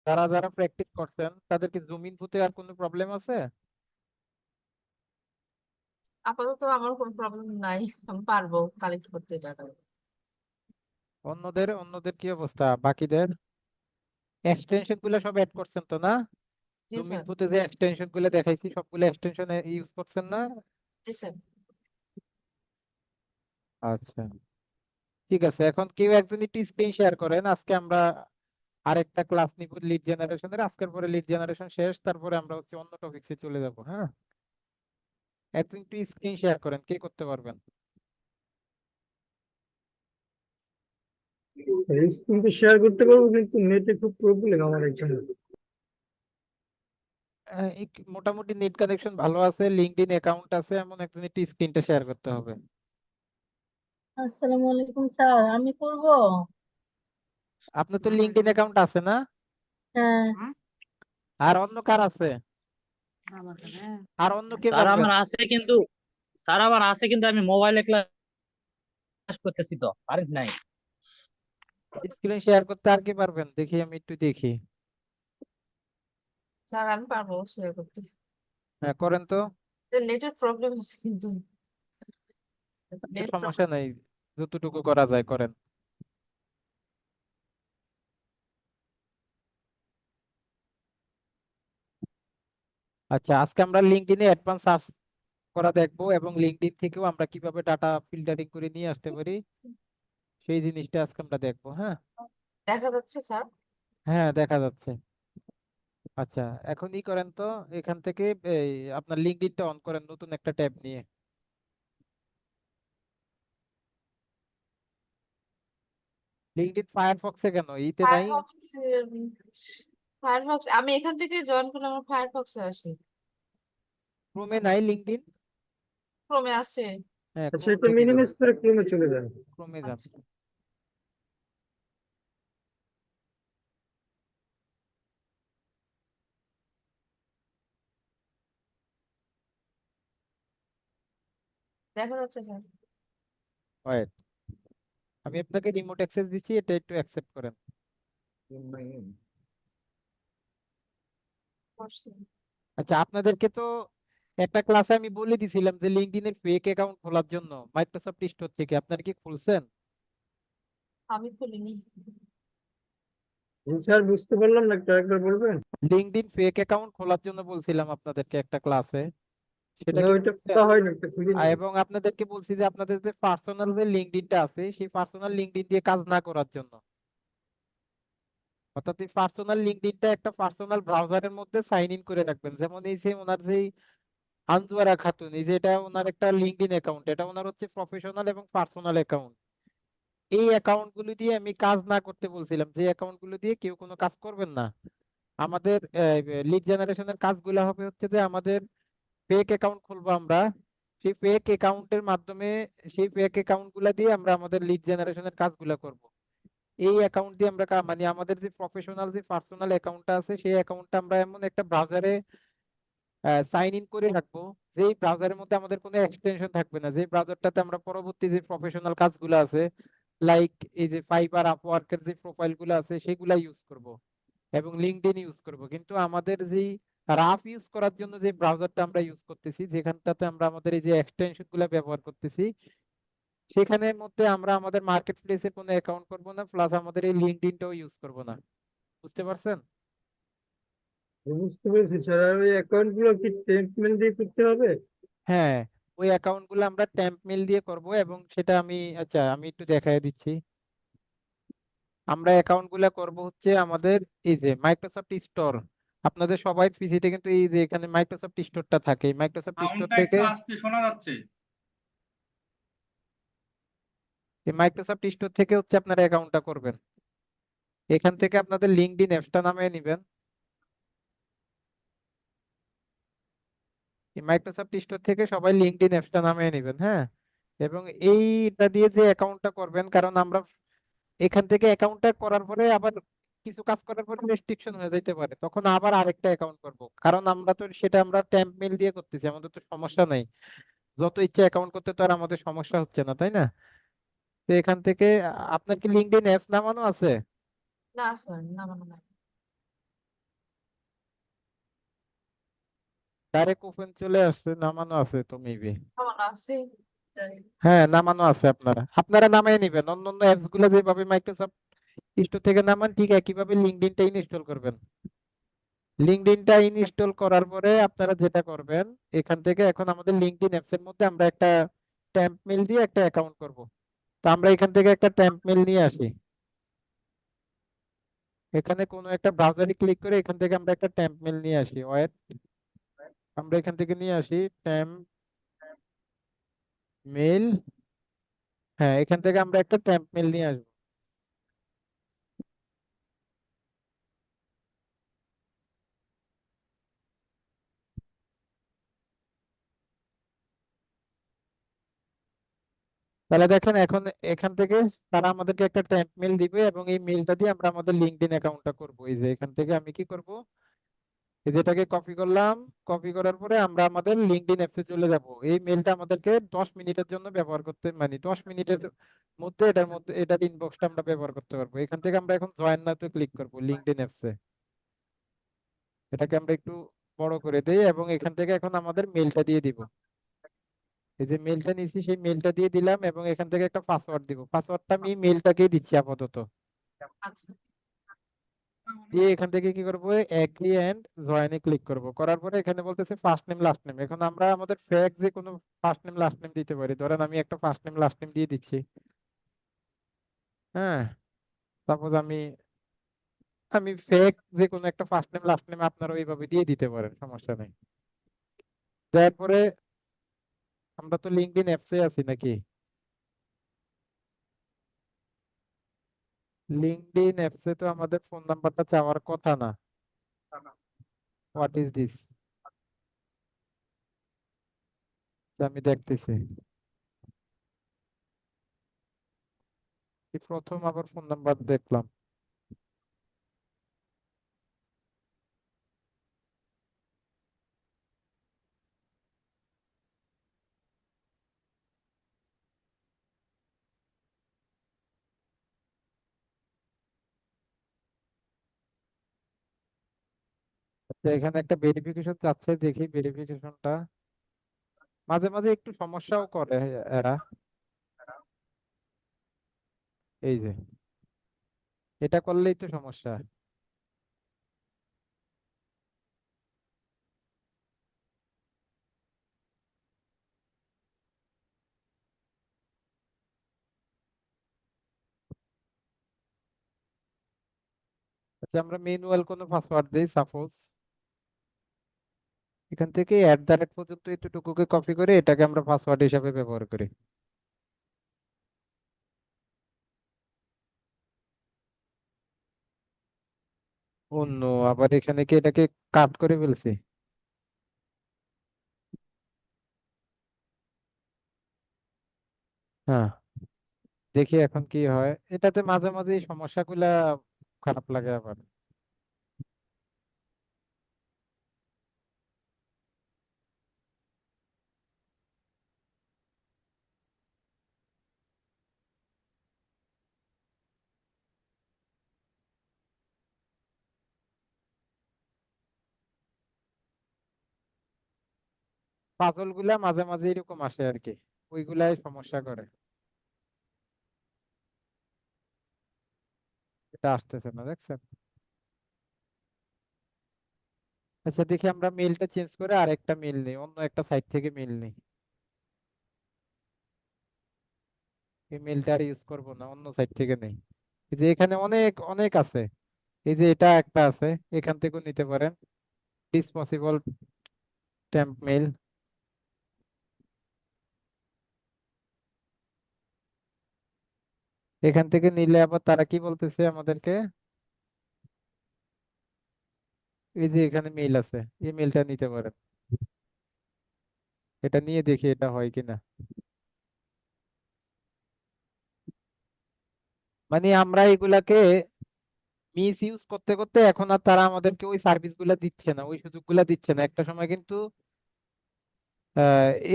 যারা যারা প্র্যাকটিস করছেন তাদের কি জুম ইনপুটে আর কোনো প্রবলেম আছে? আপাতত আমার কোনো প্রবলেম নাই, আমি পারবো কালেক্ট করতে ডাটা। অন্যদের অন্যদের কি অবস্থা বাকিদের? এক্সটেনশন গুলো সব অ্যাড করছেন তো না? জি জুম স্যার। ইনপুটে যে এক্সটেনশন গুলো দেখাইছি সবগুলো এক্সটেনশন ইউজ করছেন না? জি স্যার। আচ্ছা, ঠিক আছে। এখন কেউ একজন একটু স্ক্রিন শেয়ার করেন। আজকে আমরা আরেকটা ক্লাস নিব লিড জেনারেশনের। আজকের পরে লিড জেনারেশন শেষ, তারপরে আমরা হচ্ছে অন্য টপিকসে চলে যাব। হ্যাঁ, একজন একটু স্ক্রিন শেয়ার করেন, কে করতে পারবেন? রিলস কিন্তু শেয়ার করতে পারবো, কিন্তু নেটে খুব প্রবলেম আমার এখানে। মোটামুটি নেট কানেকশন ভালো আছে, লিঙ্কডইন অ্যাকাউন্ট আছে, এমন একজন একটু স্ক্রিনটা শেয়ার করতে হবে। আসসালামু আলাইকুম স্যার, আমি করব। আপনার তো লিঙ্কডইন অ্যাকাউন্ট আছে না? হ্যাঁ। আর অন্য কার আছে? আর অন্য কে স্যার পারবেন? আমার আছে কিন্তু আমি মোবাইলে ক্লাস করতেছি তো কারেন্ট নাই। স্ক্রিন শেয়ার করতে আর কে পারবেন দেখি, আমি একটু দেখি। স্যার আমি পারবো শেয়ার করতে। হ্যাঁ, করেন তো। নেটের প্রবলেম আছে কিন্তু, আচ্ছা, নেট সমস্যা নাই, যতটুকু করা যায় করেন। আচ্ছা, আজকে আমরা লিঙ্কডইনে অ্যাডভান্স সার্চ করা দেখবো, এবং লিঙ্কডইন থেকেও আমরা কিভাবে ডাটা ফিল্টারিং করে নিয়ে আসতে পারি সেই জিনিসটা আজকে আমরা দেখবো। হ্যাঁ, দেখা যাচ্ছে স্যার। হ্যাঁ দেখা যাচ্ছে। আচ্ছা, এখন ই করেন তো, এখান থেকে এই আপনার লিঙ্কডইনটা অন করেন নতুন একটা ট্যাব নিয়ে। লিঙ্কডইন ফায়ারফক্সে কেন, ইতে নাই? ফায়ারফক্স, ফায়ারফক্স আমি এখান থেকে জয়েন করলে আমার ফায়ারফক্সে আসি। ক্রোমে নাই লিঙ্কডইন? ক্রমে আছে। হ্যাঁ, ক্রোম সেটা থেকে যান, মিনিমাইজ করে ক্রমে চলে যায়। ক্রোমে যান। আচ্ছা, দেখা যাচ্ছে স্যার। ওয়েট, আমি আপনাকে রিমোট অ্যাক্সেস দিচ্ছি, এটা একটু অ্যাকসেপ্ট করেন। করছি। আচ্ছা, আপনাদেরকে তো একটা ক্লাসে আমি বলে দিছিলাম যে লিঙ্কডইনের ফেক অ্যাকাউন্ট খোলার জন্য মাইক্রোসফট স্টোর থেকে আপনারা কি খুলছেন? আমি খুলিনি। জি স্যার, বুঝতে পারলাম না, একটু একবার বলবেন? লিঙ্কডইন ফেক অ্যাকাউন্ট খোলার জন্য বলছিলাম আপনাদেরকে একটা ক্লাসে, সেটা না, কি ওইটা খুলছেন? খোলা হয়নি, একটা খুলিনি। এবং আপনাদেরকে বলছি যে আপনাদের যে পার্সোনাল যে লিঙ্কডইনটা আছে সেই পার্সোনাল লিঙ্কডইন দিয়ে কাজ না করার জন্য, অর্থাৎ এই পার্সোনাল লিঙ্কডইনটা একটা পার্সোনাল ব্রাউজারের মধ্যে সাইন ইন করে রাখবেন। যেমন এই যে ওনার যে আনজুয়ারা খাতুন, এই যে এটা ওনার একটা লিঙ্কডইন অ্যাকাউন্ট, এটা ওনার হচ্ছে প্রফেশনাল এবং পার্সোনাল অ্যাকাউন্ট। এই অ্যাকাউন্ট গুলো দিয়ে আমি কাজ না করতে বলছিলাম, যে অ্যাকাউন্ট গুলো দিয়ে কেউ কোনো কাজ করবেন না। আমাদের লিড জেনারেশনের কাজগুলো হবে হচ্ছে যে আমাদের ফেক অ্যাকাউন্ট খুলবো আমরা, সেই ফেক অ্যাকাউন্টের মাধ্যমে সেই ফেক অ্যাকাউন্ট গুলা দিয়ে আমরা আমাদের লিড জেনারেশনের কাজগুলো করব। এই অ্যাকাউন্ট দিয়ে আমরা মানে আমাদের যে প্রফেশনাল যে পার্সোনাল অ্যাকাউন্টটা আছে সেই অ্যাকাউন্টটা আমরা এমন একটা ব্রাউজারে সাইন ইন করে রাখবো, যেই ব্রাউজারের মধ্যে আমাদের কোনো এক্সটেনশন থাকবে না, যে ব্রাউজারটাতে আমরা পরবর্তী যে প্রফেশনাল কাজগুলো আছে লাইক এই যে ফাইবার আপওয়ার্কের যে প্রোফাইল গুলো আছে সেগুলা ইউজ করব, এবং লিঙ্কডইন ইউজ করব। কিন্তু আমাদের যেই রাফ ইউজ করার জন্য যে ব্রাউজারটা আমরা ইউজ করতেছি, যেখানটাতে আমরা আমাদের এই যে এক্সটেনশন গুলা ব্যবহার করতেছি, সেখানের মধ্যে আমরা আমাদের মার্কেট প্লেসের কোনো অ্যাকাউন্ট করব না, প্লাস আমাদের এই লিঙ্কডইনটাও ইউজ করব না। বুঝতে পারছেন? বুঝতে পেরেছি স্যার। আর ওই অ্যাকাউন্ট গুলো কি স্টেটমেন্ট দিয়ে করতে হবে? হ্যাঁ, ওই অ্যাকাউন্ট গুলো আমরা ট্যাম্প মেল দিয়ে করব, এবং সেটা আমি, আচ্ছা আমি একটু দেখাই দিচ্ছি। আমরা অ্যাকাউন্ট গুলা করব হচ্ছে আমাদের এই যে মাইক্রোসফট স্টোর। আপনাদের সবাই পিসিতে কিন্তু এই যে এখানে মাইক্রোসফট স্টোরটা থাকে, মাইক্রোসফট স্টোর সাউন্ডটা থেকে, একটু আস্তে শোনা যাচ্ছে। এই মাইক্রোসফট স্টোর থেকে হচ্ছে আপনারা অ্যাকাউন্টটা করবেন। এখান থেকে আপনাদের লিঙ্কডইন অ্যাপসটা নামিয়ে নেবেন। এই মাইক্রোসফট স্টোর থেকে সবাই লিঙ্কডইন অ্যাপসটা নামিয়ে নেবেন। হ্যাঁ, এবং এইটা দিয়ে যে অ্যাকাউন্টটা করবেন, কারণ আমরা এখান থেকে অ্যাকাউন্টটা করার পরে আবার কিছু কাজ করার পরে রেস্ট্রিকশন হয়ে যেতে পারে, তখন আবার আরেকটা অ্যাকাউন্ট করব। কারণ আমরা তো সেটা আমরা ট্যাম্প মেল দিয়ে করতেছি, আমাদের তো সমস্যা নাই, যত ইচ্ছা অ্যাকাউন্ট করতে তো আর আমাদের সমস্যা হচ্ছে না, তাই না? তো এখান থেকে আপনার কি লিঙ্কডইন অ্যাপস নামানো আছে? না স্যার, নামানো নাই। ডাইরেক্ট ওপেন চলে আসছে, নামানো আছে তো মেবি। আমার আছে তাই। হ্যাঁ, নামানো আছে, আপনারা নামায় নিবেন অন্য অ্যাপস গুলো যেভাবে মাইক্রোসফট স্টোর থেকে নামান, ঠিক একইভাবে লিঙ্কডইনটা ইনস্টল করবেন। লিঙ্কডইনটা ইনস্টল করার পরে আপনারা যেটা করবেন, এখান থেকে এখন আমাদের লিঙ্কডইন অ্যাপস এর মধ্যে আমরা একটা ট্যাম্প মেল দিয়ে একটা অ্যাকাউন্ট করব। তো আমরা এখান থেকে একটা ট্যাম্প মেল নিয়ে আসি। এখানে কোনো একটা ব্রাউজারে ক্লিক করে এখান থেকে আমরা একটা ট্যাম্প মেল নিয়ে আসি। ওয়েট, আমরা এখান থেকে নিয়ে আসি ট্যাম্প মেল। হ্যাঁ, এখান থেকে আমরা একটা ট্যাম্প মেল নিয়ে আসবো। তাহলে দেখেন এখন এখান থেকে তারা আমাদেরকে একটা ট্যাম্প মেল দিবে এবং এই মেলটা দিয়ে আমরা আমাদের লিঙ্কডইন অ্যাকাউন্টটা করবো। এই যে এখান থেকে আমি কি করব, এই যেটাকে কপি করলাম, কপি করার পরে আমরা আমাদের লিঙ্কডইন অ্যাপসে চলে যাব। এই মেলটা আমাদেরকে 10 মিনিটের জন্য ব্যবহার করতে, মানে 10 মিনিটের মধ্যে এটার ইনবক্সটা আমরা ব্যবহার করতে পারবো। এখান থেকে আমরা এখন জয়েন নাওতে ক্লিক করব লিঙ্কডইন অ্যাপসে। এটাকে আমরা একটু বড় করে দেই এবং এখান থেকে এখন আমাদের মেলটা দিয়ে দিব। এই যে মেলটা নিয়েছি সেই মেলটা দিয়ে দিলাম এবং এখান থেকে একটা পাসওয়ার্ড দিব। পাসওয়ার্ডটা আমি মেলটাকেই দিচ্ছি আপাতত। আচ্ছা দিয়ে এখান থেকে কি করব, এগ্রি এন্ড জয়েনে ক্লিক করব। করার পরে এখানে বলতেছে ফার্স্ট নেম লাস্ট নেম। এখন আমরা আমাদের ফেক যে কোনো ফার্স্ট নেম লাস্ট নেম দিতে পারি। ধরেন আমি একটা ফার্স্ট নেম লাস্ট নেম দিয়ে দিচ্ছি। হ্যাঁ, সাপোজ আমি আমি ফেক যে কোনো একটা ফার্স্ট নেম লাস্ট নেম আপনারা ওইভাবে দিয়ে দিতে পারেন, সমস্যা নেই। তারপরে আমরা তো লিঙ্কডইন অ্যাপসে আছি নাকি? লিঙ্কডইন অ্যাপসে তো আমাদের ফোন নাম্বারটা চাওয়ার কথা না। What is this? আমি দেখতেছি এই প্রথম আবার ফোন নাম্বার দেখলাম। আচ্ছা, এখানে একটা ভেরিফিকেশন চাচ্ছে, দেখি ভেরিফিকেশনটা। মাঝে মাঝে একটু সমস্যাও করে এরা। এই যে এটা করলেই তো সমস্যা। আচ্ছা, আমরা ম্যানুয়াল কোনো পাসওয়ার্ড দেই সাপোজ। এখান থেকে @পর্যন্ত এতটুকুকে কপি করে এটাকে আমরা পাসওয়ার্ড হিসাবে ব্যবহার করি। অন্য আবার এখানে কি এটাকে কাট করে ফেলছি? হ্যাঁ, দেখি এখন কি হয়। এটাতে মাঝে মাঝে এই সমস্যাগুলা খারাপ লাগে আবার। পাজল গুলা মাঝে মাঝে এরকম আসে আর কি, ওইগুলাই সমস্যা করে। এটা আসতেছে না, দেখছেন? আচ্ছা, দেখি আমরা মেলটা চেঞ্জ করে আরেকটা মেল নিই, অন্য একটা সাইট থেকে মেল নিই। এই মেলটা আর ইউজ করবো না, অন্য সাইট থেকে নেই। এই যে এখানে অনেক অনেক আছে। এই যে এটা একটা আছে, এখান থেকেও নিতে পারেন। Is possible temp mail. এখান থেকে নিলে আবার তারা কি বলতেছে আমাদেরকে, এই যে এখানে মেল আছে, এই মেলটা নিতে পারেন। এটা নিয়ে দেখি এটা হয় কিনা। মানে আমরা এগুলাকে মিস ইউজ করতে করতে এখন আর তারা আমাদেরকে ওই সার্ভিস গুলা দিচ্ছে না, ওই সুযোগ গুলা দিচ্ছে না। একটা সময় কিন্তু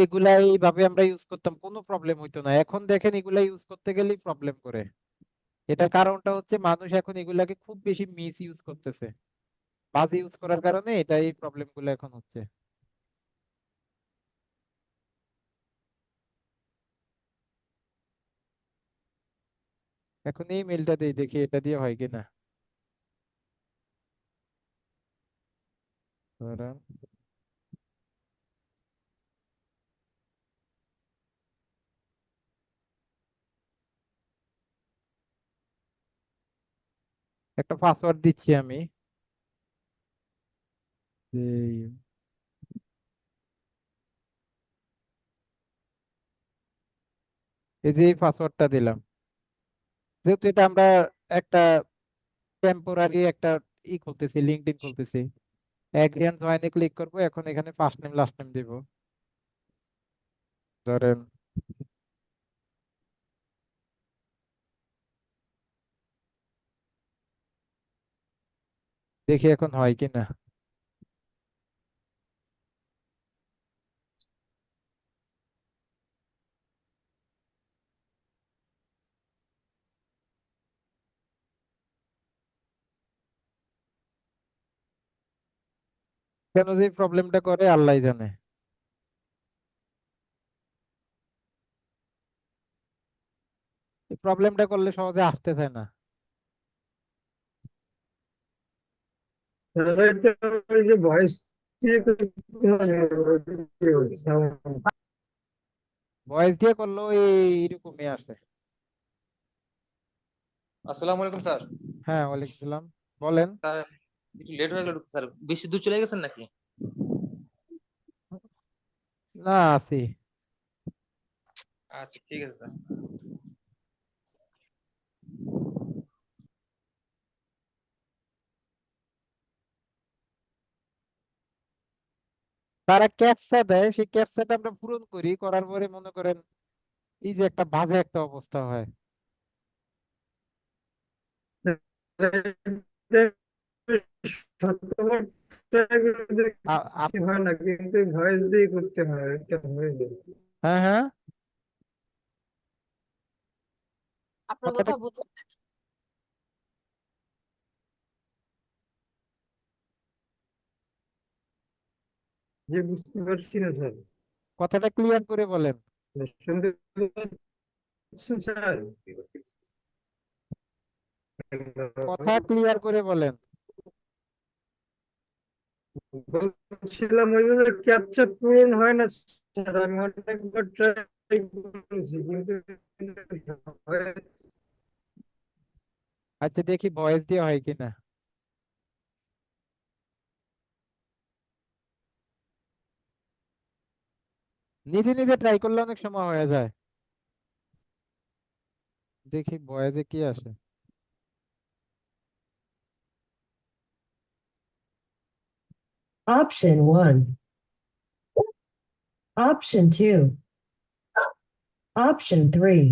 এগুলা এইভাবে আমরা ইউজ করতাম, কোনো প্রবলেম হইতো না। এখন দেখেন এগুলা ইউজ করতে গেলেই প্রবলেম করে। এটার কারণটা হচ্ছে মানুষ এখন এগুলাকে খুব বেশি মিস ইউজ করতেছে। বাজে ইউজ করার কারণে এটা এই প্রবলেম গুলো এখন হচ্ছে। এখন এই মেলটা দিয়ে দেখি এটা দিয়ে হয় কিনা। ধরেন একটা পাসওয়ার্ড দিচ্ছি আমি। এই এই যে এই পাসওয়ার্ডটা দিলাম, যেহেতু এটা আমরা একটা টেম্পোরারি একটা খুলতেছি, লিঙ্কডইন খুলতেছি। অ্যাগ্রি এন্ড জয়েনে ক্লিক করবো, এখন এখানে ফার্স্ট নেম লাস্ট নেম দিব। ধরেন দেখি এখন হয় কিনা। কেন যে প্রবলেমটা করে আল্লাহ জানে। এই প্রবলেমটা করলে সহজে আসতে চায় না। তাহলে এটা ওই যে ভয়েস দিয়ে করতে হবে, sound। ভয়েস দিয়ে করলেও এইরকমই আসে। আসসালামু আলাইকুম স্যার। হ্যাঁ, ওয়ালাইকুম সালাম। বলেন। স্যার একটু লেট হয়ে গেল স্যার, বেশি দূর চলে গেছেন নাকি? না, আছি। আচ্ছা ঠিক আছে স্যার। তারা ক্যাপচা দেয়, সেই ক্যাপচাটা আমরা পূরণ করি, করার পরে মনে করেন এই যে একটা বাজে একটা অবস্থা হয়। শতকরা আপ- কিছু হয় না, কিন্তু ভয়েস দিয়ে করতে হয়, এটা হয়ে যায়। হ্যাঁ, হ্যাঁ, আপনার কথাটা কথা বুঝলাম না। যে বুঝতে পারছি না স্যার। কথাটা ক্লিয়ার করে বলেন। শুনতে পাচ্ছেন স্যার? কথা ক্লিয়ার করে বলেন। বলছিলাম ওইভাবে ক্যাপচার পূরণ হয় না স্যার, আমি অনেকবার ট্রাই করেছি কিন্তু আচ্ছা, দেখি ভয়েস দিয়ে হয় কিনা। নিজে নিজে ট্রাই করলে অনেক সময় হয়ে যায়। দেখি ভয়েসে কি আসে। Option 1. Option 2. Option 3.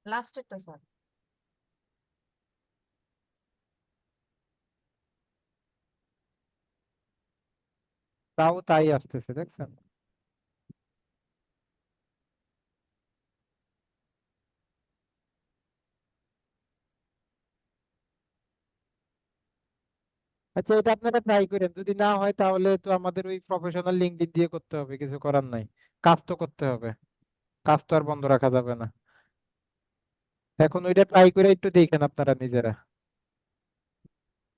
লাস্টেরটা স্যার। তাও তাই আসতেছে, দেখছেন? আচ্ছা, এটা আপনারা ট্রাই করেন, যদি না হয় তাহলে তো আমাদের ওই প্রফেশনাল লিঙ্কডইন দিয়ে করতে হবে, কিছু করার নাই। কাজ তো করতে হবে, কাজ তো আর বন্ধ রাখা যাবে না। এখন ওইটা ট্রাই করে একটু দেখেন আপনারা নিজেরা।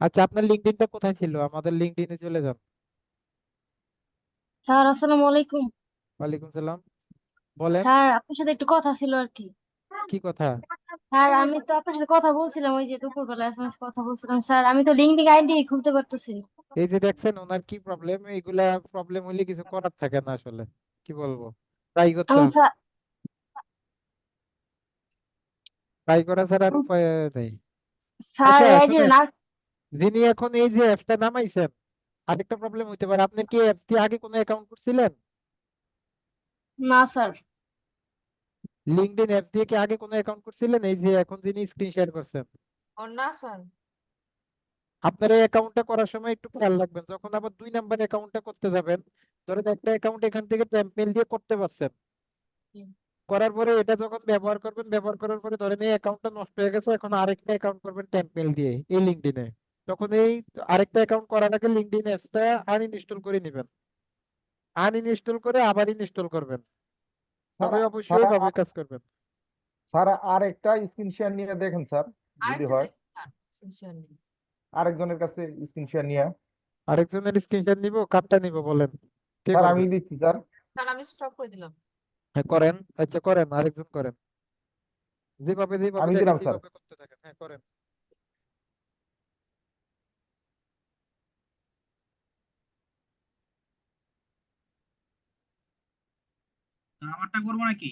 আচ্ছা, আপনার লিঙ্কডইনটা কোথায় ছিল? আমাদের লিঙ্কডইনে চলে যান। স্যার আসসালামু আলাইকুম। ওয়ালাইকুম সালাম। বলেন। স্যার আপনার সাথে একটু কথা ছিল আর কি। কি কথা? স্যার আমি তো আপনার সাথে কথা বলছিলাম, ওই যে দুপুরবেলা এসএমএস কথা বলছিলাম স্যার, আমি তো লিঙ্কডইন আইডি খুলতে পারতেছি না। এই যে দেখছেন ওনার কি প্রবলেম, এইগুলা প্রবলেম হলে কিছু করার থাকে না আসলে। কি বলবো, ট্রাই করতে আমি হবে। স্যার ট্রাই করা ছাড়া আর উপায় নেই। স্যার আচ্ছা এই যে শুনেন, না। যিনি এখন এই যে অ্যাপটা নামাইছেন, আরেকটা প্রবলেম হইতে পারে। আপনি কি অ্যাপস দিয়ে আগে কোনো অ্যাকাউন্ট করছিলেন? না স্যার। লিঙ্কডইন অ্যাপস দিয়ে কি আগে কোনো অ্যাকাউন্ট করছিলেন, এই যে এখন যিনি স্ক্রিন শেয়ার করছেন? ও না স্যার। আপনার এই অ্যাকাউন্টটা করার সময় একটু খেয়াল রাখবেন, যখন আবার 2 নাম্বার অ্যাকাউন্টটা করতে যাবেন, ধরেন একটা অ্যাকাউন্ট এখান থেকে টেম্পমেল দিয়ে করতে পারছেন, হুম। করার পরে এটা যখন ব্যবহার করবেন, ব্যবহার করার পরে ধরেন এই অ্যাকাউন্টটা নষ্ট হয়ে গেছে, এখন আরেকটা অ্যাকাউন্ট করবেন টেম্পেল দিয়ে এই লিঙ্কডইনে। তখন এই আরেকটা অ্যাকাউন্ট করার আগে লিঙ্কডইন অ্যাপসটা আনইনস্টল করে নেবেন, আনইনস্টল করে আবার ইনস্টল করবেন, স্যার তবে স্যার অবশ্যই এভাবে কাজ করবেন। স্যার আর একটা স্ক্রিন শেয়ার নিয়ে দেখেন স্যার, যদি আরেকটা হয় দেখেন স্যার, সেকশন নেই। আরেকজনের কাছে স্ক্রিন শেয়ার নিয়ে। আরেকজনের স্ক্রিনশট নিব, কারটা নিব বলেন, কে স্যার করবে? আমি দিচ্ছি স্যার। স্যার আমি স্টপ করে দিলাম। হ্যাঁ করেন, আচ্ছা করেন, আরেকজন করেন, যেভাবে যেভাবে আমি দিলাম দেখাচ্ছি স্যার। এইভাবে করতে থাকেন, হ্যাঁ করেন। আমারটা করবো নাকি?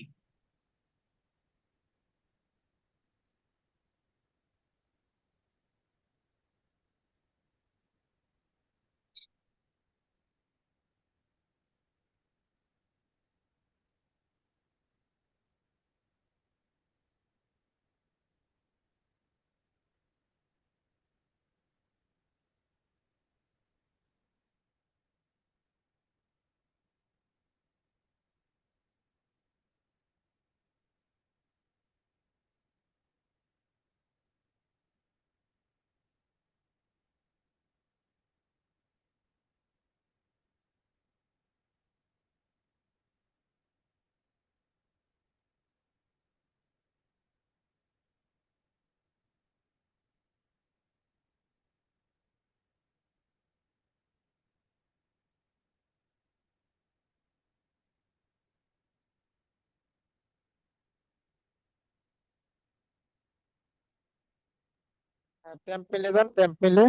হ্যাঁ, টেম্পেলে যান, টেম্পেলে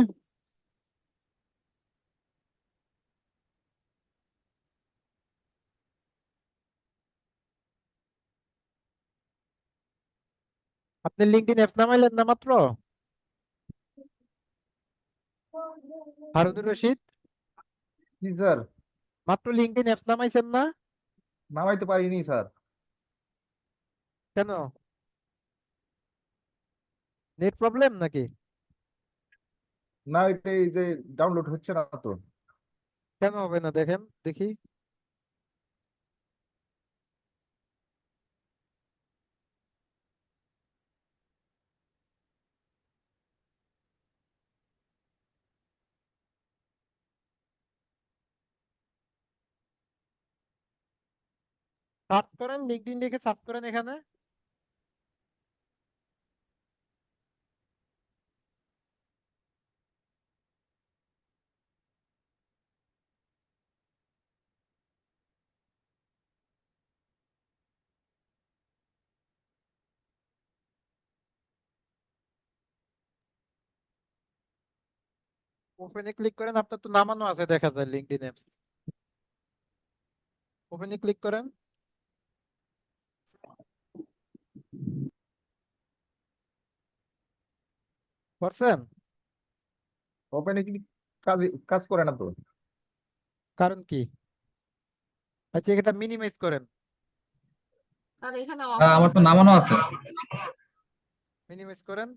আপনি লিঙ্কডইন অ্যাপ নামাইলেন না মাত্র? হারুনুর রশিদ, জি স্যার, মাত্র লিঙ্কডইন অ্যাপ নামাইছেন না? নামাইতে পারিনি স্যার। কেন, নেট প্রবলেম নাকি? না এটা এই যে ডাউনলোড হচ্ছে না তো। কেন হবে না দেখেন দেখি। সার্চ করেন, লিঙ্কডইন লিখে সার্চ করেন এখানে। ওপেনে ক্লিক করেন, আপনার তো নামানো আছে দেখা যায় লিঙ্কডইন অ্যাপস। ওপেনে ক্লিক করেন। করছেন? ওপেনে কি কাজ কাজ করে না তো। কারণ কি? আচ্ছা এটা মিনিমাইজ করেন, আর এখানে আমার তো নামানো আছে। মিনিমাইজ করেন,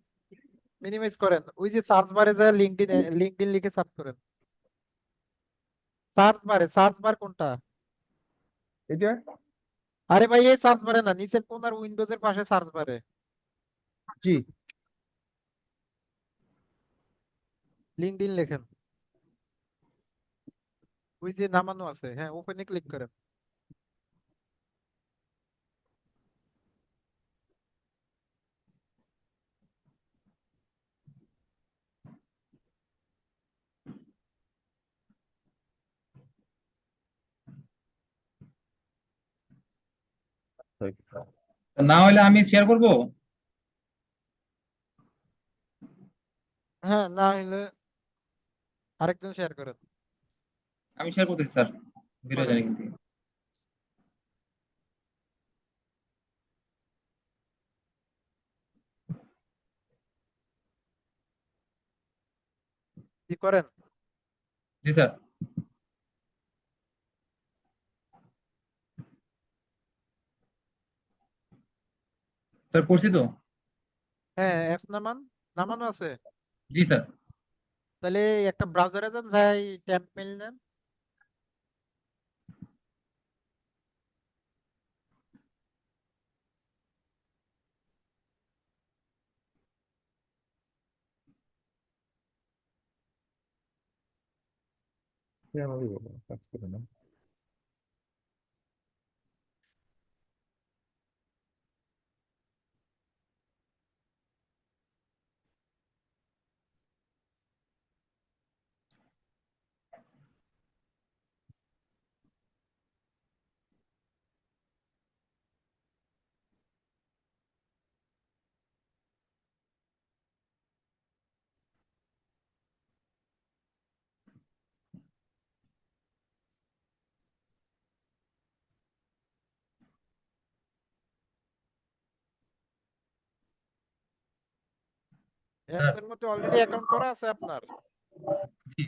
মিনিমাইজ করেন, ওই যে সার্চ বারে যা লিঙ্কডইন, লিঙ্কডইন লিখে সার্চ করেন। সার্চ বারে, সার্চ বার কোনটা? এটা আরে ভাই এই সার্চ বারে না, নিচের কোনার উইন্ডোজের পাশে সার্চ বারে জি। লিঙ্কডইন লেখেন, ওই যে নামানো আছে, হ্যাঁ ওপেনে ক্লিক করেন। না হলে আমি শেয়ার করব। হ্যাঁ না হলে আরেকজন শেয়ার করেন। আমি শেয়ার করতেছি স্যার, বের হয়ে করেন। যান এখান থেকে। কি করেন? জি স্যার। স্যার করছি তো। হ্যাঁ অ্যাপ নামান, নামানো আছে। জি স্যার। তাহলে একটা ব্রাউজারে যান, যাই টেম্পেল নেন। তুই আমাকে বলো, কাজ করে না। স্যার অ্যাপস এর মধ্যে অলরেডি অ্যাকাউন্ট করা আছে আপনার? জি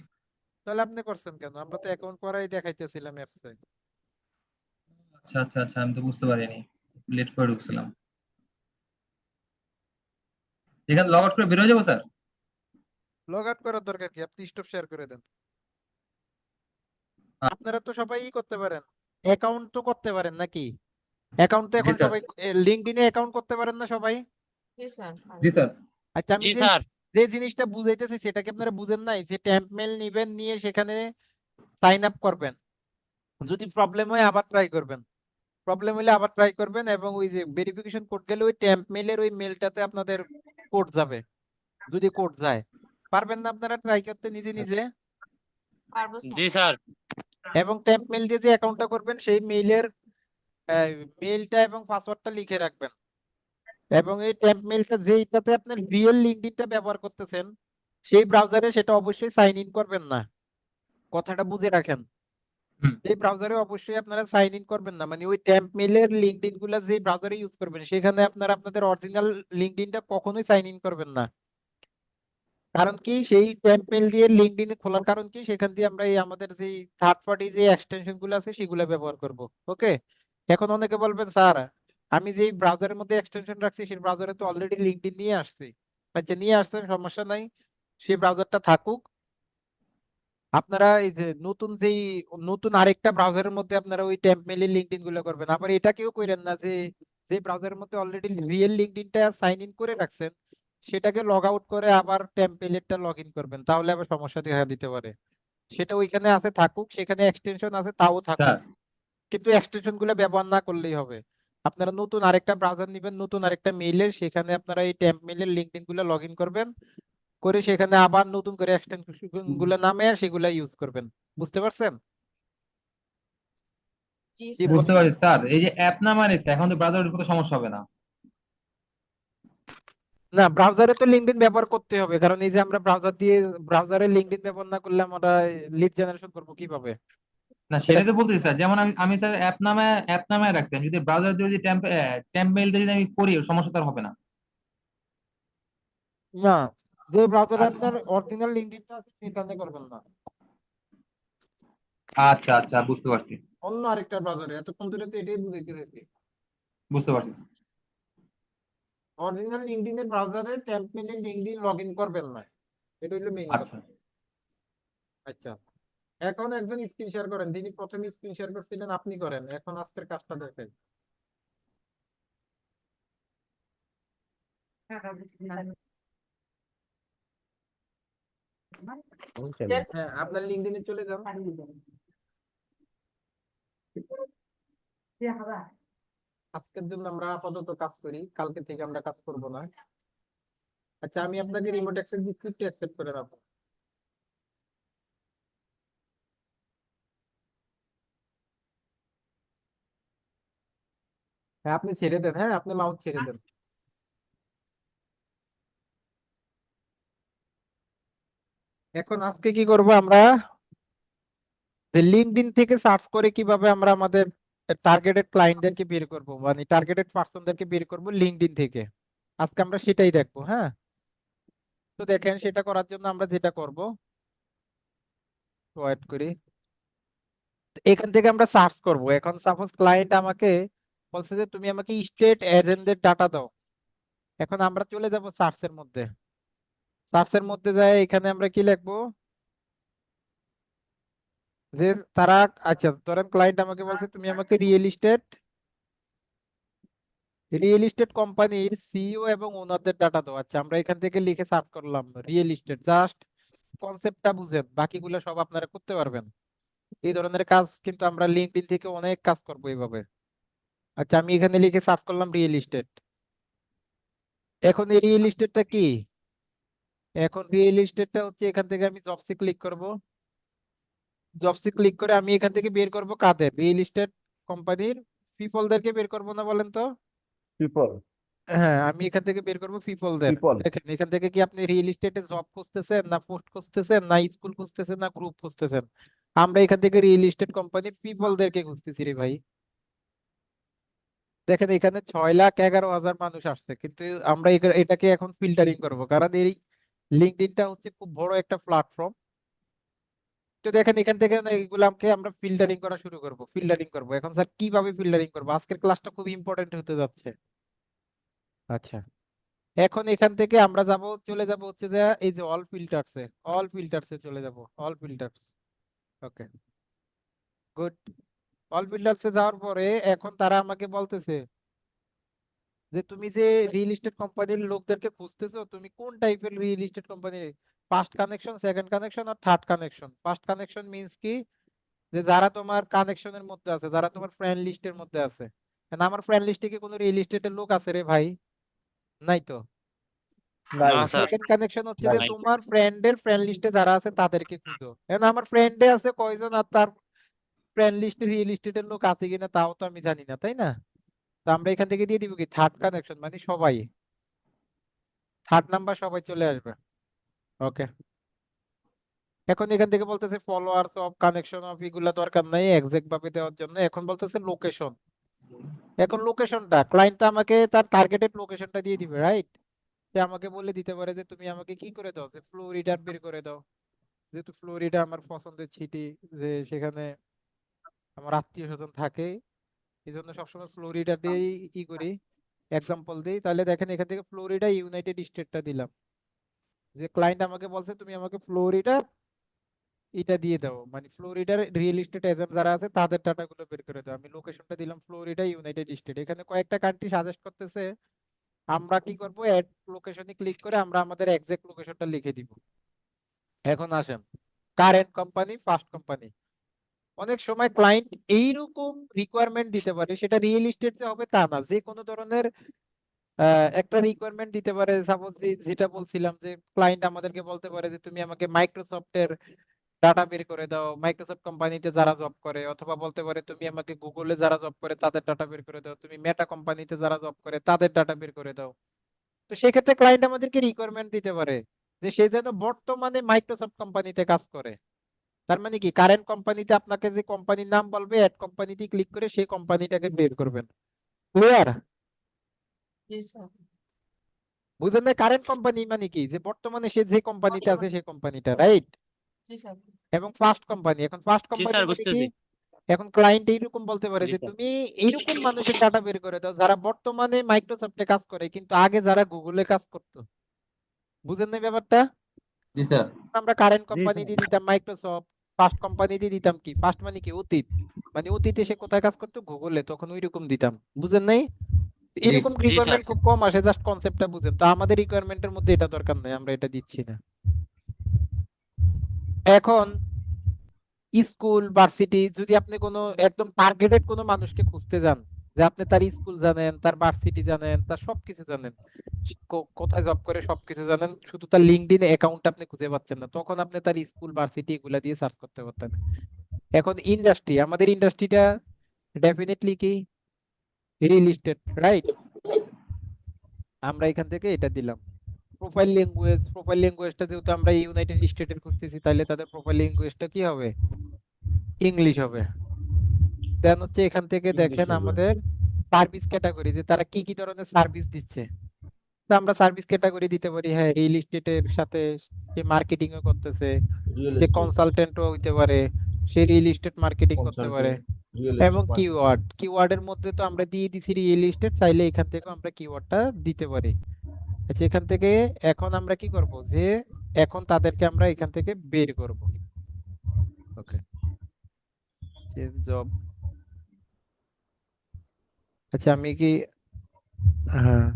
তাহলে আপনি করছেন কেন? আমরা তো অ্যাকাউন্ট করাই দেখাইতেছিলাম অ্যাপসে। আচ্ছা আচ্ছা আচ্ছা, আমি তো বুঝতে পারিনি, লেট করে ঢুকছিলাম। এখানে লগ আউট করে বের হয়ে যাবো স্যার? লগ আউট করার দরকার কি? আপনি স্টপ শেয়ার করে দেন। আ- আপনারা তো সবাই করতে পারেন, অ্যাকাউন্ট তো করতে পারেন নাকি? অ্যাকাউন্ট তো জি এখন স্যার। সবাই লিঙ্কডইনে অ্যাকাউন্ট করতে পারেন না সবাই? জি স্যার জি স্যার। আচ্ছা, আমি জি যে স্যার। যে জিনিসটা বুঝাইতেছি সেটা কি আপনারা বুঝেন নাই? যে ট্যাম্প মেল নিবেন, নিয়ে সেখানে সাইন আপ করবেন। যদি প্রবলেম হয় আবার ট্রাই করবেন, প্রবলেম হলে আবার ট্রাই করবেন, এবং ওই যে ভেরিফিকেশন কোড গেলে ওই ট্যাম্প মেলের ওই মেলটাতে আপনাদের কোড যাবে, যদি কোড যায়। পারবেন না আপনারা ট্রাই করতে নিজে নিজে? পারবো স্যার। জি স্যার। এবং ট্যাম্প মেল দিয়ে যে অ্যাকাউন্টটা করবেন সেই মেইলের মেইলটা এবং পাসওয়ার্ডটা লিখে রাখবেন। এবং এই ট্যাম্প মেইলটা যেইটাতে আপনার রিয়েল লিঙ্কডইনটা ব্যবহার করতেছেন সেই ব্রাউজারে সেটা অবশ্যই সাইন ইন করবেন না, কথাটা বুঝে রাখেন। হুম। এই ব্রাউজারে অবশ্যই আপনারা সাইন ইন করবেন না, মানে ওই ট্যাম্প মেলের লিঙ্কডইন গুলা যে ব্রাউজারে ইউজ করবেন সেখানে আপনারা আপনাদের অরিজিনাল লিঙ্কডইনটা কখনোই সাইন ইন করবেন না। কারণ কি, সেই ট্যাম্প মেল দিয়ে লিঙ্কডইন খোলার কারণ কি, সেখান দিয়ে আমরা এই আমাদের যে থার্ড পার্টি যে এক্সটেনশন গুলো আছে সেগুলো ব্যবহার করব। ওকে, এখন অনেকে বলবেন স্যার আমি যে ব্রাউজারের মধ্যে এক্সটেনশন রাখছি সেই ব্রাউজারে তো অলরেডি লিঙ্কডইন নিয়ে আসছি। আচ্ছা, নিয়ে আসছেন, সমস্যা নাই, সেই ব্রাউজারটা থাকুক। আপনারা এই যে নতুন আরেকটা ব্রাউজারের মধ্যে আপনারা ওই ট্যাম্প মেইলের লিঙ্কডইন গুলো করবেন। আবার এটা কেউ কইরেন না যে যে ব্রাউজারের মধ্যে অলরেডি রিয়েল লিঙ্কডইনটা সাইন ইন করে রাখছেন সেটাকে লগ আউট করে আবার ট্যাম্প মেইলেরটা লগ ইন করবেন, তাহলে আবার সমস্যা দেখা দিতে পারে। সেটা ওইখানে আছে থাকুক, সেখানে এক্সটেনশন আছে তাও থাকুক, স্যার। কিন্তু এক্সটেনশন গুলো ব্যবহার না করলেই হবে। আপনারা নতুন আরেকটা ব্রাউজার নিবেন, নতুন আরেকটা মেইলের, সেখানে আপনারা এই ট্যাম্প মেইলের লিঙ্কডইন গুলো লগ ইন করবেন, করে সেখানে আবার নতুন করে এক্সটেনশন গুলো নামে সেগুলা ইউজ করবেন। বুঝতে পারছেন? জি জি স্যার। বুঝতে পারছি স্যার, এই যে অ্যাপ নাম্বার এসে এখন তো ব্রাউজারের কোনো সমস্যা হবে না? না, ব্রাউজারে তো লিঙ্কডইন ব্যবহার করতে হবে, কারণ এই যে আমরা ব্রাউজার দিয়ে ব্রাউজারে লিঙ্কডইন ব্যবহার না করলে আমরা লিড জেনারেশন করবো কিভাবে? না এটা সেটাই তো বলতেছি স্যার, যেমন আমি স্যার অ্যাপ নামে রাখছি, আমি যদি ব্রাউজার দিয়ে যদি ট্যাম্প মেইলটা যদি আমি করি সমস্যা তো আর হবে না? না, যে ব্রাউজারে আচ্ছা আপনার অরিজিনাল লিঙ্কডইনটা আছে সেখানে করবেন না, আচ্ছা আচ্ছা, বুঝতে পারছি। অন্য আরেকটা ব্রাউজারে। এতক্ষণ ধরে তো এটাই বুঝাইতে চাইছি। বুঝতে পারছি। অরিজিনাল লিঙ্কডইনের ব্রাউজারে ট্যাম্প মেলে লিঙ্কডইন লগ ইন করবেন না, এটা হলো মেইন আচ্ছা। কথা। আচ্ছা, এখন একজন স্ক্রিন শেয়ার করেন, যিনি প্রথমে স্ক্রিন শেয়ার করছিলেন আপনি করেন, এখন আজকের কাজটা দেখেন। হ্যাঁ, আপনার লিঙ্কডইনে চলে যান। আজকের জন্য আমরা আপাতত কাজ করি, কালকে থেকে আমরা কাজ করব না। আচ্ছা, আমি আপনাকে রিমোট অ্যাক্সেস দিচ্ছি, একটু অ্যাকসেপ্ট করে রাখুন। হ্যাঁ, আপনি ছেড়ে দেন, হ্যাঁ আপনি মাউস ছেড়ে দেন। এখন আজকে কি করব আমরা, যে লিঙ্কডইন থেকে সার্চ করে কিভাবে আমরা আমাদের টার্গেটেড ক্লায়েন্টদেরকে বের করব, মানে টার্গেটেড পার্সনদেরকে বের করব লিঙ্কডইন থেকে। আজকে আমরা সেটাই দেখবো। হ্যাঁ, তো দেখেন সেটা করার জন্য আমরা যেটা করব, ওয়েট করি, এখান থেকে আমরা সার্চ করব। এখন সাপোজ ক্লায়েন্ট আমাকে বলছে যে তুমি আমাকে স্টেট এজেন্টদের ডাটা দাও। এখন আমরা চলে যাব সার্চের মধ্যে, সার্চের মধ্যে যাই এখানে আমরা কি লিখবো, যে তারা, আচ্ছা ধরেন ক্লায়েন্ট আমাকে বলছে তুমি আমাকে রিয়েল এস্টেট কোম্পানির সিইও এবং ওনারদের ডাটা দাও। আচ্ছা, আমরা এখান থেকে লিখে সার্চ করলাম রিয়েল এস্টেট, জাস্ট কনসেপ্টটা বুঝেন, বাকিগুলো সব আপনারা করতে পারবেন। এই ধরনের কাজ কিন্তু আমরা লিঙ্কডইন থেকে অনেক কাজ করবো এইভাবে। আচ্ছা, আমি এখানে লিখে সার্চ করলাম রিয়েল এস্টেট। এখন এই রিয়েল এস্টেটটা কি? এখন রিয়েল এস্টেটটা হচ্ছে এখান থেকে আমি জবসে ক্লিক করব। জবসে ক্লিক করে আমি এখান থেকে বের করব কাদের? রিয়েল এস্টেট কোম্পানির পিপলদেরকে বের করব না, বলেন তো? People, হ্যাঁ, আমি এখান থেকে বের করব পিপলদের। people. দেখেন এখান থেকে কি আপনি রিয়েল এস্টেটে জব খুঁজতেছেন, না পোস্ট খুঁজতেছেন, না স্কুল খুঁজতেছেন, না গ্রুপ খুঁজতেছেন? আমরা এখান থেকে রিয়েল এস্টেট কোম্পানির পিপলদেরকে খুঁজতেছি রে ভাই। দেখেন এখানে 6,11,000 মানুষ আসছে, কিন্তু আমরা এটাকে এখন ফিল্টারিং করব, কারণ এই লিঙ্কডইনটা হচ্ছে খুব বড় একটা প্ল্যাটফর্ম। তো দেখেন এখান থেকে না এগুলাকে আমরা ফিল্টারিং করা শুরু করব, ফিল্টারিং করব। এখন স্যার কিভাবে ফিল্টারিং করব? আজকের ক্লাসটা খুব ইম্পর্টেন্ট হতে যাচ্ছে। আচ্ছা, এখন এখান থেকে আমরা চলে যাব হচ্ছে যে এই যে অল ফিল্টারসে, অল ফিল্টারসে চলে যাব, অল ফিল্টারস। ওকে, গুড। অল ফিল্টারসে যাওয়ার পরে এখন তারা আমাকে বলতেছে যে তুমি যে রিয়েল এস্টেট কোম্পানির লোকদেরকে খুঁজতেছো, তুমি কোন টাইপের real estate company? First connection, second connection আর third connection. First connection means কি? যে যারা তোমার কানেকশনের মধ্যে আছে, যারা তোমার ফ্রেন্ড লিস্টের মধ্যে আছে। এখন আমার ফ্রেন্ড লিস্টে কি কোনো রিয়েল এস্টেটের লোক আছে রে ভাই? নাই তো। নাই। না স্যার, সেকেন্ড কানেকশন হচ্ছে যে নাই। তোমার ফ্রেন্ডের ফ্রেন্ড লিস্টে যারা আছে তাদেরকে খুঁজো। এখন আমার ফ্রেন্ডে আছে কয়জন আর তার ফ্রেন্ড লিস্টে রিয়েল এস্টেটের লোক আছে কিনা তাও তো আমি জানি না, তাই না? তো আমরা এখান থেকে দিয়ে দিব কি থার্ড কানেকশন, মানে সবাই, থার্ড নাম্বার সবাই চলে আসবে। ওকে, এখন এখান থেকে বলতেছে ফলোয়ার্স অফ, কানেকশন অফ, এগুলা দরকার নাই এক্সাক্ট ভাবে দেওয়ার জন্য। এখন বলতেছে লোকেশন। এখন লোকেশনটা ক্লায়েন্ট আমাকে তার টার্গেটেড লোকেশনটা দিয়ে দিবে, রাইট? সে আমাকে বলে দিতে পারে যে তুমি আমাকে কি করে দাও, যে ফ্লোরিডা বের করে দাও, যেহেতু ফ্লোরিডা আমার পছন্দের সিটি, যে সেখানে আমার আত্মীয় স্বজন থাকে, এই জন্য সবসময় ফ্লোরিডা দিয়েই ই করি, এক্সাম্পল দিই। তাহলে দেখেন এখান থেকে ফ্লোরিডা ইউনাইটেড স্টেটটা দিলাম। যে ক্লায়েন্ট আমাকে বলছে তুমি আমাকে ফ্লোরিডা এটা দিয়ে দাও, মানে ফ্লোরিডার রিয়েল এস্টেট এজেন্ট যারা আছে তাদের ডাটাগুলো বের করে দাও। আমি লোকেশনটা দিলাম ফ্লোরিডা ইউনাইটেড স্টেট। এখানে কয়েকটা কান্ট্রি সাজেস্ট করতেছে, আমরা কি করব? অ্যাড লোকেশনে ক্লিক করে আমরা আমাদের এক্সাক্ট লোকেশনটা লিখে দিব। এখন আসেন কারেন্ট কোম্পানি, ফার্স্ট কোম্পানি। অনেক সময় ক্লায়েন্ট এইরকম রিকোয়ারমেন্ট দিতে পারে, সেটা রিয়েল এস্টেট যে হবে তা না, যে কোনো ধরনের একটা রিকোয়ারমেন্ট দিতে পারে। সাপোজ যেটা বলছিলাম যে ক্লায়েন্ট আমাদেরকে বলতে পারে যে তুমি আমাকে মাইক্রোসফটের ডাটা বের করে দাও, মাইক্রোসফট কোম্পানিতে যারা জব করে, অথবা বলতে পারে তুমি আমাকে গুগলে যারা জব করে তাদের ডাটা বের করে দাও, তুমি মেটা কোম্পানিতে যারা জব করে তাদের ডাটা বের করে দাও। তো সেক্ষেত্রে ক্লায়েন্ট আমাদেরকে রিকোয়ারমেন্ট দিতে পারে যে সে যেন বর্তমানে মাইক্রোসফট কোম্পানিতে কাজ করে। তার মানে কি, কারেন্ট কোম্পানিতে আপনাকে যে কোম্পানির নাম বলবে, অ্যাড কোম্পানিতে ক্লিক করে সেই কোম্পানিটাকে বের করবেন। ক্লিয়ার? জি স্যার। বুঝেন না? কারেন্ট কোম্পানি মানে কি, যে বর্তমানে সে যে কোম্পানিতে আছে সেই কোম্পানিটা, রাইট? জি স্যার। এবং ফার্স্ট কোম্পানি, এখন ফার্স্ট জি কোম্পানি স্যার, মানে কি? বুঝতেছি। এখন ক্লায়েন্ট এইরকম বলতে পারে জি যে স্যার। তুমি এইরকম মানুষের ডাটা বের করে দাও যারা বর্তমানে মাইক্রোসফটে কাজ করে কিন্তু আগে যারা গুগলে কাজ করতো। বুঝেন না ব্যাপারটা? জি স্যার। আমরা কারেন্ট জি কোম্পানি স্যার। দিয়ে দিতাম মাইক্রোসফট, ফার্স্ট কোম্পানি দিয়ে দিতাম কি, ফার্স্ট মানে কি অতীত, মানে অতীতে সে কোথায় কাজ করতো, গুগলে, তখন ওইরকম দিতাম। বুঝেন নাই? জি। এরকম জি স্যার। রিকোয়ারমেন্ট খুব কম আসে, জাস্ট কনসেপ্টটা বুঝেন। তো আমাদের রিকোয়ারমেন্টের মধ্যে এটা দরকার নাই, আমরা এটা দিচ্ছি না। এখন স্কুল ভার্সিটি, যদি আপনি কোনো একদম টার্গেটেড কোনো মানুষকে খুঁজতে যান, যে আপনি তার স্কুল জানেন, তার ভার্সিটি জানেন, তার সবকিছু জানেন, সে কোথায় জব করে সবকিছু জানেন, শুধু তার লিঙ্কডইন অ্যাকাউন্ট আপনি খুঁজে পাচ্ছেন না, তখন আপনি তার স্কুল ভার্সিটি এগুলা দিয়ে সার্চ করতে পারতেন। এখন ইন্ডাস্ট্রি, আমাদের ইন্ডাস্ট্রিটা ডেফিনেটলি কি রিয়েল এস্টেট, রাইট? আমরা এখান থেকে এটা দিলাম। প্রোফাইল ল্যাঙ্গুয়েজ, প্রোফাইল ল্যাঙ্গুয়েজটা যেহেতু আমরা ইউনাইটেড স্টেটের খুঁজতেছি, তাহলে তাদের প্রোফাইল ল্যাঙ্গুয়েজটা কি হবে? ইংলিশ হবে। দেন হচ্ছে এখান থেকে ইংলিশ দেখেন হবে। আমাদের সার্ভিস ক্যাটাগরি, যে তারা কি কি ধরনের সার্ভিস দিচ্ছে। তো আমরা সার্ভিস ক্যাটাগরি দিতে পারি, হ্যাঁ রিয়েল এস্টেটের সাথে সে মার্কেটিং ও করতেছে, রিয়েল সে এস্টেট, কনসালটেন্টও হইতে পারে, সে রিয়েল এস্টেট মার্কেটিং করতে পারে। কনসালটেন্ট, রিয়েল এবং এস্টেট মার্কেটিং। কিওয়ার্ড, কিওয়ার্ডের মধ্যে তো আমরা দিয়ে দিছি রিয়েল এস্টেট, চাইলে এখান থেকে আমরা কিওয়ার্ডটা দিতে পারি। আচ্ছা, এখান থেকে এখন আমরা কি করব, যে এখন তাদেরকে আমরা এখান থেকে বের করব। ওকে, চেঞ্জ জব। আচ্ছা, আমি কি, হ্যাঁ,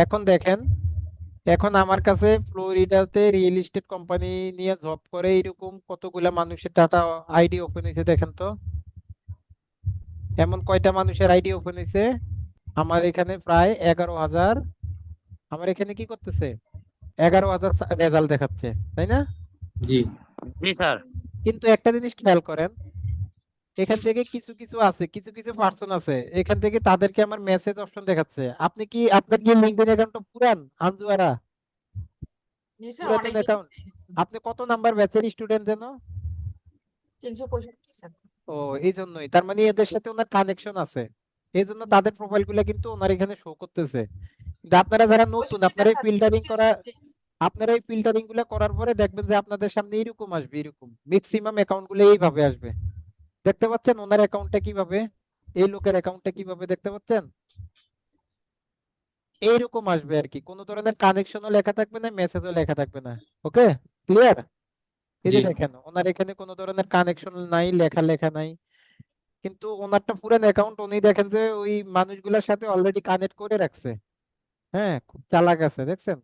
এখন দেখেন এখন আমার কাছে ফ্লোরিডাতে রিয়েল এস্টেট কোম্পানি নিয়ে জব করে এরকম কতগুলা মানুষের ডাটা আইডি ওপেন হয়েছে দেখেন তো। এমন কয়টা মানুষের আইডি ওপেন হয়েছে? আমার এখানে প্রায় 11,000। আমার এখানে কি করতেছে? 11,000 রেজাল্ট দেখাচ্ছে, তাই না? জি জি স্যার। কিন্তু একটা জিনিস খেয়াল করেন, এখান থেকে কিছু কিছু আছে, কিছু কিছু পার্সন আছে এখান থেকে তাদেরকে আমার মেসেজ অপশন দেখাচ্ছে। আপনি কি, আপনার কি লিঙ্কডইন অ্যাকাউন্টটা পুরান আনজুয়ারা? জি স্যার, পুরাতন অনেকদিন অ্যাকাউন্ট? হয়ে গেছে। আপনি কত নাম্বার ব্যাচের স্টুডেন্ট যেন? 365 স্যার। ও, এই জন্যই, তার মানে এদের সাথে ওনার কানেকশন আছে, এই জন্য জি তাদের প্রোফাইল গুলা কিন্তু ওনার এখানে শো করতেছে। কিন্তু আপনারা যারা নতুন, 65টা আপনারা এই স্যার, ফিল্টারিং করা, 365 আপনারা এই ফিল্টারিং গুলা করার পরে দেখবেন যে আপনাদের সামনে এরকম আসবে, এরকম ম্যাক্সিমাম অ্যাকাউন্ট গুলো এইভাবে আসবে। দেখতে পাচ্ছেন ওনার অ্যাকাউন্টটা কিভাবে, এই লোকের অ্যাকাউন্টটা কিভাবে দেখতে পাচ্ছেন? এইরকম আসবে আর কি, কোনো ধরনের কানেকশনও লেখা থাকবে না, মেসেজও লেখা থাকবে না। ওকে, ক্লিয়ার? এই জি যে দেখেন ওনার এখানে কোনো ধরনের কানেকশন নাই, লেখা লেখা নাই, কিন্তু ওনারটা পুরান অ্যাকাউন্ট, উনি দেখেন যে ওই মানুষগুলোর সাথে অলরেডি কানেক্ট করে রাখছে। হ্যাঁ, খুব চালাক আছে দেখছেন,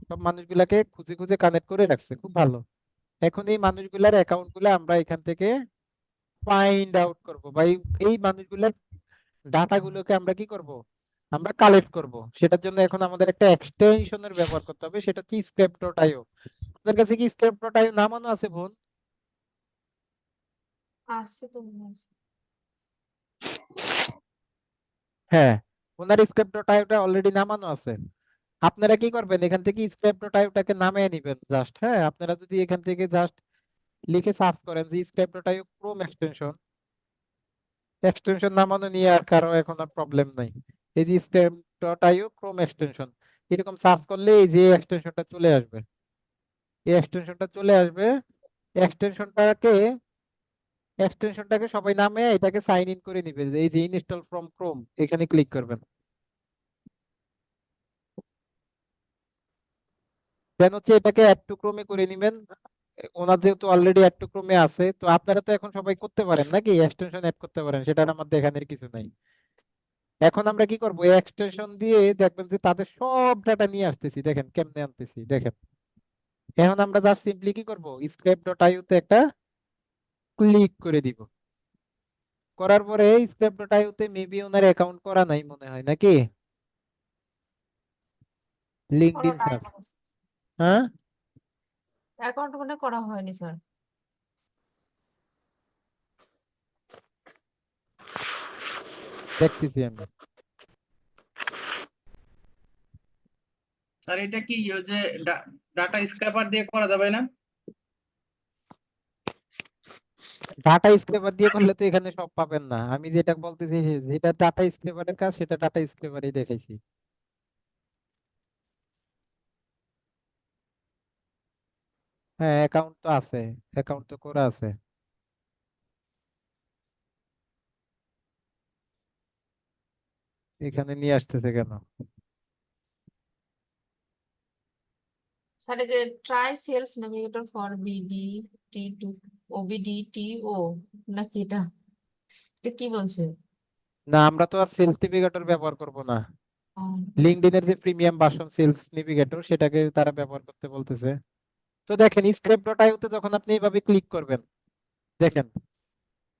সব মানুষগুলাকে খুঁজে খুঁজে কানেক্ট করে রাখছে, খুব ভালো। এখন এই মানুষগুলার অ্যাকাউন্ট গুলো আমরা এখান থেকে ফাইন্ড আউট করবো, বা এই মানুষগুলার ডাটা গুলোকে আমরা কি করব, আমরা কালেক্ট করব। সেটার জন্য এখন আমাদের একটা এক্সটেনশনের ব্যবহার করতে হবে, সেটা হচ্ছে স্ক্রিপ্ট.io। আপনার কাছে কি স্ক্রিপ্ট.io নামানো আছে বোন? আছে তো মনে হয় স্যার। হ্যাঁ, ওনার স্ক্রিপ্ট.ioটা অলরেডি নামানো আছে। আপনারা কি করবেন, এখান থেকে স্ক্রিপ্ট.ioটাকে নামিয়ে নেবেন জাস্ট। হ্যাঁ, আপনারা যদি এখান থেকে জাস্ট লিখে সার্চ করেন যে স্ক্রিপ্ট.io ক্রোম এক্সটেনশন, এক্সটেনশন নামানো নিয়ে আর কারো এখন আর প্রবলেম নাই। এই যে স্ক্রিপ্ট.io ক্রোম এক্সটেনশন, এরকম সার্চ করলে এই যে এক্সটেনশনটা চলে আসবে, এই এক্সটেনশনটা চলে আসবে। এক্সটেনশনটাকে এক্সটেনশনটাকে সবাই নামে এটাকে সাইন ইন করে নিবে, যে এই যে ইনস্টল ফ্রম ক্রোম, এখানে ক্লিক করবেন। দেন হচ্ছে এটাকে অ্যাড টু ক্রোমে করে নিবেন। ওনার যেহেতু অলরেডি অ্যাড টু ক্রোমে আছে, তো আপনারা তো এখন সবাই করতে পারেন নাকি, এক্সটেনশন অ্যাড করতে পারেন, সেটার আমার দেখানোর কিছু নাই। এখন আমরা কি করব, এক্সটেনশন দিয়ে দেখবেন যে তাদের সব ডাটা নিয়ে আসতেছি, দেখেন কেমনে আনতেছি দেখেন। এখন আমরা জাস্ট সিম্পলি কি করব, স্ক্রিপ্ট.io তে একটা ক্লিক করে দিব। করার পরে স্ক্রিপ্ট.io তে মেবি ওনার অ্যাকাউন্ট করা নাই মনে হয় নাকি, কোনো লিঙ্কডইন নাই সার্চ। মনে হয় স্যার। হ্যাঁ, অ্যাকাউন্ট মনে করা হয়নি স্যার। দেখতেছি আমি। স্যার এটা কি ওই যে ডাটা স্ক্র্যাপার দিয়ে করা যাবে না? ডাটা স্ক্রেপার দিয়ে করলে তো এখানে সব পাবেন না, আমি যেটা বলতেছি যেটা ডাটা স্ক্রেপারের কাজ সেটা ডাটা স্ক্রেপারই দেখাইছি। হ্যাঁ, অ্যাকাউন্ট তো আছে, অ্যাকাউন্ট তো করা আছে। এখানে নিয়ে আসতেছে কেন? স্যার এই যে try Sales Navigator forty two ও নাকি এটা, এটা কি বলছে? না, আমরা তো আর সেলস নেভিগেটর ব্যবহার করব না। ও, লিঙ্কডইনের যে প্রিমিয়াম ভার্সন সেলস নেভিগেটর সেটাকে তারা ব্যবহার করতে বলতেছে। তো দেখেন স্ক্রিপ্ট.io তে যখন আপনি এইভাবে ক্লিক করবেন, দেখেন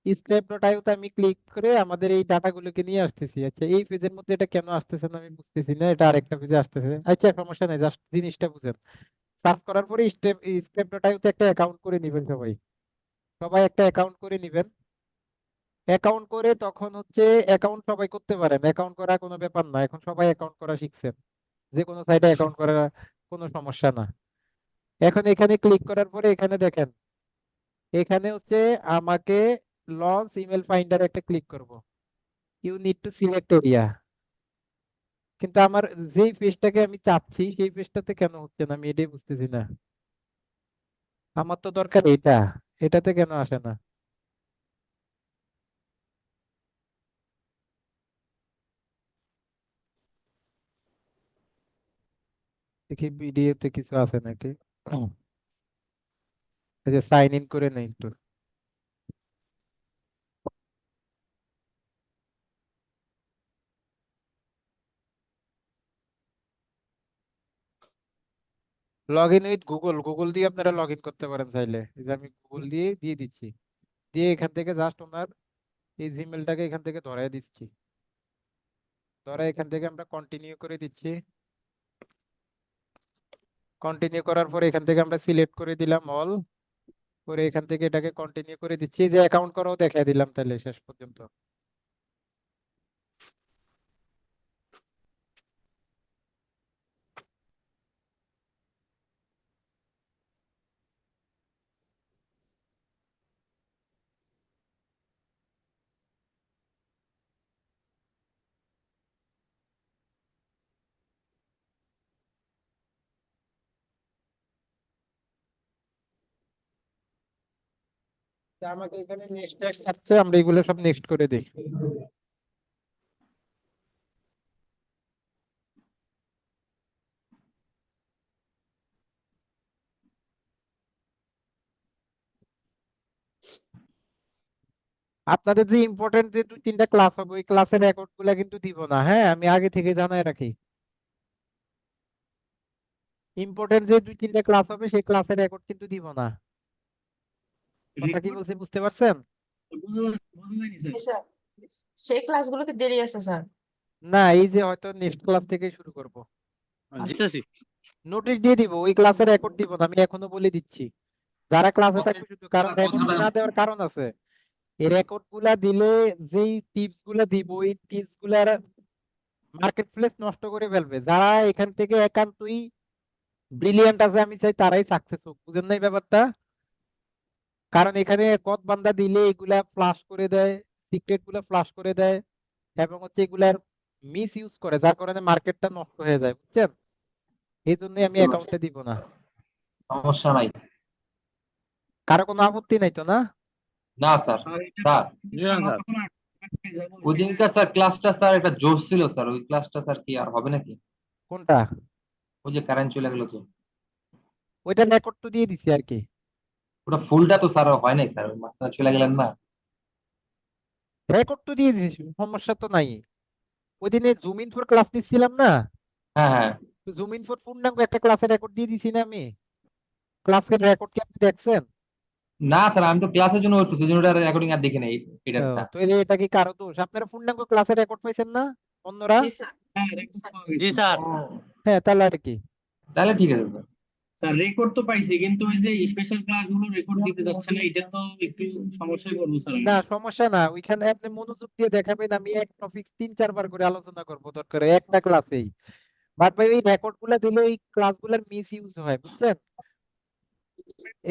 স্ক্রিপ্ট.io তে আমি ক্লিক করে আমাদের এই ডাটাগুলোকে নিয়ে আসতেছি। আচ্ছা, এই পেজের মধ্যে এটা কেন আসতেছে না আমি বুঝতেছি না, এটা আরেকটা পেজে আসতেছে। আচ্ছা, সমস্যা নেই, জাস্ট জিনিসটা বুঝেন। সার্চ করার পরে স্ক্রিপ্ট.io তে একটা অ্যাকাউন্ট করে নেবেন সবাই, সবাই একটা অ্যাকাউন্ট করে নেবেন। অ্যাকাউন্ট করে তখন হচ্ছে অ্যাকাউন্ট সবাই করতে পারেন, অ্যাকাউন্ট করা কোনো ব্যাপার না, এখন সবাই অ্যাকাউন্ট করা শিখছেন, যে কোনো সাইটে অ্যাকাউন্ট করা কোনো সমস্যা না। এখন এখানে ক্লিক করার পরে এখানে দেখেন, এখানে হচ্ছে আমাকে লঞ্চ ইমেল ফাইন্ডার একটা ক্লিক করব। You need to select area, কিন্তু আমার যেই পেজটাকে আমি চাচ্ছি সেই পেজটাতে কেন হচ্ছে না আমি এটাই বুঝতেছি না। আমার তো দরকার এটা, এটাতে কেন আসে না? দেখি ভিডিওতে কিছু আছে নাকি। এই যে সাইন ইন করে নেই একটু। Log in with Google, Google দিয়ে আপনারা লগ ইন করতে পারেন চাইলে। এই যে আমি গুগল দিয়ে দিয়ে দিচ্ছি, দিয়ে এখান থেকে জাস্ট ওনার এই জিমেলটাকে এখান থেকে ধরাই দিচ্ছি, ধরা এখান থেকে আমরা কন্টিনিউ করে দিচ্ছি। কন্টিনিউ করার পরে এখান থেকে আমরা সিলেক্ট করে দিলাম অল, করে এখান থেকে এটাকে কন্টিনিউ করে দিচ্ছি, যে অ্যাকাউন্ট করাও দেখাই দিলাম তাহলে শেষ পর্যন্ত। তা আমাকে এখানে নেক্সট ট্যাক্স চাচ্ছে, আমরা এগুলো সব নেক্সট করে দিই। আপনাদের যে ইম্পর্টেন্ট যে 2-3টা ক্লাস হবে ওই ক্লাসের রেকর্ড গুলা কিন্তু দিব না, হ্যাঁ আমি আগে থেকে জানাই রাখি। ইম্পর্টেন্ট যে 2-3টা ক্লাস হবে সেই ক্লাসের রেকর্ড কিন্তু দিব না। কথা কি বলছি বুঝতে পারছেন? বোঝা যায়নি স্যার। জি স্যার, সেই ক্লাসগুলোকে দেরি আছে স্যার। না, এই যে হয়তো নেক্সট ক্লাস থেকে শুরু করব, জিতেছি। নোটিশ দিয়ে দিব, ওই ক্লাসের রেকর্ড দিব না, আমি এখনো বলে দিচ্ছি। যারা ক্লাসে থাকবে শুধু, কারণ রেকর্ড না দেওয়ার কারণ আছে। এই রেকর্ড গুলা দিলে যেই টিপস গুলা দিব ওই টিপস গুলার মার্কেট প্লেস নষ্ট করে ফেলবে। যারা এখান থেকে একান্তই ব্রিলিয়ান্ট আছে আমি চাই তারাই সাকসেস হোক, বুঝেন নাই ব্যাপারটা? কারণ এখানে কদ বান্দা দিলে এগুলা ফ্লাশ করে দেয়, সিক্রেট গুলা ফ্লাশ করে দেয়, এবং হচ্ছে এগুলার মিস ইউজ করে, যার কারণে মার্কেটটা নষ্ট হয়ে যায়, বুঝছেন? এই জন্যই আমি অ্যাকাউন্টে দিব না। সমস্যা নাই। কারো কোনো আপত্তি নাই তো না? না স্যার, স্যার ওদিনকার স্যার ক্লাসটা স্যার একটা জোশ ছিল স্যার, ওই ক্লাসটা স্যার কি আর হবে নাকি? কোনটা? ওই যে কারেন্ট চলে গেল তো, ওইটা রেকর্ড তো দিয়ে দিছি আর কি। ওটা ফুলটা তো স্যার হয় নাই স্যার, ওই মাঝখানে চলে গেলেন না। রেকর্ড তো দিয়ে দিছি, সমস্যা তো নাই। ওই দিনে জুম ইন ফর ক্লাস নিচ্ছিলাম না, হ্যাঁ হ্যাঁ। জুম ইন ফর পূর্ণাঙ্গ একটা ক্লাসের রেকর্ড দিয়ে দিছি না আমি? ক্লাসের রেকর্ড কি আপনি দেখছেন? না স্যার, আমি তো ক্লাসের জন্য ওয়েট করছি, ওই জন্য ওটা রেকর্ডিং আর দেখি নাই এটারটা। তো এটা কি কারো দোষ? আপনারা পূর্ণাঙ্গ ক্লাসের রেকর্ড পাইছেন না অন্যরা? জি স্যার। জি স্যার। হ্যাঁ, তাহলে আর কি। তাহলে ঠিক আছে স্যার। স্যার রেকর্ড তো পাইছি, কিন্তু ওই যে স্পেশাল ক্লাসগুলো রেকর্ড দিতে যাচ্ছে না, এটা তো একটু সমস্যায় পড়বো স্যার আমি। না সমস্যা না, ওইখানে আপনি মনোযোগ দিয়ে দেখাবেন, আমি এক টপিক 3-4 বার করে আলোচনা করবো দরকার হয় একটা ক্লাসেই। বাট ভাই ওই রেকর্ড গুলা দিলে এই ক্লাসগুলোর মিস ইউজ হয়, বুঝছেন?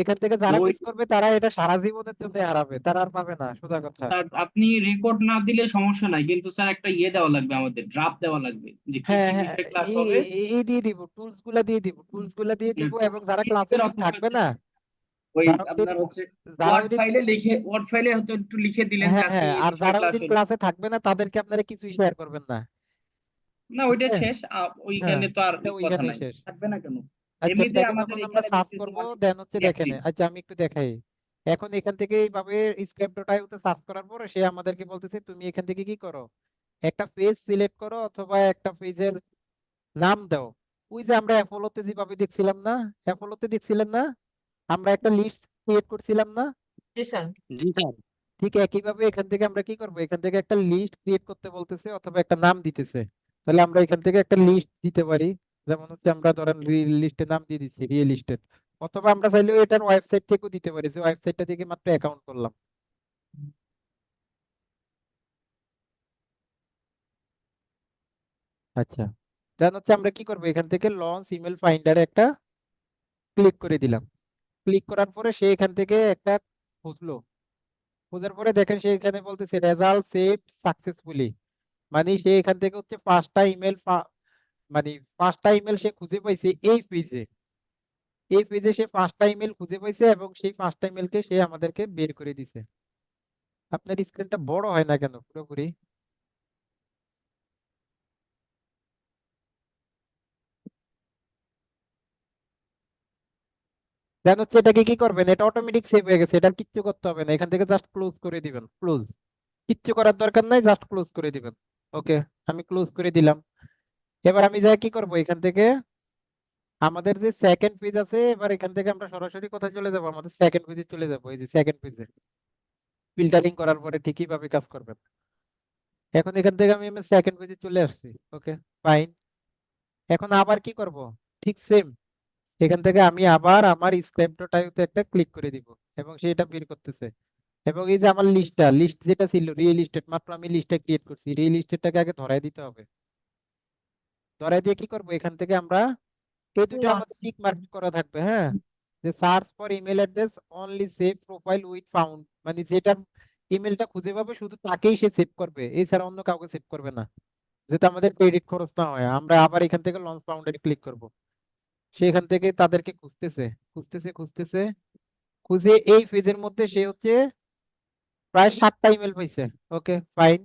এখান থেকে যারা ওই মিস করবে তারা এটা সারা জীবনের জন্য হারাবে, তারা আর পাবে না, সোজা কথা। স্যার আপনি রেকর্ড না দিলে সমস্যা নাই, কিন্তু স্যার একটা ইয়ে দেওয়া লাগবে, আমাদের ড্রাফট দেওয়া লাগবে যে কি হ্যাঁ কি হ্যাঁ, বিষয়ে ক্লাস এই হবে। এই দিয়ে দিব, টুলস গুলা দিয়ে দিব, টুলস গুলা দিয়ে দিব, এবং যারা ক্লাসে অথবা থাকবে হচ্ছে না, ওই যারা ওদিন আপনার হচ্ছে যারা ওদিন ওয়ার্ড ফাইলে হয়তো একটু লিখে দিলেন যে হ্যাঁ আজকে হ্যাঁ, এই আর বিষয়ে যারা ক্লাস ওদিন হলো। ক্লাসে থাকবে না তাদেরকে আপনারা কিছুই শেয়ার করবেন না। না ওইটা হ্যাঁ শেষ, হ্যাঁ, ওইখানে তো আর এটা কথা ওইখানেই নাই, শেষ। থাকবে না কেন? আচ্ছা, এমনিতে এটাকে আমাদের যখন আমরা এখানে সার্চ দেখতেছি করব অনেক দেন হচ্ছে দেখেন, অ্যাক্টিভ। আচ্ছা আমি একটু দেখাই। এখন এখান থেকে এইভাবে স্ক্রিপ্টটাই সার্চ করার পরে সে আমাদেরকে বলতেছে তুমি এখান থেকে কি করো, একটা পেজ সিলেক্ট করো অথবা একটা পেজের নাম দাও। ওই যে আমরা অ্যাপোলোতে যেভাবে দেখছিলাম না, অ্যাপোলোতে দেখছিলেন না, আমরা একটা লিস্ট ক্রিয়েট করছিলাম না? জি স্যার। জি স্যার। ঠিক একইভাবে এখান থেকে আমরা কি করব, এখান থেকে একটা লিস্ট ক্রিয়েট করতে বলতেছে অথবা একটা নাম দিতেছে। তাহলে আমরা এখান থেকে একটা লিস্ট দিতে পারি, যেমন হচ্ছে আমরা ধরেন লিস্টের নাম দিয়ে দিচ্ছি রিয়েল এস্টেট, অথবা আমরা চাইলেও এটার ওয়েবসাইট থেকেও দিতে পারি, যে ওয়েবসাইটটা থেকে মাত্র অ্যাকাউন্ট করলাম। আচ্ছা, দেন হচ্ছে আমরা কি করব, এখান থেকে লঞ্চ ইমেল ফাইন্ডারে একটা ক্লিক করে দিলাম। ক্লিক করার পরে সে এখান থেকে একটা খুঁজলো, খোঁজার পরে দেখেন সে এখানে বলতেছে রেজাল্ট সেভ সাকসেসফুলি, মানে সে এখান থেকে হচ্ছে 5টা ইমেল, মানে 5টা ইমেল সে খুঁজে পাইছে এই পেজে। এই পেজে সে 5টা ইমেল খুঁজে পাইছে এবং সেই 5টা ইমেলকে সে আমাদেরকে বের করে দিছে। আপনার স্ক্রিনটা বড় হয় না কেন পুরোপুরি? দেন হচ্ছে এটাকে কি করবেন, এটা অটোমেটিক সেভ হয়ে গেছে, এটা আর কিচ্ছু করতে হবে না, এখান থেকে জাস্ট ক্লোজ করে দিবেন, ক্লোজ। কিচ্ছু করার দরকার নাই, জাস্ট ক্লোজ করে দিবেন। ওকে, আমি ক্লোজ করে দিলাম। এবার আমি যাই কি করব, এখান থেকে আমাদের যে সেকেন্ড পেজ আছে, এবার এখান থেকে আমরা সরাসরি কোথায় চলে যাব, আমাদের সেকেন্ড পেজে চলে যাব। এই যে সেকেন্ড পেজে ফিল্টারিং করার পরে ঠিকই ভাবে কাজ করবেন। এখন এখান থেকে আমি সেকেন্ড পেজে চলে আসছি। ওকে, ফাইন। এখন আবার কি করব, ঠিক সেম এখান থেকে আমি আবার আমার স্ক্রিপ্টটাইতে একটা ক্লিক করে দিব এবং সেটা বের করতেছে। এবং এই যে আমার লিস্ট যেটা ছিল রিয়েল এস্টেট, মাত্র আমি লিস্টটা ক্রিয়েট করছি, রিয়েল এস্টেটটাকে আগে ধরাই দিতে হবে। ধরাই দিয়ে কি করব, এখান থেকে আমরা এই দুটো আমাদের লঞ্চ টিক মার্ক করা থাকবে, হ্যাঁ, যে search for email address only save profile with found, মানে যেটা ইমেলটা খুঁজে পাবে শুধু তাকেই সে সেভ করবে, এছাড়া অন্য কাউকে সেভ করবে না, যাতে আমাদের ক্রেডিট খরচ না হয়। আমরা আবার এখান থেকে লঞ্চ ফাউন্ডারে ক্লিক করব। সেখান থেকে তাদেরকে খুঁজতেছে খুঁজতেছে খুঁজতেছে, খুঁজে এই পেজের মধ্যে সে হচ্ছে প্রায় 7টা ইমেল পাইছে। ওকে, ফাইন।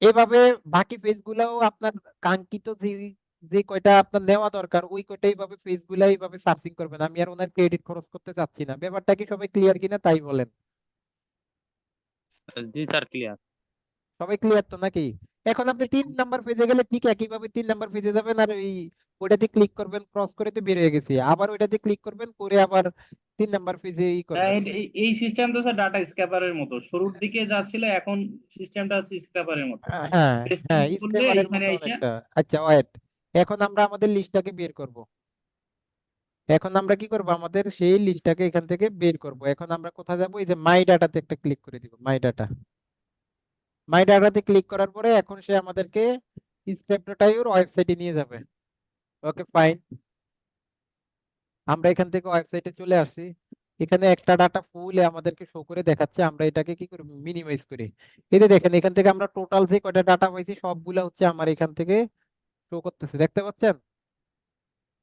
এভাবে বাকি পেজগুলাও আপনার কাঙ্ক্ষিত যে যে কয়টা আপনার নেওয়া দরকার ওই কয়টা এইভাবে পেজগুলা এইভাবে সার্চিং করবেন। আমি আর ওনার ক্রেডিট খরচ করতে চাচ্ছি না। ব্যাপারটা কি সবাই ক্লিয়ার কিনা তাই বলেন? জি স্যার, ক্লিয়ার। সবাই ক্লিয়ার তো নাকি? এখন আপনি 3 নাম্বার পেজে গেলে ঠিক একইভাবে 3 নাম্বার পেজে যাবেন আর ওই ওইটাতে ক্লিক করবেন, ক্রস করে তো বের হয়ে গেছি, আবার ওইটাতে ক্লিক করবেন, করে আবার 3 নাম্বার পেজে করবেন। এই সিস্টেম তো স্যার ডাটা স্ক্র্যাপারের মতো, শুরুর দিকে যা ছিল এখন সিস্টেমটা হচ্ছে স্ক্র্যাপারের মতো। হ্যাঁ পেজ হ্যাঁ, সিলেক্ট করলে স্ক্রেপারের এখানে মতো এসে অনেকটা। আচ্ছা ওয়েট, এখন আমরা আমাদের লিস্টটাকে বের করব। এখন আমরা কি করব, আমাদের সেই লিস্টটাকে এখান থেকে বের করব। এখন আমরা কোথায় যাব, এই যে মাই ডাটাতে একটা ক্লিক করে দিব, মাই ডাটা। মাই ডাটাতে ক্লিক করার পরে এখন সে আমাদেরকে স্ক্রিপ্টটাই ওর ওয়েবসাইটে নিয়ে যাবে। ওকে, ফাইন। আমরা এখান থেকে ওয়েবসাইটে চলে আসছি। এখানে একটা ডাটা ফুল আমাদেরকে শো করে দেখাচ্ছে, আমরা এটাকে কি করি, মিনিমাইজ করি। এই যে দেখেন এখান থেকে আমরা টোটাল যে কয়টা ডাটা পাইছি সবগুলা হচ্ছে আমার এখান থেকে শো করতেছে, দেখতে পাচ্ছেন?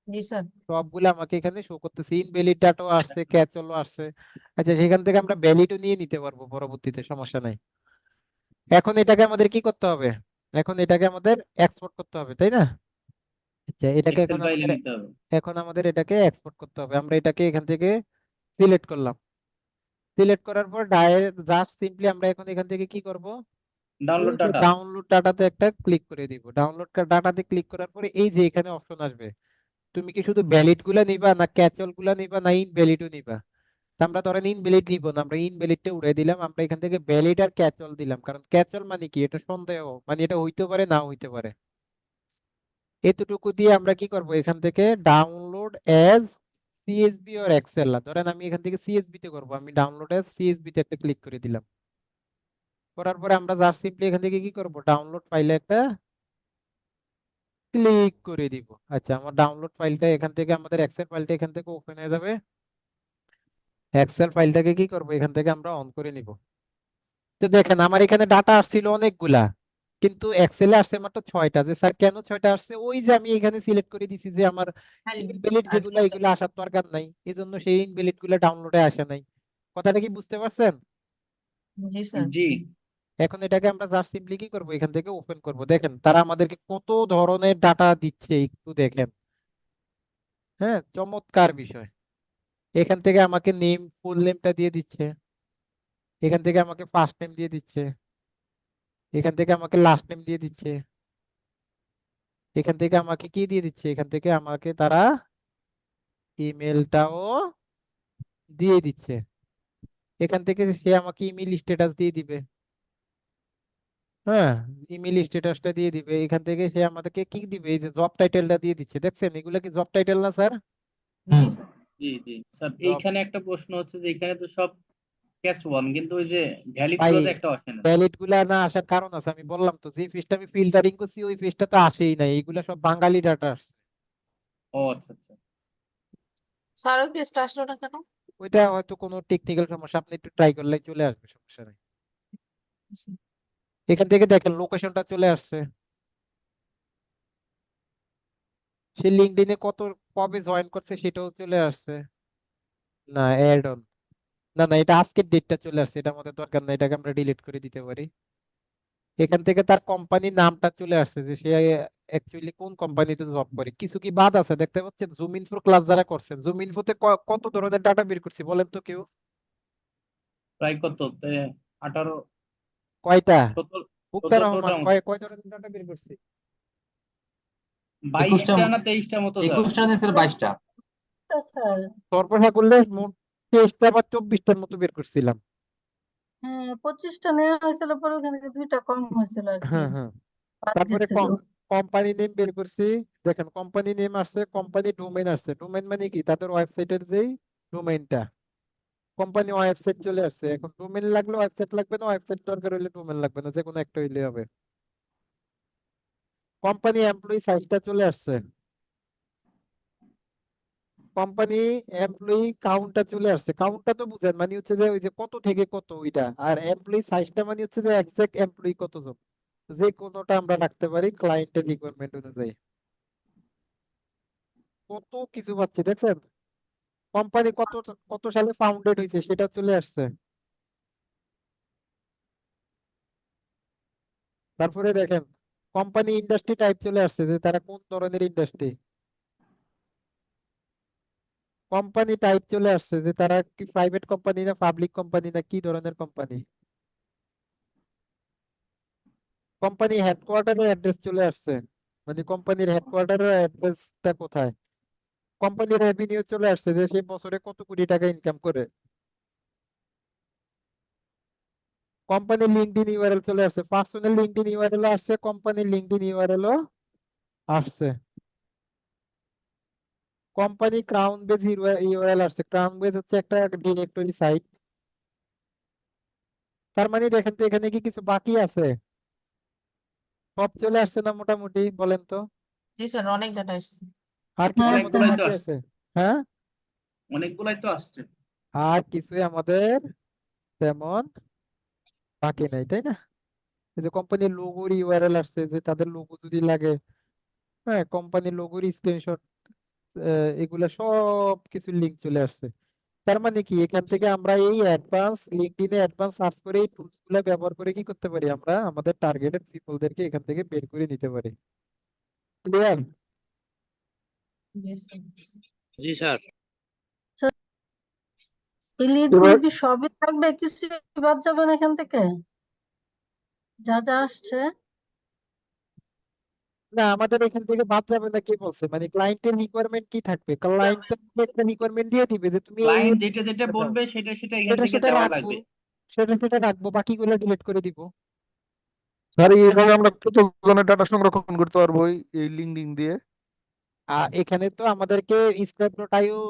জি স্যার। সবগুলো আমাকে এখানে শো করতেছে, ইনভ্যালিড ডাটাও আসছে, ক্যাচলও আসছে। আচ্ছা, সেখান থেকে আমরা ভ্যালিডও নিয়ে নিতে পারবো পরবর্তীতে, সমস্যা নাই। এখন এটাকে আমাদের কি করতে হবে, এখন এটাকে আমাদের এক্সপোর্ট করতে হবে, তাই না? আচ্ছা, এটাকে এক্সেল এখন ফাইলে আমাদের নিতে হবে। এটাকে এক্সপোর্ট করতে হবে। আমরা এটাকে এখান থেকে সিলেক্ট করলাম। সিলেক্ট করার পর জাস্ট সিম্পলি আমরা এখন এখান থেকে কি করব, ডাউনলোড ডাটা। ডাউনলোড ডাটাতে একটা ক্লিক করে দিব। ডাউনলোড ডাটাতে ক্লিক করার পরে এই যে এখানে অপশন আসবে, তুমি কি শুধু ভ্যালিড গুলা নিবা না ক্যাচল গুলা নিবা না ইনভ্যালিডও নিবা? তা আমরা ধরেন ইনভ্যালিড নিব না, আমরা ইনভ্যালিডটা উড়াই দিলাম। আমরা এখান থেকে ভ্যালিড আর ক্যাচল দিলাম, কারণ ক্যাচল মানে কি, এটা সন্দেহ, মানে এটা হইতে পারে না হইতে পারে। এতটুকু দিয়ে আমরা কি করব, এখান থেকে download as CSV or Excel, ধরেন আমি এখান থেকে সিএসভি তে করব, আমি ডাউনলোড অ্যাজ সিএসভি তে একটা ক্লিক করে দিলাম। করার পরে আমরা জাস্ট সিম্পলি এখান থেকে কি করব, ডাউনলোড ফাইলে একটা ক্লিক করে দিব। আচ্ছা, আমার ডাউনলোড ফাইলটা এখান থেকে, আমাদের এক্সেল ফাইলটা এখান থেকে ওপেন হয়ে যাবে। এক্সেল ফাইলটাকে কি করব, এখান থেকে আমরা অন করে নিব। তো দেখেন আমার এখানে ডাটা আসছিল অনেকগুলা, কিন্তু এক্সেলে আসছে মাত্র 6টা। যে স্যার কেন 6টা আসছে, ওই যে আমি এখানে সিলেক্ট করে দিছি যে আমার ইনভ্যালিড যেগুলো এগুলো আসার দরকার নাই, এজন্য সেই ইনভ্যালিড গুলো ডাউনলোডে আসে নাই। কথাটা কি বুঝতে পারছেন? জি স্যার। জি। এখন এটাকে আমরা জাস্ট সিম্পলি কি করব, এখান থেকে ওপেন করব। দেখেন তারা আমাদেরকে কত ধরনের ডাটা দিচ্ছে, একটু দেখেন। হ্যাঁ, চমৎকার বিষয়। এখান থেকে আমাকে নেম, ফুল নেমটা দিয়ে দিচ্ছে, এখান থেকে আমাকে ফার্স্ট নেম দিয়ে দিচ্ছে, এখান থেকে আমাকে লাস্ট নেম দিয়ে দিচ্ছে, এখান থেকে আমাকে কি দিয়ে দিচ্ছে, এখান থেকে আমাকে তারা ইমেলটাও দিয়ে দিচ্ছে। এখান থেকে সে আমাকে ইমেল স্ট্যাটাস দিয়ে দিবে। হ্যাঁ, ইমেল স্ট্যাটাসটা দিয়ে দিবে। এখান থেকে সে আমাদেরকে কি দিবে, এই যে জব টাইটেলটা দিয়ে দিচ্ছে, দেখছেন এগুলা কি জব টাইটেল না স্যার? জি হুম। স্যার। জি জি স্যার, জব, এইখানে একটা প্রশ্ন হচ্ছে যে এখানে তো সব ক্যাচ ওয়ান, কিন্তু ওই যে ভ্যালিড ভাই গুলোতে একটা আসে না। ভ্যালিড গুলা না আসার কারণ আছে, আমি বললাম তো, যে পেজটা আমি ফিল্টারিং করছি ওই পেজটা তো আসেই নাই, এইগুলা সব বাঙালি ডাটা আসছে। ও আচ্ছা আচ্ছা। স্যার ওই পেজটা আসলো না কেন? ওইটা হয়তো কোনো টেকনিক্যাল সমস্যা, আপনি একটু ট্রাই করলে চলে আসবে, সমস্যা নেই। এখান থেকে দেখেন লোকেশনটা চলে আসছে, সে লিঙ্কডইনে কত কবে জয়েন করছে সেটাও চলে আসছে। না, অ্যাড অন, না না, এটা আজকের ডেটটা চলে আসছে, এটা আমাদের দরকার না, এটাকে আমরা ডিলিট করে দিতে পারি। এখান থেকে তার কোম্পানির নামটা চলে আসছে, যে সে অ্যাকচুয়ালি কোন কোম্পানিতে জব করে। কিছু কি বাদ আছে দেখতে পাচ্ছেন? জুম ইনফো ক্লাস যারা করছেন, জুম ইনফোতে কত ধরনের ডাটা বের করছি বলেন তো কেউ? প্রায় কত 18 কয়টা? 17 মুক্তার 17টা রহমান, মতো। কয় কয় ধরনের ডাটা বের করছি? 22টা না 23টা মতো স্যার। 21টা না স্যার 22টা। স্যার সর্বশেষ করলে মোট 23টা বা 24টার মতো বের করছিলাম। হ্যাঁ 25টা নেওয়া হয়েছিল, পরে ওখান থেকে 2টা কম হয়েছিল আর কি, হ্যাঁ হ্যাঁ বাদ তারপরে দিছিল। কোম্পানি নেম বের করছি। দেখেন কোম্পানি নেম আসছে, কোম্পানি ডোমেইন আসছে। ডোমেইন মানে কি? তাদের ওয়েবসাইটের যেই ডোমেইনটা, কোম্পানি ওয়েবসাইট চলে আসছে। এখন ডোমেইন লাগলে ওয়েবসাইট লাগবে না, ওয়েবসাইট দরকার হলে ডোমেইন লাগবে না, যে কোনো একটা হইলে হবে। কোম্পানি এমপ্লয়ি সাইজটা চলে আসছে, কোম্পানি এমপ্লয়ি কাউন্টটা চলে আসছে। কাউন্টটা তো বুঝেন, মানে হচ্ছে যে ওই যে কত থেকে কত ওইটা, আর এমপ্লয়ি সাইজটা মানে হচ্ছে যে এক্সাক্ট এমপ্লয়ি কতজন। যে কোনোটা আমরা রাখতে পারি ক্লায়েন্টের রিকোয়ারমেন্ট অনুযায়ী। কত কিছু পাচ্ছি দেখছেন। কোম্পানি কত কত সালে ফাউন্ডেড হয়েছে সেটা চলে আসছে। তারপরে দেখেন কোম্পানি ইন্ডাস্ট্রি টাইপ চলে আসছে, যে তারা কোন ধরনের ইন্ডাস্ট্রি। কোম্পানি টাইপ চলে আসছে, যে তারা কি প্রাইভেট কোম্পানি না পাবলিক কোম্পানি না কি ধরনের কোম্পানি। কোম্পানি হেডকোয়ার্টারের অ্যাড্রেস চলে আসছে, মানে কোম্পানির হেডকোয়ার্টারের অ্যাড্রেসটা কোথায়। কোম্পানির রেভিনিউ চলে আসছে, যে সে বছরে কত কোটি টাকা ইনকাম করে। কোম্পানির লিঙ্কডইন ইউআরএল চলে আসছে, পার্সোনাল লিঙ্কডইন ইউআরএল আসছে, কোম্পানির লিঙ্কডইন ইউআরএলও আসছে। কোম্পানি ক্রাউন বেজ ইউআরএল আসছে। ক্রাউন বেজ হচ্ছে একটা ডিরেক্টরি সাইট। তার মানে দেখেন তো এখানে কি কিছু বাকি আছে? সব চলে আসছে না মোটামুটি, বলেন তো? জি স্যার, অনেক ডাটা আসছে। আর কিছু হ্যাঁ আমাদের অনেকগুলাই স্যার। তো বাকি আসছে, আছে? হ্যাঁ, অনেকগুলাই তো আসছে। আর কিছুই আমাদের তেমন বাকি নাই, তাই না? এই যে কোম্পানির লোগোর ইউআরএল আসছে, যে তাদের লোগো যদি লাগে, হ্যাঁ কোম্পানির লোগোর স্ক্রিনশট, এগুলা সব কিছু লিঙ্ক চলে আসছে। তার মানে কি এখান থেকে আমরা এই অ্যাডভান্স লিঙ্কডইনে অ্যাডভান্স সার্চ করে এই টুলস গুলা ব্যবহার করে কি করতে পারি, আমরা আমাদের টার্গেটেড পিপলদেরকে এখান থেকে বের করে নিতে পারি। ক্লিয়ার? জি স্যার। জি স্যার। এই লিডগুলো কি সবই থাকবে, কিছু বাদ যাবে না এখান থেকে যা যা আসছে? না, আমাদের এখান থেকে বাদ যাবে না কে বলছে? মানে ক্লায়েন্টের রিকোয়ারমেন্ট কি থাকবে? ক্লায়েন্ট তো একটা রিকোয়ারমেন্ট দিয়ে দিবে যে তুমি এই ক্লায়েন্ট যেটা যেটা দাও, বলবে সেটা সেটা এখান সেটা থেকে সেটা দেওয়া রাখবো, লাগবে। সেটা রাখবো, বাকিগুলো ডিলিট করে দিব। স্যার এইভাবে আমরা কতজনের ডাটা সংরক্ষণ করতে পারবো এই লিঙ্কডিন দিয়ে? এখানে তো আমাদেরকে স্ক্র্যাপডটাইও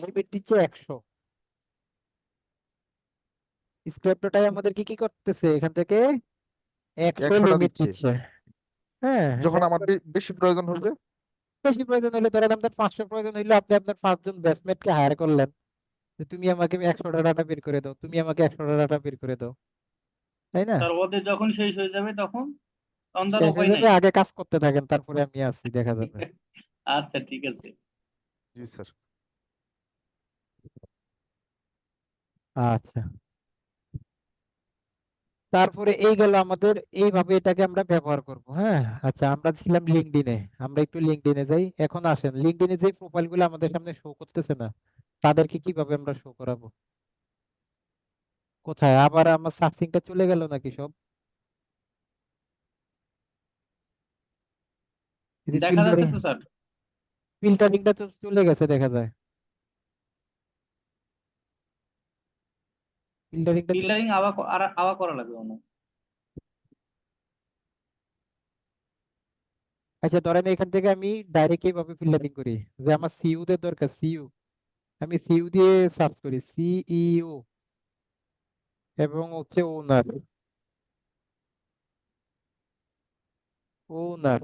লিমিট দিচ্ছে 100। স্ক্র্যাপডটাই আমাদেরকে কি করতেছে, এখান থেকে 100 100টা লিমিট দিচ্ছে। দিচ্ছে। হ্যাঁ, যখন আমার বেশি প্রয়োজন হবে? বেশি প্রয়োজন হলে ধরেন আপনার 500 প্রয়োজন হইলে আপনি আপনার 5জন ব্যাচমেটকে হায়ার করলেন, যে তুমি আমাকে 100টা ডাটা বের করে দাও, তুমি আমাকে 100টা ডাটা বের করে দাও, তাই না? তার ওদের যখন শেষ হয়ে যাবে তখন তখন তার শেষ হয়ে উপায় যাবে, নাই। আগে কাজ করতে থাকেন, তারপরে আমি আছি, দেখা যাবে। আচ্ছা ঠিক আছে। জি স্যার। আচ্ছা, তারপরে এই গেল আমাদের, এইভাবে এটাকে আমরা ব্যবহার করব। হ্যাঁ, আচ্ছা আমরা ছিলাম লিঙ্কডইনে, আমরা একটু লিঙ্কডইনে যাই। এখন আসেন লিঙ্কডইনে যে প্রোফাইল গুলো আমাদের সামনে শো করতেছে না, তাদেরকে কিভাবে আমরা শো করাবো? কোথায় আবার আমার সার্চিংটা চলে গেল নাকি সব? দেখা যাচ্ছে তো স্যার। ফিল্টারিংটা তো চলে গেছে দেখা যায়। ফিল্টারিংটা চলে, ফিল্টারিং আবার করা লাগবে মনে হয়। আচ্ছা ধরেন এখান থেকে আমি ডাইরেক্ট এইভাবে ফিল্টারিং করি, যে আমার সিইউ দের দরকার, সিইউ, আমি সিইউ দিয়ে সার্চ করি, সিইও এবং হচ্ছে ওনার, ওনার,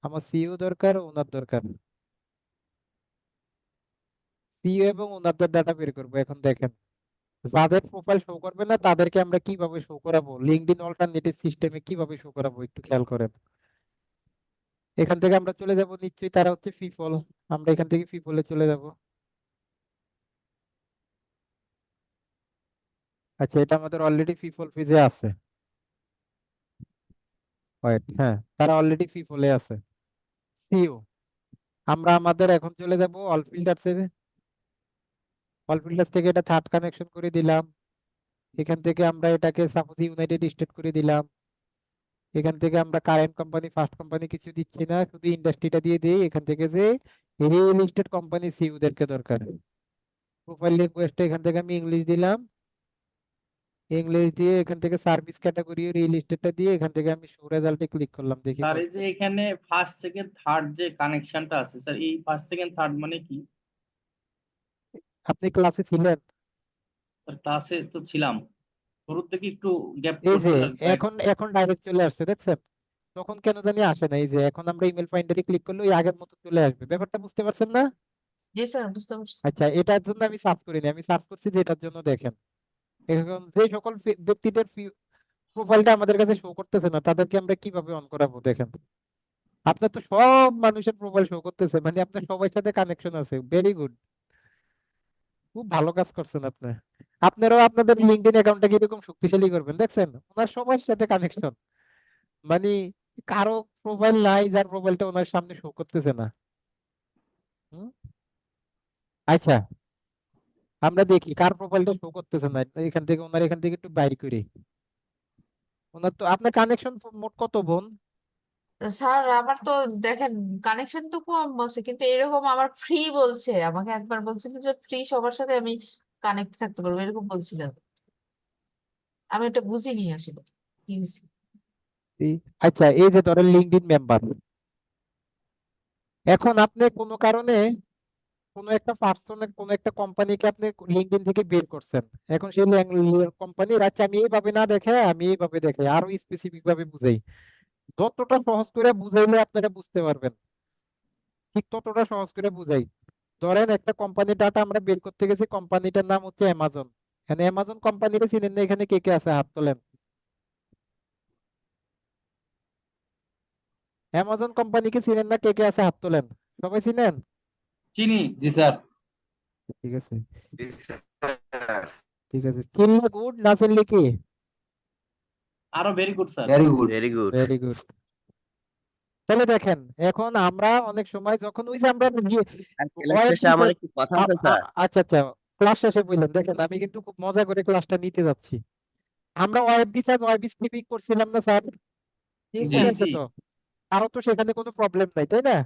আমার সিইও দরকার, ওনার দরকার। সিইও এবং ওনারদের ডাটা বের করবো। এখন দেখেন যাদের প্রোফাইল শো করবে না তাদেরকে আমরা কিভাবে শো করাবো, লিঙ্কডইন অল্টারনেটিভ সিস্টেমে কিভাবে শো করাবো একটু খেয়াল করেন। এখান থেকে আমরা চলে যাব, নিশ্চয়ই তারা হচ্ছে পিপল, আমরা এখান থেকে পিপলে চলে যাব। আচ্ছা, এটা আমাদের অলরেডি পিপল পেজে আছে। ওয়েট, হ্যাঁ তারা অলরেডি পিপলে আছে। সিইও, আমরা আমাদের এখন চলে যাব অল ফিল্টারসে। অল ফিল্টার্স থেকে এটা থার্ড কানেকশন করে দিলাম। এখান থেকে আমরা এটাকে সাপোজ ইউনাইটেড স্টেট করে দিলাম। এখান থেকে আমরা কারেন্ট কোম্পানি ফার্স্ট কোম্পানি কিছু দিচ্ছি না, শুধু ইন্ডাস্ট্রিটা দিয়ে দিই। এখান থেকে যে রিয়েল এস্টেট কোম্পানি সি ওদেরকে দরকার। প্রোফাইল রিকোয়েস্ট এখান থেকে আমি ইংলিশ দিলাম, ইংলিশ দিয়ে এখান থেকে সার্ভিস ক্যাটাগরি রিয়েল এস্টেটটা দিয়ে এখান থেকে আমি শো রেজাল্টে ক্লিক করলাম, দেখি স্যার এই যে এখানে ফার্স্ট সেকেন্ড থার্ড যে কানেকশনটা আছে স্যার, এই ফার্স্ট সেকেন্ড থার্ড মানে কি? আপনি ক্লাসে ছিলেন? স্যার ক্লাসে তো ছিলাম, শুরুর থেকে একটু গ্যাপ এই করছে যে স্যার, তাই। এখন এখন ডাইরেক্ট চলে আসছে, দেখছেন? তখন কেন জানি আসে না। এই যে এখন আমরা ইমেল ফাইন্ডারে ক্লিক করলে ওই আগের মতো চলে আসবে। ব্যাপারটা বুঝতে পারছেন না? জি স্যার, বুঝতে পারছি। আচ্ছা, এটার জন্য আমি সার্চ করিনি, আমি সার্চ করছি যে এটার জন্য। দেখেন এখন যে সকল ব্যক্তিদের প্রোফাইলটা আমাদের কাছে শো করতেছে না তাদেরকে আমরা কিভাবে অন করাবো। দেখেন আপনার তো সব মানুষের প্রোফাইল শো করতেছে, মানে আপনার সবার সাথে কানেকশন আছে। ভেরি গুড, খুব ভালো কাজ করছেন আপনি। আপনারাও আপনাদের লিঙ্কডইন অ্যাকাউন্টটাকে এরকম শক্তিশালী করবেন। দেখছেন ওনার সবার সাথে কানেকশন, মানে কারো প্রোফাইল নাই যার প্রোফাইলটা ওনার সামনে শো করতেছে না। হুম? আচ্ছা, আমরা দেখি কার প্রোফাইলটা শো করতেছে না। এখান থেকে ওনার এখান থেকে একটু বাইর করি। ওনার তো আপনার কানেকশন মোট কত বোন? স্যার আমার তো দেখেন কানেকশন তো কম বলছে, কিন্তু এরকম আমার ফ্রি বলছে। আমাকে একবার বলছিল যে ফ্রি সবার সাথে আমি কানেক্ট থাকতে পারবো, এরকম বলছিল। আমি এটা বুঝিনি আসলে কি হয়েছে। আচ্ছা, এই যে ধরেন লিঙ্কডইন মেম্বার, এখন আপনি কোনো কারণে কোনো একটা পার্সনের কোনো একটা কোম্পানিকে আপনি লিঙ্কডইন থেকে বের করছেন। এখন সেই কোম্পানির, আচ্ছা আমি এইভাবে না দেখে আমি এইভাবে দেখে আরো স্পেসিফিক ভাবে বুঝাই। যতটা সহজ করে বুঝাইলে আপনারা বুঝতে পারবেন, ঠিক ততটা সহজ করে বুঝাই। ধরেন একটা কোম্পানির ডাটা আমরা বের করতে গেছি, কোম্পানিটার নাম হচ্ছে অ্যামাজন। এখানে অ্যামাজন কোম্পানিটা চিনেন না? এখানে কে কে আছে হাত তোলেন। অ্যামাজন কোম্পানিকে চিনেন না? কে কে আছে হাত তোলেন। সবাই চিনেন? চিনি। জি স্যার। ঠিক আছে, ঠিক আছে। চিনলে গুড, না চিনলে কি? আরো very good sir. Very good. Very good. Very good. তাহলে দেখেন এখন আমরা অনেক সময় যখন ওই যে আমরা ক্লাস শেষে আমার একটু কথা আছে স্যার। আচ্ছা আচ্ছা, ক্লাস শেষে বললাম। দেখেন আমি কিন্তু খুব মজা করে ক্লাসটা নিতে যাচ্ছি। আমরা ওয়েব রিসার্চ ওয়েব স্ক্রিপিং করছিলাম না স্যার? জি জি মনে স্যার। আছে জি। তো? কারো তো সেখানে কোনো প্রবলেম নাই, তাই না?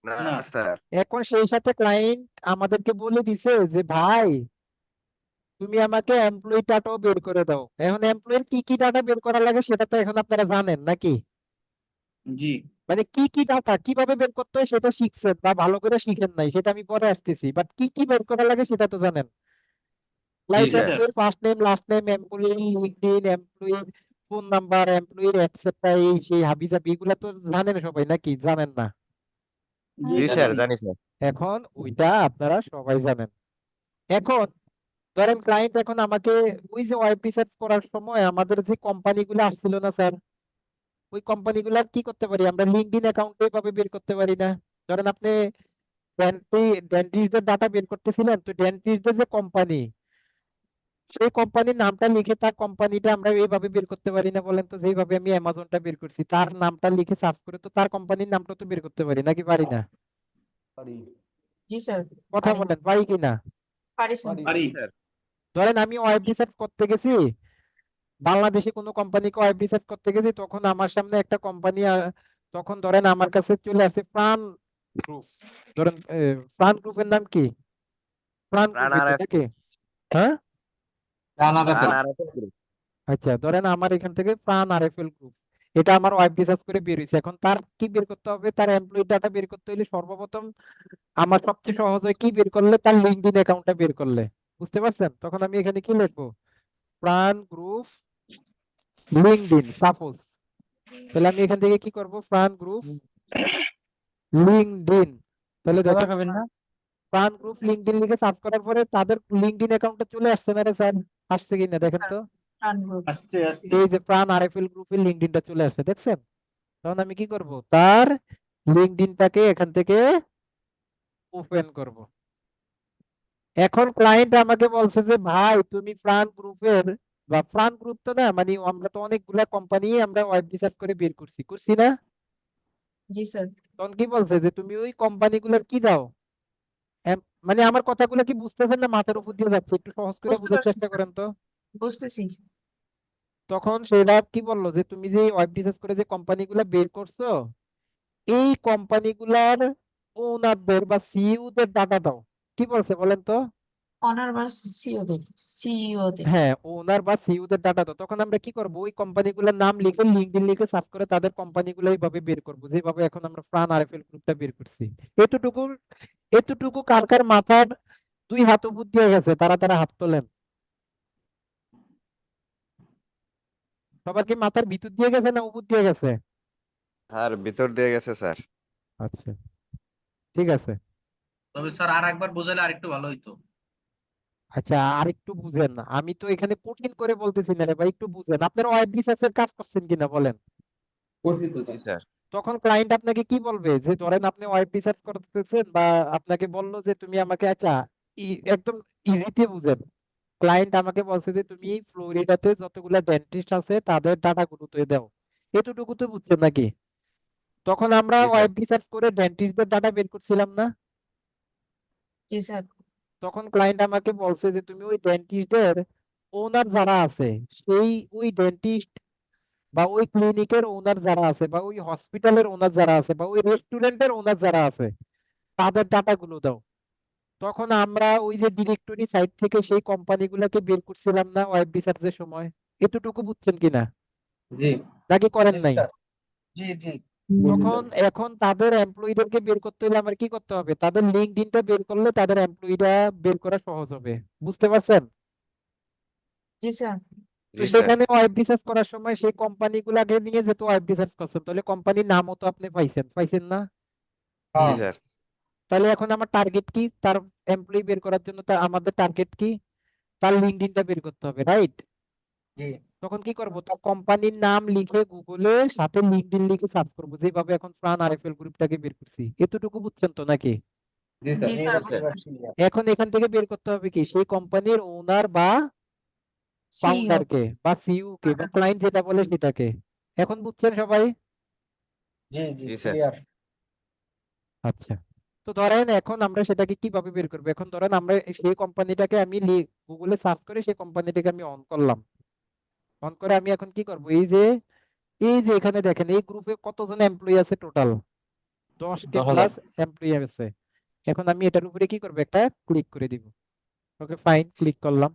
না না। স্যার। এখন সেই সাথে ক্লায়েন্ট আমাদেরকে বলে দিছে যে ভাই তুমি আমাকে এমপ্লয়ি ডাটাও বের করে দাও। এখন এমপ্লয়ির কি কি ডাটা বের করা লাগে সেটা তো এখন আপনারা জানেন নাকি? জি মানে কি কি ডাটা কিভাবে বের করতে হয় সেটা শিখছেন বা ভালো করে শিখেন নাই সেটা আমি পরে আসতেছি, বাট কি কি বের করা লাগে সেটা তো জানেন। জি লাইক স্যার। এমপ্লয়ির ফার্স্ট নেম লাস্ট নেম, এমপ্লয়ির লিঙ্কডইন, এমপ্লয়ির ফোন নাম্বার, এমপ্লয়ির এটসেট্রা, এই সেই হাবিজাবি এগুলা তো জানেন সবাই নাকি জানেন না? জি এটা স্যার, জানি। জানি স্যার। এখন ওইটা আপনারা সবাই জানেন। এখন ধরেন ক্লায়েন্ট এখন আমাকে ওই যে ওয়েব রিসার্চ করার সময় আমাদের যে কোম্পানিগুলো আসছিল না স্যার, ওই কোম্পানিগুলার কি করতে পারি আমরা লিঙ্কডইন অ্যাকাউন্টে ভাবে বের করতে পারি না? ধরেন আপনি ডেন্টিস্টদের ডাটা বের করতেছিলেন, তো ডেন্টিস্টদের যে কোম্পানি, সেই কোম্পানির নামটা লিখে তার কোম্পানিটা আমরা এইভাবে বের করতে পারি না বলেন তো? যেভাবে আমি অ্যামাজনটা বের করছি তার নামটা লিখে সার্চ করে তো তার কোম্পানির নামটা তো বের করতে পারি নাকি পারি না? জি স্যার, কথা পারি। বলেন, পারি কিনা? পারি স্যার। পারি। স্যার। ধরেন আমি ওয়েব রিসার্চ করতে গেছি, বাংলাদেশে কোনো কোম্পানিকে ওয়েব রিসার্চ করতে গেছি, তখন আমার সামনে একটা কোম্পানি, তখন ধরেন আমার কাছে চলে আসে প্রাণ গ্রুপ। ধরেন প্রাণ গ্রুপের নাম কি? প্রাণ গ্রুপ রানার নাকি? হ্যাঁ, রানার আচ্ছা ধরেন আমার এখান থেকে প্রাণ আরএফএল গ্রুপ, এটা আমার ওয়েব রিসার্চ করে বের হয়েছে। এখন তার কি বের করতে হবে? তার এমপ্লয়ি ডাটা বের করতে হলে সর্বপ্রথম আমার সবচেয়ে সহজ হয় কি বের করলে? তার লিঙ্কডইন অ্যাকাউন্টটা বের করলে। বুঝতে পারছেন? তখন আমি এখানে কি লিখবো? প্রাণ গ্রুপ লিঙ্কডইন সাপোজ। তাহলে আমি এখান থেকে কি করব? প্রাণ গ্রুপ লিঙ্কডইন। তাহলে কথা দেখেন খাবেন না? প্রাণ গ্রুপ লিঙ্কডইন লিখে সার্চ করার পরে তাদের লিঙ্কডইন অ্যাকাউন্টটা চলে আসছে না রে স্যার? আসছে কিনা জি দেখেন স্যার, তো? প্রাণ গ্রুপ। আসছে আসছে। এই যে প্রাণ আরএফএল গ্রুপের লিঙ্কডইনটা চলে আসছে, দেখছেন? তখন আমি কি করব? তার লিঙ্কডইনটাকে এখান থেকে ওপেন করব। এখন ক্লায়েন্ট আমাকে বলছে যে ভাই তুমি প্রাণ গ্রুপের, বা প্রাণ গ্রুপ তো না, মানে আমরা তো অনেকগুলা কোম্পানি আমরা ওয়েব রিসার্চ করে বের করছি, করছি না? জি স্যার, তখন কি বলছে যে তুমি ওই কোম্পানিগুলোর কি দাও? মানে আমার কথাগুলো কি বুঝতেছেন না মাথার উপর দিয়ে যাচ্ছে? একটু সহজ করে বুঝতে বোঝার পারছি চেষ্টা স্যার, করেন তো। বুঝতেছি। তখন সেটা কি বললো যে তুমি যে ওয়েব রিসার্চ করে যে কোম্পানিগুলো বের করছো এই কোম্পানিগুলার ওনারদের বা সিইওদের ডাটা দাও। কি বলছে বলেন তো? অনার বা সিইও দের হ্যাঁ, ওনার বা সিইওদের ডাটা দাও। তখন আমরা কি করব, ওই কোম্পানিগুলোর নাম লিখে লিঙ্কডইন লিখে সার্চ করে তাদের কোম্পানিগুলো এইভাবে বের করব, যেভাবে এখন আমরা প্রাণ আরএফএল গ্রুপটা বের করছি। এতটুকু এতটুকু কার কার মাথার দুই হাত উপর দিয়ে গেছে, তারা তারা হাত তোলেন। সবার কি মাথার ভিতর দিয়ে গেছে না উপর দিয়ে গেছে? স্যার ভিতর দিয়ে গেছে স্যার। আচ্ছা, ঠিক আছে। তবে স্যার আর একবার বোঝালে আরেকটু ভালো হইতো। আচ্ছা, আর একটু বুঝেন, আমি তো এখানে কঠিন করে বলতেছি না রে ভাই, একটু বুঝেন। আপনারা ওয়েব রিসার্চের কাজ করছেন কিনা বলেন? করছি তো জি স্যার। স্যার। তখন ক্লায়েন্ট আপনাকে কি বলবে, যে ধরেন আপনি ওয়েব রিসার্চ করতেছেন বা আপনাকে বললো যে তুমি আমাকে, আচ্ছা একদম ইজিতে বুঝেন, ক্লায়েন্ট আমাকে বলছে যে তুমি ফ্লোরিডাতে যতগুলা ডেন্টিস্ট আছে তাদের ডাটা গুলো তো দাও। এতটুকু তো বুঝছেন নাকি? তখন আমরা জি স্যার। ওয়েব রিসার্চ করে ডেন্টিস্টদের ডাটা বের করছিলাম না? জি স্যার। তখন ক্লায়েন্ট আমাকে বলছে যে তুমি ওই ডেন্টিস্টদের ওনার যারা আছে, সেই ওই ডেন্টিস্ট বা ওই ক্লিনিকের ওনার যারা আছে বা ওই হসপিটালের ওনার যারা আছে বা ওই রেস্টুরেন্টের ওনার যারা আছে তাদের ডাটা গুলো দাও। তখন আমরা ওই যে ডিরেক্টরি সাইট থেকে সেই কোম্পানিগুলোকে বের করছিলাম না ওয়েব রিসার্চের সময়? এতটুকু বুঝছেন কিনা জি নাকি করেন নাই? জি জি তখন এখন তাদের এমপ্লয়ীদেরকে বের করতে হলে আমার কি করতে হবে, তাদের লিঙ্কডইনটা বের করলে তাদের এমপ্লয়ীরা বের করা সহজ হবে। বুঝতে পারছেন? জি স্যার। তো জি স্যার। সেখানে ওয়েব রিসার্চ করার সময় সেই কোম্পানিগুলোকে নিয়ে যেহেতু ওয়েব রিসার্চ করছেন, তাহলে কোম্পানির নামও তো আপনি পাইছেন, পাইছেন না? জি স্যার। তাহলে এখন আমার টার্গেট কি, তার এমপ্লয়ি বের করার জন্য তার আমাদের টার্গেট কি, তার লিঙ্কডইনটা বের করতে হবে, রাইট? জি তখন কি করব, তার কোম্পানির নাম লিখে গুগলে সাথে লিঙ্কডইন লিখে সার্চ করব, যেভাবে এখন প্রাণ আরএফএল গ্রুপটাকে বের করছি। এতটুকু বুঝছেন তো নাকি? জি জি স্যার। Sir sir. বুঝতে এখন এখান থেকে বের করতে হবে কি, সেই কোম্পানির ওনার বা সিইও ফাউন্ডারকে বা সিইও কে বা ক্লায়েন্ট যেটা বলে সেটাকে। এখন বুঝছেন সবাই? জি স্যার। আচ্ছা, তো ধরেন এখন আমরা সেটাকে কিভাবে বের করবো, এখন ধরেন আমরা সেই কোম্পানিটাকে আমি গুগলে সার্চ করে সেই কোম্পানিটাকে আমি অন করলাম। অন করে আমি এখন কি করব, এই যে এখানে দেখেন এই গ্রুপে কতজন এমপ্লয়ি আছে টোটাল, 10কে 10,000। প্লাস এমপ্লয়ি আছে। এখন আমি এটার উপরে কি করবো, একটা ক্লিক করে দিব। ওকে ফাইন, ক্লিক করলাম।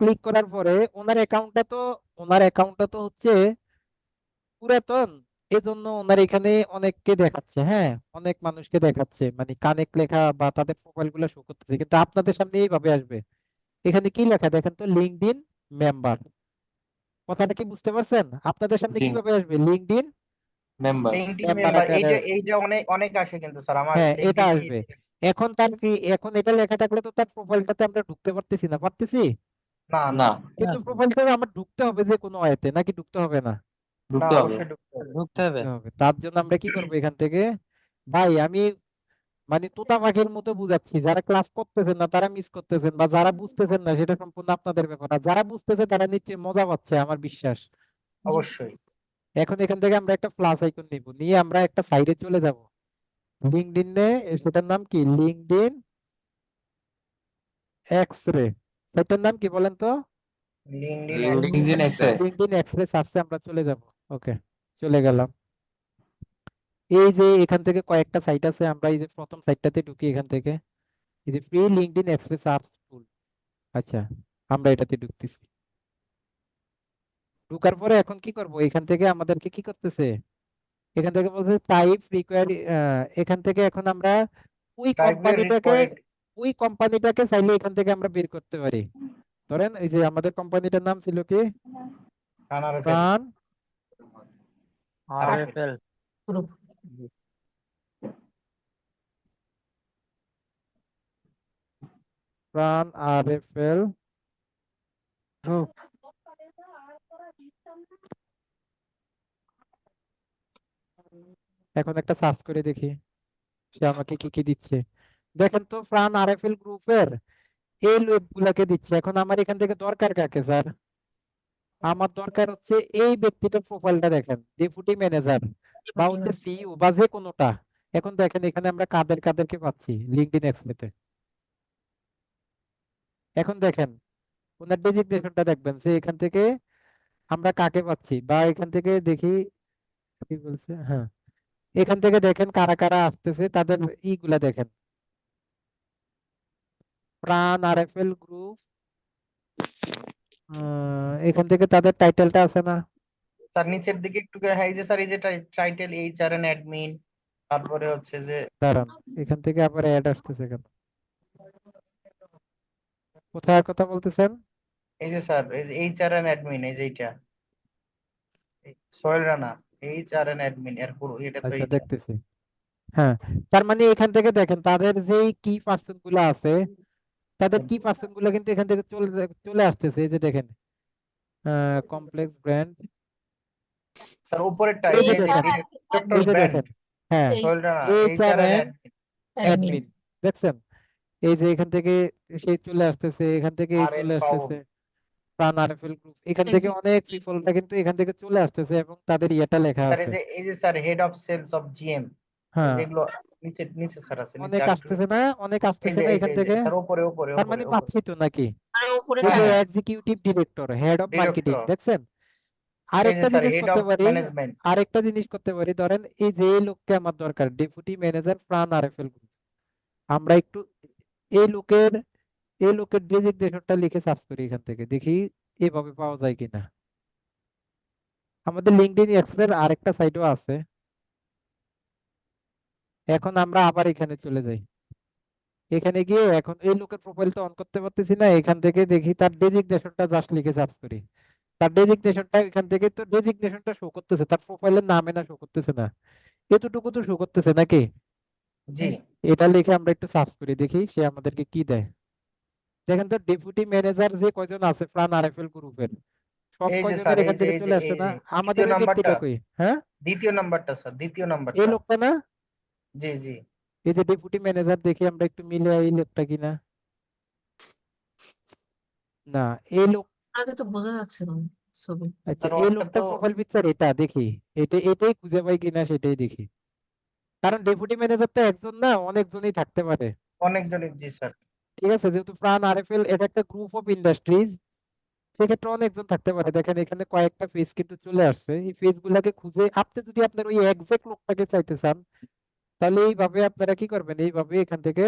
ক্লিক করার পরে ওনার অ্যাকাউন্টটা তো হচ্ছে পুরাতন, এজন্য ওনার এখানে অনেককে দেখাচ্ছে, হ্যাঁ অনেক মানুষকে দেখাচ্ছে, মানে কানেক্ট লেখা বা তাদের প্রোফাইল গুলো শো করতেছে, কিন্তু আপনাদের সামনে এইভাবে আসবে। এখানে কি লেখা দেখেন তো, লিঙ্কডইন মেম্বার। কথাটা কি বুঝতে পারছেন? আপনাদের সামনে জি কিভাবে আসবে, লিঙ্কডইন মেম্বার। মেম্বার আকারে। এইটা অনেক আসে কিন্তু স্যার আমার হ্যাঁ, এটা আসবে। এখন তার কি, এখন এটা লেখা থাকলে তো তার প্রোফাইলটাতে আমরা ঢুকতে পারতেছি না, পারতেছি? না না, কিন্তু প্রোফাইলটা আমার ঢুকতে হবে যে কোনো ওয়েতে, নাকি ঢুকতে হবে না? ঢুকতে হবে। ঢুকতে হবে। ঢুকতে হবে। তার জন্য আমরা কি করবো এখান থেকে, ভাই আমি মানে তোতা পাখির মতো বুঝাচ্ছি, যারা ক্লাস করতেছেন না তারা মিস করতেছেন, বা যারা বুঝতেছেন না সেটা সম্পূর্ণ আপনাদের ব্যাপার, আর যারা বুঝতেছে তারা নিশ্চয়ই মজা পাচ্ছে আমার বিশ্বাস। অবশ্যই এখন এখান থেকে আমরা একটা প্লাস আইকন নিব, নিয়ে আমরা একটা সাইডে চলে যাব লিঙ্কডইনে, সেটার নাম কি, লিঙ্কডইন এক্স-রে। সাইটটার নাম কি বলেন তো? LinkedIn x-ray. লিঙ্কডইন এক্স-রে সার্চে আমরা চলে যাব। ওকে, চলে গেলাম। এই যে এখান থেকে কয়েকটা সাইট আছে, আমরা এই যে প্রথম সাইটটাতে ঢুকি, এখান থেকে এই যে free LinkedIn x-ray search tool. আচ্ছা, আমরা এটাতে ঢুকতেছি। ঢুকার পরে এখন কি করব, এখান থেকে আমাদেরকে কি করতেছে, এখান থেকে বলছে টাইপ রিকোয়ারি। এখান থেকে এখন আমরা ওই কোম্পানিটাকে চাইলে এখান থেকে আমরা বের করতে পারি। ধরেন এই যে আমাদের কোম্পানিটার নাম ছিল কি, প্রাণ আরএফএল গ্রুপ। প্রাণ আরএফএল গ্রুপ। এখন একটা সার্চ করে দেখি সে আমাকে কি কি দিচ্ছে। দেখেন তো, প্রাণ আরএফএল গ্রুপের এই লোকগুলাকে দিচ্ছে। এখন আমার এখান থেকে দরকার কাকে স্যার? আমার দরকার হচ্ছে এই ব্যক্তিটার প্রোফাইলটা দেখেন, ডেপুটি ম্যানেজার বা হচ্ছে সিইও বা যে কোনোটা। এখন দেখেন এখানে আমরা কাদের কাদেরকে পাচ্ছি লিঙ্কডইন এক্সপ্রেতে। এখন দেখেন ওনার ডেজিগনেশনটা দেখবেন যে এখান থেকে আমরা কাকে পাচ্ছি, বা এখান থেকে দেখি কি বলছে। হ্যাঁ, এখান থেকে দেখেন কারা কারা আসতেছে, তাদের ইগুলা দেখেন। প্রাণ আরএফএল গ্রুপ, এখান থেকে তাদের টাইটেলটা আছে না? স্যার নিচের দিকে একটু হ্যাঁ এই যে স্যার এই যে টাইটেল এইচআরএন অ্যাডমিন, তারপরে হচ্ছে যে দাঁড়ান, এখান থেকে আবার অ্যাড আসতেছে কেন? কোথায় কথা বলতেছেন? এই যে স্যার এই যে এইচআরএন অ্যাডমিন, এই যে এইটা সোহেল রানা, এইচআরএন অ্যাডমিন এর পুরো এটা তো আচ্ছা, এইটা। দেখতেছি। হ্যাঁ, তার মানে এখান থেকে দেখেন তাদের যে কি পার্সন গুলো আছে, তাদের কি পার্সন গুলো কিন্তু এখান থেকে চলে চলে আসতেছে। এই যে দেখেন, কমপ্লেক্স ব্র্যান্ড, স্যার উপরেরটা এই এই যে যে দেখেন, ডিরেক্টর এই যে ব্র্যান্ড দেখেন, হ্যাঁ, সোহেল রানা, এইচআরএন এইচআরএন অ্যাডমিন। অ্যাডমিন, দেখছেন? এই যে এখান থেকে সেই চলে আসতেছে, এখান থেকে এই আর এন চলে পাউল। আসতেছে। প্রাণ আরএফএল গ্রুপ, এখান থেকে অনেক পিপলটা কিন্তু এখান থেকে চলে আসতেছে এবং তাদের ইয়েটা লেখা স্যার আছে। এই যে sir head of sales of GM, এই হ্যাঁ, যেগুলো নিচে নিচে স্যার আছে নিচে অনেক আর একটু আসতেছে না, অনেক এই আসতেছে যে না এই যে এখান এই যে থেকে। স্যার উপরে উপরে তার উপরে মানে উপরে পাচ্ছি তো নাকি? আর উপরে এই হ্যাঁ যে হ্যাঁ executive director, head of marketing, director, দেখছেন? এই যে আরেকটা স্যার জিনিস হেড করতে অফ পারি, ম্যানেজমেন্ট। আরেকটা জিনিস করতে পারি, ধরেন এই যে এই লোককে আমার দরকার, ডেপুটি ম্যানেজার প্রাণ আরএফএল গ্রুপ। আমরা একটু এই লোকের এই লোকের ডেজিগনেশনটা লিখে সার্চ করি এখান থেকে, দেখি এভাবে পাওয়া যায় কিনা। আমাদের লিঙ্কডইন এক্সপের আরেকটা সাইটও আছে। এখন আমরা আবার এখানে চলে যাই। এখানে গিয়ে এখন এই লোকের প্রোফাইলটা অন করতে পারতেছি না, এখান থেকে দেখি তার ডেজিগনেশনটা জাস্ট লিখে সার্চ করি। তার ডেজিগনেশনটা এখান থেকে তো ডেজিগনেশনটা শো করতেছে, তার প্রোফাইলের নামে না শো করতেছে না, এতটুকু তো শো করতেছে নাকি? জি এটা লিখে আমরা একটু সার্চ করি, দেখি সে আমাদেরকে কি দেয়। দেখেন তো ডেপুটি ম্যানেজার যে কয়জন আছে প্রাণ আরএফএল গ্রুপের, সব এই যে কয়জনের স্যার এখান থেকে চলে আসছে এই না? যে আমাদের দ্বিতীয় ওই নাম্বারটা, ব্যক্তিটা কই? হ্যাঁ, দ্বিতীয় নাম্বারটা স্যার দ্বিতীয় এই নাম্বারটা। লোকটা না? জি জি এই যে ডেপুটি ম্যানেজার, দেখি আমরা একটু মিলে এই লোকটা কিনা। না, এই লোক, আগে তো বোঝা যাচ্ছে না ছবি। আচ্ছা স্যার এই ওটা তো লোকটার প্রোফাইল পিকচার এটা দেখি, এটাই খুঁজে পাই কিনা সেটাই দেখি। কারণ ডেপুটি ম্যানেজার তো একজন না, অনেকজনই থাকতে পারে। অনেকজনই, জি স্যার। ঠিক আছে, যেহেতু প্রাণ আরএফএল এটা একটা গ্রুপ অফ ইন্ডাস্ট্রিজ, সেক্ষেত্রে অনেকজন থাকতে পারে। দেখেন এখানে কয়েকটা পেজ কিন্তু চলে আসছে, এই পেজ গুলাকে খুঁজে আপনি যদি আপনার ওই এক্সাক্ট লোকটাকে চাইতে চান, তাহলে এইভাবে আপনারা কি করবেন, এইভাবে এখান থেকে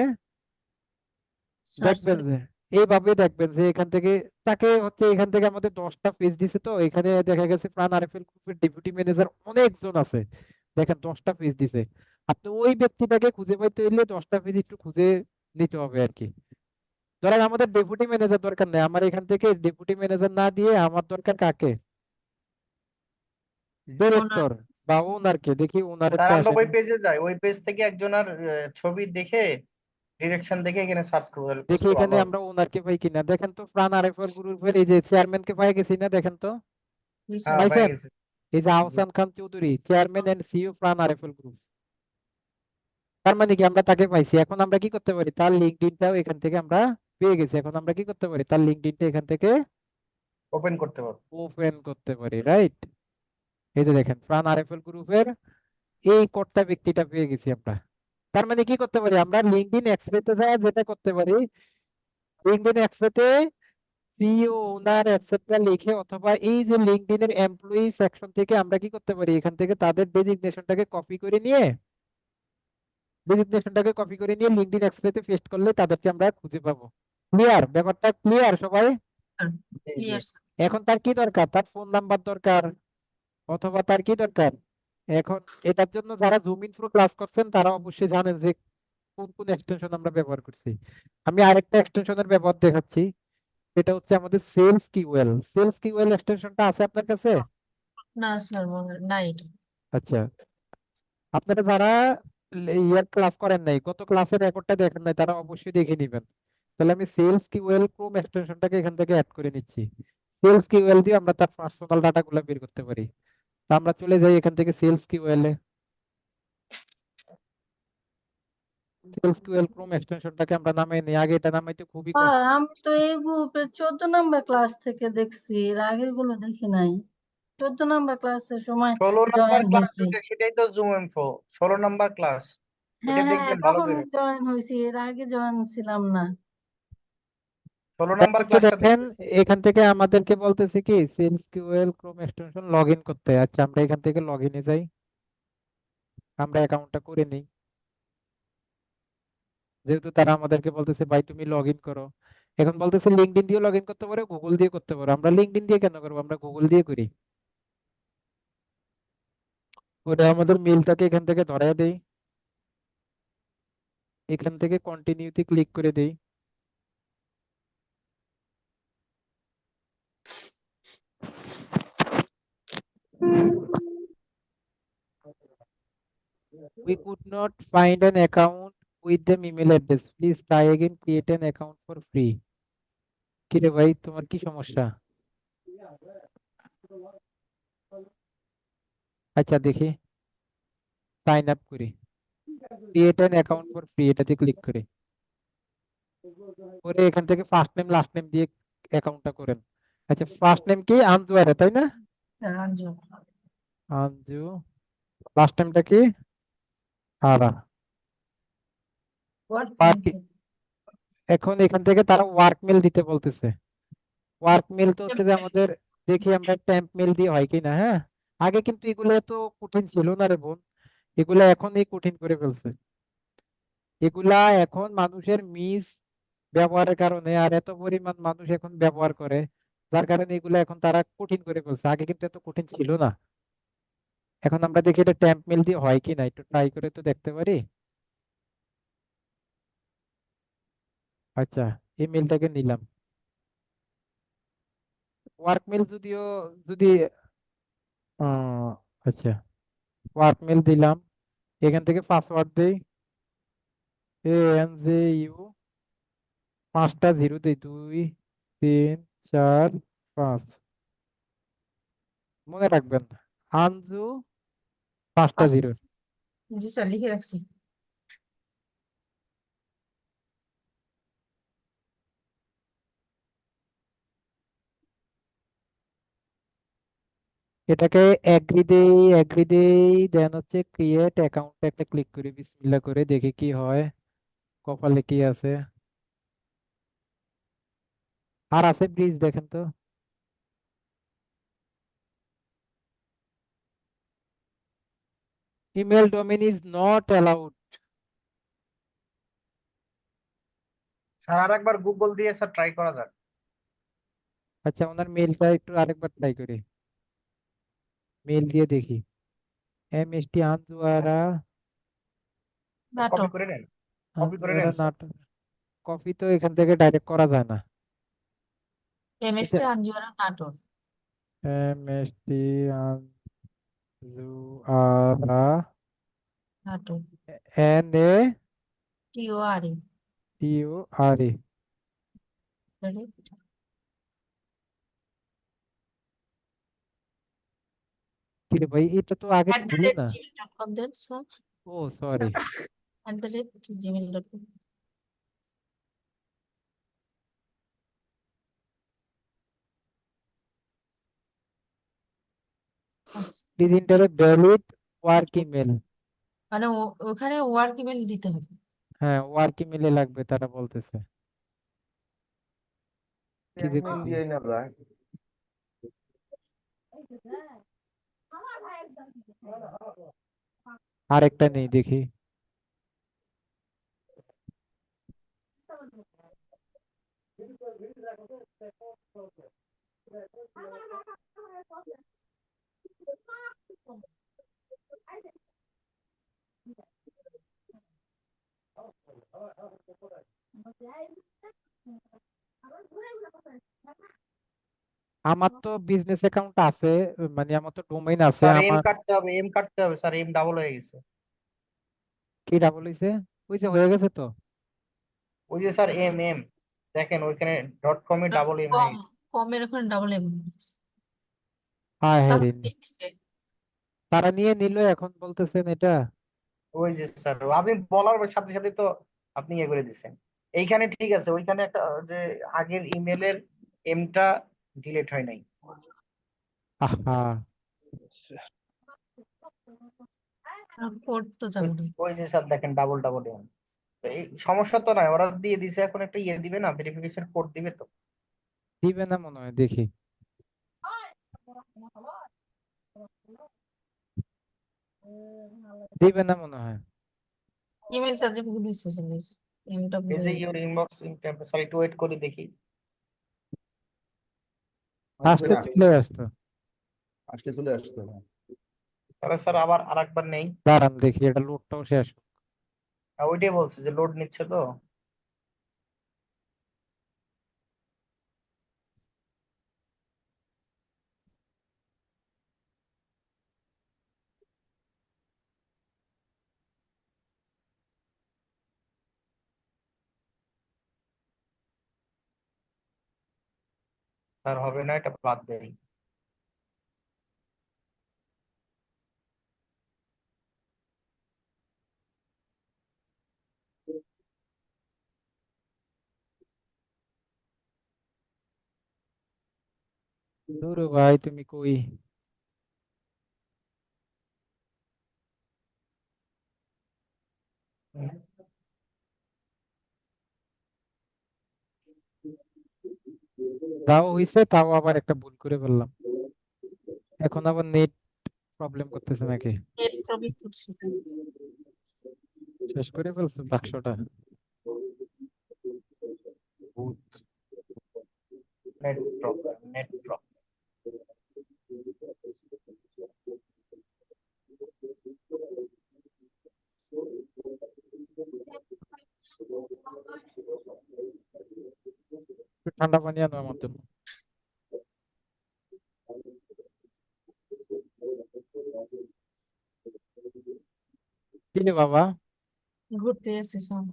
সার্চ দেখবেন যে, এইভাবে দেখবেন যে এখান থেকে তাকে হচ্ছে, এখান থেকে আমাদের 10টা পেজ দিছে, তো এখানে দেখা গেছে প্রাণ আরএফএল গ্রুপের ডেপুটি ম্যানেজার অনেকজন আছে। দেখেন 10টা পেজ দিছে, আপনি ওই ব্যক্তিটাকে খুঁজে পাইতে হইলে 10টা পেজ একটু খুঁজে নিতে হবে আর কি। ধরেন আমাদের ডেপুটি ম্যানেজার দরকার নেই, আমার এখান থেকে ডেপুটি ম্যানেজার না দিয়ে আমার দরকার কাকে, ওনার ডিরেক্টর বা ওনারকে, দেখি স্যার ওনারেরটা আমরা ওই আসেনি। পেজে যাই, ওই পেজ থেকে একজনের ছবি দেখে ডিরেকশন দেখে এখানে সার্চ করবো, তাহলে দেখি খুঁজতে এখানে ভালো হবে। আমরা ওনারকে পাই কিনা। দেখেন তো প্রাণ আরএফএল গ্রুপের এই যে চেয়ারম্যানকে পাই গেছি না, দেখেন তো হ্যাঁ পেয়ে পাইছেন? গেছি। এই যে জি Ahsan Khan Chowdhury, chairman and CEO প্রাণ আরএফএল গ্রুপ। তার মানে কি আমরা তাকে পাইছি। এখন আমরা কি করতে পারি, তার লিঙ্কডইনটাও এখান থেকে আমরা পেয়ে গেছি। এখন আমরা কি করতে পারি, তার লিঙ্কডইনটা এখান থেকে ওপেন করতে পারবো। ওপেন করতে পারি, রাইট? এই যে দেখেন প্রাণ আরএফএল গ্রুপের এই কর্তা ব্যক্তিটা পেয়ে গেছি আমরা। তার মানে কি করতে পারি, আমরা লিঙ্কডইন এক্সরেতে যায় যেটা করতে পারি, লিঙ্কডইন এক্সরেতে সিইও ওনার এটসেট্রা লিখে, অথবা এই যে লিঙ্কডইন এর এমপ্লয়ি সেকশন থেকে আমরা কি করতে পারি, এখান থেকে তাদের ডেজিগনেশনটাকে কপি করে নিয়ে লিঙ্কডইন এক্সরেতে পেস্ট করলে তাদেরকে আমরা খুঁজে পাবো। ক্লিয়ার? ব্যাপারটা ক্লিয়ার সবাই? জি জি ক্লিয়ার। এখন তার কি দরকার, তার ফোন নাম্বার দরকার, অথবা তার কি দরকার। এখন এটার জন্য যারা জুম ইন প্রো ক্লাস করছেন তারা অবশ্যই জানেন যে কোন কোন এক্সটেনশন আমরা ব্যবহার করছি। আমি আরেকটা এক্সটেনশনের ব্যবহার দেখাচ্ছি, এটা হচ্ছে আমাদের সেলস কিউএল। সেলস কিউএল এক্সটেনশনটা আছে আপনার কাছে? না স্যার মনে নাই এটা। আচ্ছা, আপনারা যারা ইয়ার ক্লাস করেন নাই, গত ক্লাসের রেকর্ডটা দেখেন নাই, তারা অবশ্যই দেখে নেবেন। তাহলে আমি সেলস কিউএল ক্রোম এক্সটেনশনটাকে এখান থেকে অ্যাড করে নিচ্ছি। সেলস কিউএল দিয়ে আমরা তার পার্সোনাল ডাটাগুলো বের করতে পারি। তা আমরা চলে যাই এখান থেকে সেলস কিউএল এ। সেলস কিউএল ক্রোম এক্সটেনশনটাকে আমরা নামিয়ে নিই, আগে এটা নামাইতে খুবই কষ্ট। আর আমি তো এই গ্রুপে 14 নম্বর ক্লাস থেকে দেখছি, এর আগের গুলো দেখি নাই। 14 নম্বর ক্লাসের সময় 16 নম্বর জয়েন ক্লাস হয়েছি। যেটা সেটাই তো জুম ইনফো, 16 নম্বর ক্লাস, এটা হ্যাঁ হ্যাঁ, দেখবেন ভালো তখন করে। জয়েন হয়েছি, এর আগে জয়েন ছিলাম না। নাম্বার হচ্ছে ক্লাসটা দেখেন এখান থেকে আমাদেরকে বলতেছে কি SalesQL Chrome extension log in করতে। আচ্ছা আমরা এখান থেকে লগ ইনে যাই, আমরা অ্যাকাউন্টটা করে নিই। যেহেতু তারা আমাদেরকে বলতেছে ভাই তুমি লগ ইন করো, এখন বলতেছে লিঙ্কডইন দিয়ে লগ ইন করতে পারো, গুগল দিয়ে করতে পারো। আমরা লিঙ্কডইন দিয়ে কেন করবো, আমরা গুগল দিয়ে করি। ওটা আমাদের মেলটাকে এখান থেকে ধরায় দেই, এখান থেকে কন্টিনিউতে ক্লিক করে দেই। We could not find an account with the email address. Please try again. Create an account for free. কি রে ভাই তোমার কি সমস্যা? আচ্ছা দেখি, সাইন আপ করি, create an account for free এটাতে ক্লিক করি। করে এখান থেকে ফার্স্ট নেম লাস্ট নেম দিয়ে অ্যাকাউন্টটা করেন। আচ্ছা ফার্স্ট নেম কি আনজু আরা তাই না? স্যার আঞ্জু আনজু, লাস্ট নেমটা কি আরা। ওয়ার্ক আর এখন এখান থেকে তারা ওয়ার্ক মেল দিতে বলতেছে। ওয়ার্ক মেল তো হচ্ছে যে আমাদের, দেখি আমরা টেম্প মেল দিয়ে হয় কিনা। হ্যাঁ, আগে কিন্তু এগুলো এত কঠিন ছিল না রে বোন, এগুলা এখনই কঠিন করে ফেলছে। এগুলা এখন মানুষের মিস ব্যবহারের কারণে আর এত পরিমাণ মানুষ এখন ব্যবহার করে, যার কারণে এগুলো এখন তারা কঠিন করে ফেলছে। আগে কিন্তু এত কঠিন ছিল না। এখন আমরা দেখি এটা টেম্প মেল দিয়ে হয় কিনা, একটু ট্রাই করে তো দেখতে পারি। আচ্ছা এই মেলটাকে নিলাম। ওয়ার্ক মেল যদিও যদি আহ, আচ্ছা ওয়ার্ক মেল দিলাম, এখান থেকে পাসওয়ার্ড দেই ANJU, 5টা 0 দেই, 2 3 4 5। মনে রাখবেন আনজু 5টা 0। জি স্যার লিখে রাখছি। এটাকে এগ্রি দেই দেন হচ্ছে ক্রিয়েট অ্যাকাউন্ট একটা ক্লিক করি, বিসমিল্লাহ করে দেখি কি হয়, কপালে কি আছে। আর আছে প্লিজ দেখেন তো। Email domain is not allowed. Sir আর একবার গুগল দিয়ে স্যার ট্রাই করা যাক। আচ্ছা ওনার মেলটা একটু আরেকবার ট্রাই করি, মেল দিয়ে দেখি। MST আনজুয়ারা, কপি নাটক করে নেন, কপি করে আনজুয়ারা নেন স্যার। নাটক। কপি তো এখান থেকে ডাইরেক্ট করা যায় না। এমএসটি আঞ্জুয়ারা নাটক MST আনজুয়ারা নাটক TORE NATURA। কি রে ভাই এটা তো আগে ছিল না। @gmail.com দেন স্যার ও sorry. @gmail.com please enter a valid work email. মানে ওখানে ওয়ার্ক ইমেল দিতে হবে। হ্যাঁ ওয়ার্ক ইমেলে লাগবে তারা বলতেছে। কি যে করি, আরেকটা নেই দেখি। আমার তো বিজনেস অ্যাকাউন্ট আছে, মানে আমার তো ডোমেইন আছে স্যার এম আমার। কাটতে হবে, এম কাটতে হবে স্যার, এম ডাবল হয়ে গেছে। কি ডাবল হইছে? হইছে, হয়ে গেছে তো। ওই যে স্যার এম এম, দেখেন ওইখানে ডট কম এ ডাবল এম হয়ে কম গেছে। কমের ওখানে ডাবল এম হ্যাঁ হ্যাঁ রে, তারা নিয়ে নিল এখন বলতেছেন এটা। ওই যে স্যার আপনি বলার সাথে সাথে তো আপনি ইয়ে করে দিচ্ছেন। এইখানে ঠিক আছে, ওইখানে একটা যে আগের ইমেলের এমটা ডিলিট হয় নাই। আহা কোড তো যাবে না। ওই যে স্যার দেখেন ডাবল ডাবল এম। এই সমস্যা তো নাই, ওরা দিয়ে দিছে, এখন একটা ইয়ে দিবে না, ভেরিফিকেশন কোড দিবে তো। দিবে না মনে হয়, দেখি। দিবে না মনে হয়। ইমেলটা যে ভুল হয়েছে, ইমেলটা ভুল এই যে হয়ে ইওর ইনবক্স ইন টেম্পোরারি, একটু ওয়েট করে দেখি। আসতে চলে আসতো। আজকে চলে আসতো, হ্যাঁ। তাহলে স্যার আবার আরেকবার নেই। দাঁড়ান দেখি, এটা লোডটাও শেষ হোক। ওইটাই বলছে যে লোড নিচ্ছে তো। স্যার হবে না, এটা বাদ দেই। দূর ভাই, তুমি কই? হুম। যাও হইছে, তাও আবার একটা ভুল করে ফেললাম। এখন আবার নেট প্রবলেম করতেছে নাকি? নেট প্রবলেম করছে। শেষ করে ফেলছো বাক্সটা? ভূত। Net problem, net problem. একটু ঠান্ডা পানি আনো আমার জন্য। কি রে বাবা? ঘুরতে এসেছে সব।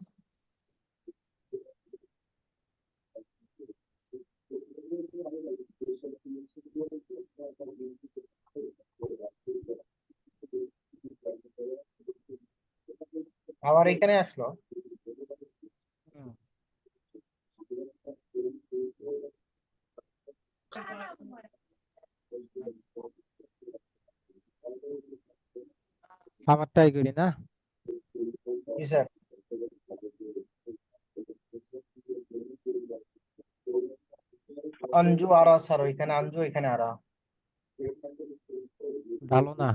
আবার এখানে আসলো। হুম। আবার ট্রাই করি না? জি স্যার। আঞ্জু আরা স্যার, ওইখানে আঞ্জু, এখানে আরা। ভালো না।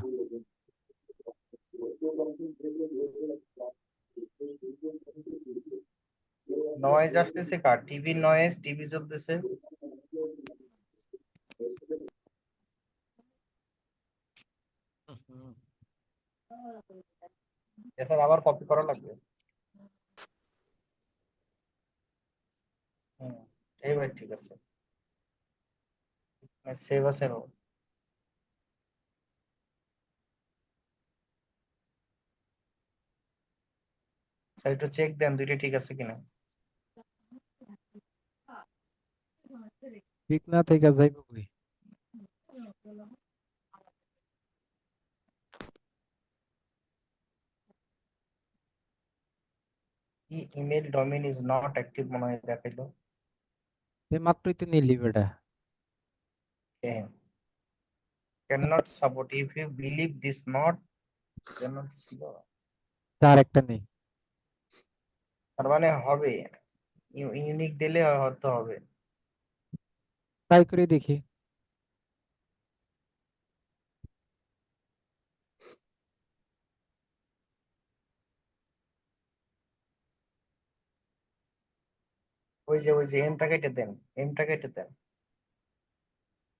নয়েজ আসতেছে কার? টিভির নয়েজ, টিভি চলতেছে। হুম। স্যার আবার কপি করা লাগবে। হুম, এইবার ঠিক আছে। সেভ আছে। স্যার একটু চেক দেন দুইটা ঠিক আছে কিনা। ঠিক না থেকে যাইব কই? Email domain is not active মনে হয় দেখাইলো। এই মাত্রই তো নিলি বেটা। Can not support if you believe this not can ছিল। তার একটা নেই। তার মানে হবে, ইউনিক দিলে হয়তো হবে। ট্রাই করে দেখি। ওই যে এমটা কেটে দেন, এমটা কেটে দেন।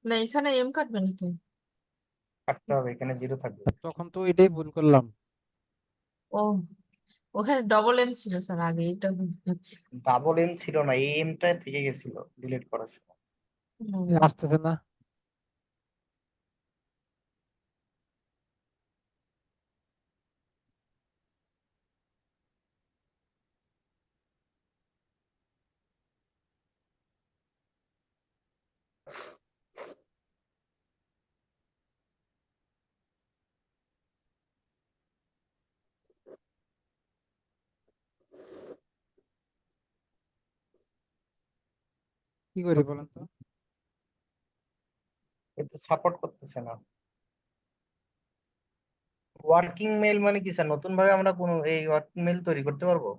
না, এখানে এম কাটবে না তো। কাটতে হবে, এখানে জিরো থাকবে। তখন তো এটাই ভুল করলাম। ও, ওখানে ডবল এম ছিল স্যার, আগে এটা ভুল হচ্ছে। ডাবল এম ছিল না, এই এমটা থেকে গেছিল ডিলিট করার সময়। আসতেছে না। কি করি বলেন তো? কিন্তু সাপোর্ট করতেছে না। ওয়ার্কিং মেল মানে কি স্যার? নতুন ভাবে আমরা কোনো এই ওয়ার্কিং মেল তৈরি করতে পারবো?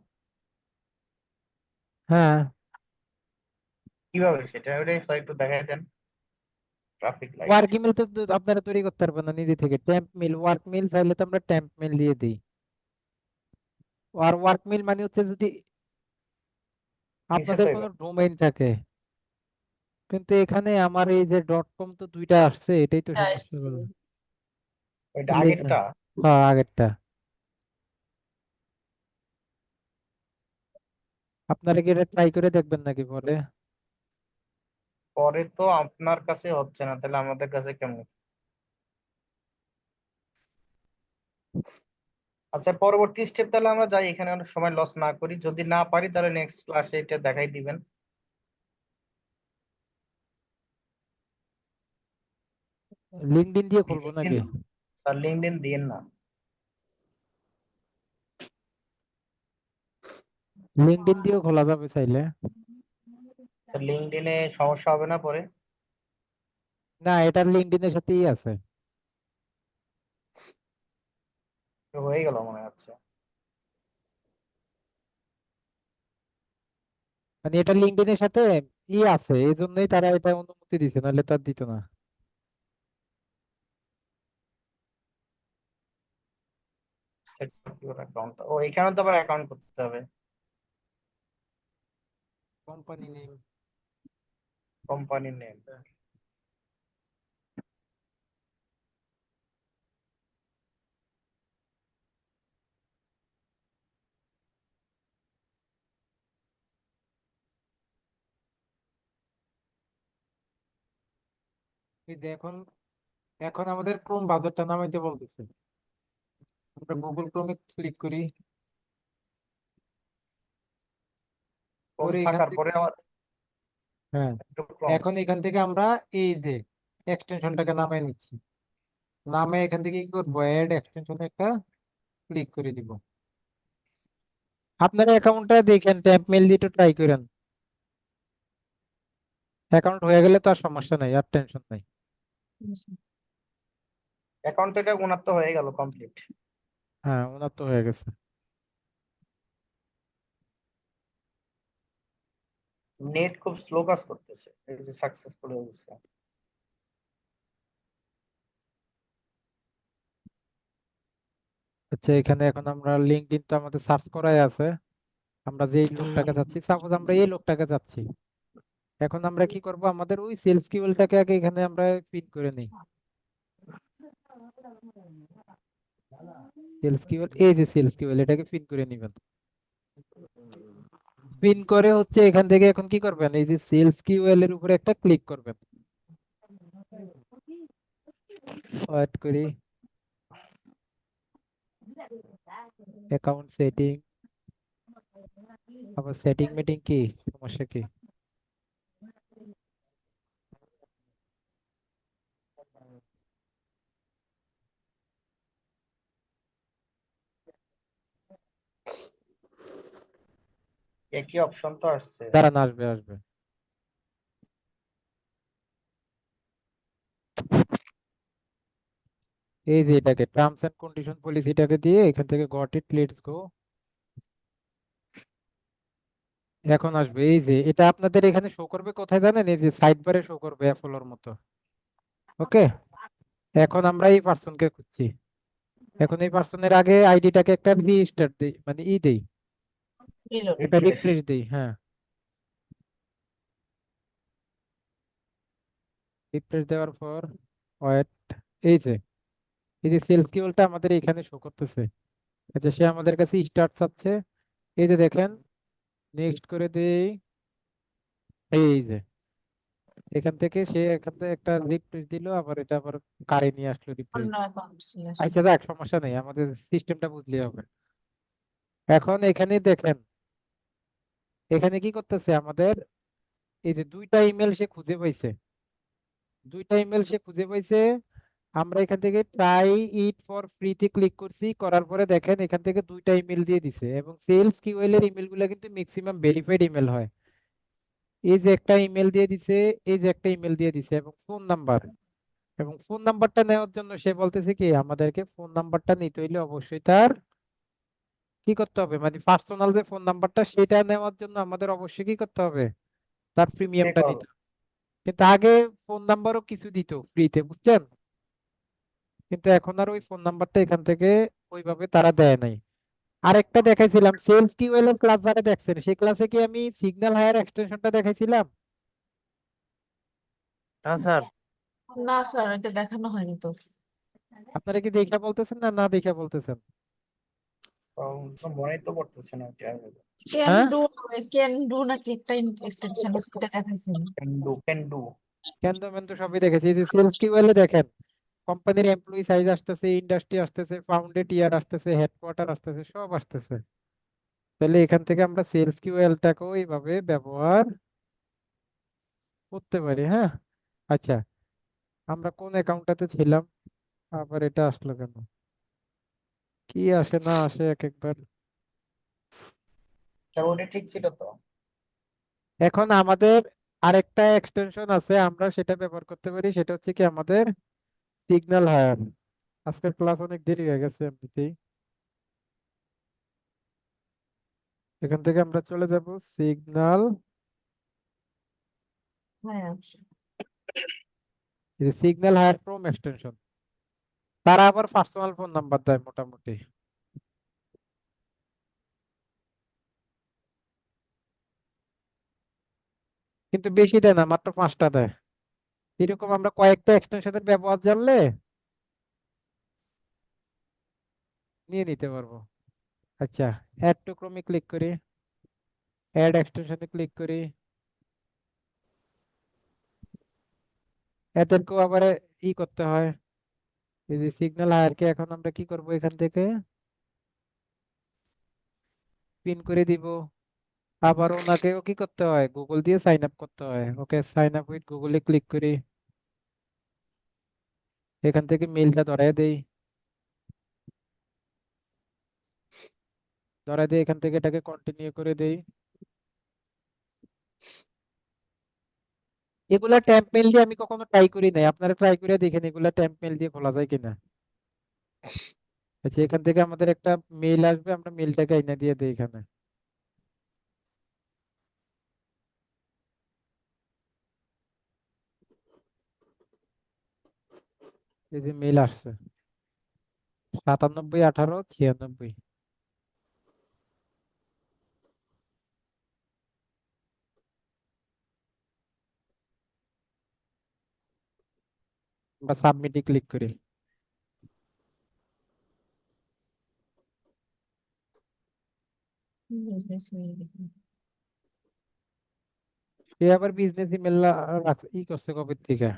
হ্যাঁ, কিভাবে সেটা ওটা স্যার একটু দেখাই দেন। Traffic light. ওয়ার্ক ইমেল তো আপনারা তৈরি করতে পারবেন না নিজে থেকে। টেম্প মেল, ওয়ার্ক মেল চাইলে তো আমরা টেম্প মেল দিয়ে দিই। আর ওয়ার্ক মেল মানে হচ্ছে যদি নিচে আপনাদের তো কোনো এবার ডোমেইন থাকে, কিন্তু এখানে আমার এই যে ডট কম তো দুইটা আসছে, এটাই তো সমস্যা আসছে। হলো। ওইটা তাহলে আগেরটা। হ্যাঁ, আগেরটা। আপনারা কি এটা ট্রাই করে দেখবেন নাকি পরে? পরে তো আপনার কাছে হচ্ছে না, তাহলে আমাদের কাছে কেমন? আচ্ছা, পরবর্তী স্টেপ তাহলে আমরা যাই, এখানে অনেক সময় লস না করি, যদি না পারি তাহলে নেক্সট ক্লাসে এটা দেখাই দিবেন। লিঙ্কডইন দিয়ে খুলবো লিঙ্কডইন, নাকি? স্যার লিঙ্কডইন দিয়েন না। লিঙ্কডইন দিয়েও খোলা যাবে চাইলে। লিঙ্কডইনে সমস্যা হবে না পরে? না, এটার লিঙ্কডইনের সাথেই আছে। হয়ে গেল মনে হচ্ছে। মানে এটা লিঙ্কডইনের সাথে আছে, এই জন্যই তারা এটা অনুমতি দিছে, নাহলে তার দিত না। সেট সিকিউর অ্যাকাউন্ট, ও এখানে তো আবার অ্যাকাউন্ট করতে হবে। Company name. কোম্পানির নেম। এই যে এখন এখন আমাদের ক্রোম ব্রাউজারটা নামাইতে বলতেছে। আমরা গুগল ক্রোমে ক্লিক করি, কোন করে এখান থাকার থেকে পরে আবার হ্যাঁ, একটু ক্রম। এখন এখান থেকে আমরা এই যে এক্সটেনশনটাকে নামিয়ে নিচ্ছি। নামে এখান থেকে কি করবো, অ্যাড এক্সটেনশনে একটা ক্লিক করে দিব। আপনারা অ্যাকাউন্টটা দেখেন, ট্যাম্প মেল দিয়ে ট্রাই করেন। অ্যাকাউন্ট হয়ে গেলে তো আর সমস্যা নাই, আর টেনশন নাই। অ্যাকাউন্ট তো এটা ওনার তো হয়ে গেল কমপ্লিট। হ্যাঁ, ওনার তো হয়ে গেছে। নেট খুব স্লো কাজ করতেছে, এই যে সাকসেসফুল হয়ে গেছে। আচ্ছা, এখানে এখন আমরা লিঙ্কডইন তো আমাদের সার্চ করাই আছে। আমরা যে লোকটাকে চাচ্ছি, সাপোজ আমরা এই লোকটাকে চাচ্ছি, এখন আমরা কি করব, আমাদের ওই সেলস কিওয়ার্ডটাকে আগে এখানে আমরা পিন করে নিই। সেলস কিওয়ার্ড, এই যে সেলস কিওয়ার্ড, এটাকে পিন করে নিবেন। পিন করে হচ্ছে এখান থেকে এখন কি করবেন, এই যে সেলস কিওয়ার্ড এর উপরে একটা ক্লিক করবেন। ওয়েট করি, অ্যাকাউন্ট সেটিং, আবার সেটিং মিটিং কি সমস্যা কি? একই অপশন তো আসছে। দাঁড়ান, আসবে আসবে। এই যে এটাকে টার্মস এন্ড কন্ডিশন পলিসিটাকে দিয়ে এখান থেকে গট ইট, লেটস গো। এখন আসবে, এই যে এটা আপনাদের এখানে শো করবে কোথায় জানেন, এই যে সাইড বারে শো করবে অ্যাপোলোর মতো। ওকে, এখন আমরা এই পার্সনকে খুঁজছি। এখন এই পার্সনের আগে আইডিটাকে একটা রিস্টার্ট দেই, মানে দেই, রিলোড। এটা রিফ্রেশ। রিফ্রেশ দেই। হ্যাঁ, রিফ্রেশ দেওয়ার পর ওয়েট, এই যে সেলস কিওয়ার্ডটা আমাদের এখানে শো করতেছে। আচ্ছা, সে আমাদের কাছে স্টার্ট চাচ্ছে। এই যে দেখেন, নেক্সট করে দেই। এই যে এখান থেকে সে এখান থেকে একটা রিফ্রেশ দিল, আবার এটা আবার কারে নিয়ে আসলো রিফ্রেশ। অন্য অ্যাকাউন্ট চলে আসবে। আচ্ছা, যাক, সমস্যা নেই, আমাদের সিস্টেমটা বুঝলে হবে। এখন এখানে দেখেন, এখানে কি করতেছে আমাদের, এই যে দুইটা ইমেল সে খুঁজে পাইছে, দুইটা ইমেল সে খুঁজে পাইছে। আমরা এখান থেকে ট্রাই ইট ফর ফ্রিতে ক্লিক করছি, করার পরে দেখেন এখান থেকে দুইটা ইমেল দিয়ে দিছে, এবং সেলস কিওএল এর ইমেল গুলা কিন্তু ম্যাক্সিমাম ভেরিফাইড ইমেল হয়। এই যে একটা ইমেল দিয়ে দিছে, এই যে একটা ইমেল দিয়ে দিছে, এবং ফোন নাম্বার। এবং ফোন নাম্বারটা নেওয়ার জন্য সে বলতেছে কি, আমাদেরকে ফোন নাম্বারটা নিতে হইলে অবশ্যই তার কি করতে হবে, মানে পার্সোনাল যে ফোন নাম্বারটা সেটা নেওয়ার জন্য আমাদের অবশ্যই কি করতে হবে, তার পে প্রিমিয়ামটা করা দিতে হবে। কিন্তু আগে ফোন নাম্বারও কিছু দিত ফ্রিতে, বুঝছেন? কিন্তু এখন আর ওই ফোন নাম্বারটা এখান থেকে ওইভাবে তারা দেয় নাই। আরেকটা দেখাইছিলাম সেলস কিউএল এর ক্লাস, যারা দেখছেন সেই ক্লাসে কি আমি সিগন্যাল হায়ার এক্সটেনশনটা দেখাইছিলাম? হ্যাঁ স্যার। না স্যার, এটা দেখানো হয়নি তো। আপনারা কি দেখা বলতেছেন না না দেখা বলতেছেন? মনে তো পড়তেছে না এটা। ক্যান হ্যাঁ, ডু, ক্যান ডু নাকি একটা এক্সটেনশন আছে, এটা দেখাইছেন? Can do. ক্যান্টনমেন্ট তো সবই দেখেছি। এই যে সেলস কিউএল এ দেখেন কোম্পানির এমপ্লয়ি সাইজ আসতেছে, ইন্ডাস্ট্রি আসতেছে, ফাউন্ডেড ইয়ার আসতেছে, হেডকোয়ার্টার আসতেছে, সব আসতেছে। তাহলে এখান থেকে আমরা সেলস কিউএলটাকেও এইভাবে ব্যবহার করতে পারি। হ্যাঁ, আচ্ছা, আমরা কোন অ্যাকাউন্টটাতে ছিলাম, আবার এটা আসলো কেন? কি আসে না আসে এক একবার। স্যার ওটা ঠিক ছিল তো? এখন আমাদের আরেকটা এক্সটেনশন আছে, আমরা সেটা ব্যবহার করতে পারি, সেটা হচ্ছে কি আমাদের সিগন্যাল হায়ার। আজকের ক্লাস অনেক দেরি হয়ে গেছে এমনিতেই। এখান থেকে আমরা চলে যাব সিগন্যাল, হ্যাঁ, সিগন্যাল হায়ার প্রোম এক্সটেনশন। তারা আবার পার্সোনাল ফোন নাম্বার দেয় মোটামুটি। কিন্তু বেশি দেয় না, মাত্র 5টা দেয়। এরকম আমরা কয়েকটা এক্সটেনশনের ব্যবহার জানলে নিয়ে নিতে পারবো। আচ্ছা, অ্যাড টু ক্রমে ক্লিক করি, অ্যাড এক্সটেনশনে ক্লিক করি। এদেরকেও আবার ই করতে হয়। এই যে সিগন্যাল হায়ারকে এখন আমরা কি করব, এখান থেকে পিন করে দিব। আবার ওনাকেও কি করতে হয়, গুগল দিয়ে সাইন আপ করতে হয়। ওকে, সাইন আপ উইথ গুগলে ক্লিক করি, এখান থেকে মেইলটা ধরায় দেই। ধরায় দিয়ে এখান থেকে এটাকে কন্টিনিউ করে দেই। এগুলা ট্যাম্প মেইল দিয়ে আমি কখনো ট্রাই করি নাই, আপনারা ট্রাই করে দেখেন এগুলা ট্যাম্প মেইল দিয়ে খোলা যায় কিনা। আচ্ছা, এখান থেকে আমাদের একটা মেইল আসবে, আমরা মেইলটাকে এনে দিয়ে দিই এখানে। এই যে মেইল আসছে 971896। আমরা সাবমিটে ক্লিক করি। Business mail. সে আবার বিজনেস ইমেল ই করছে কবে থেকে, আর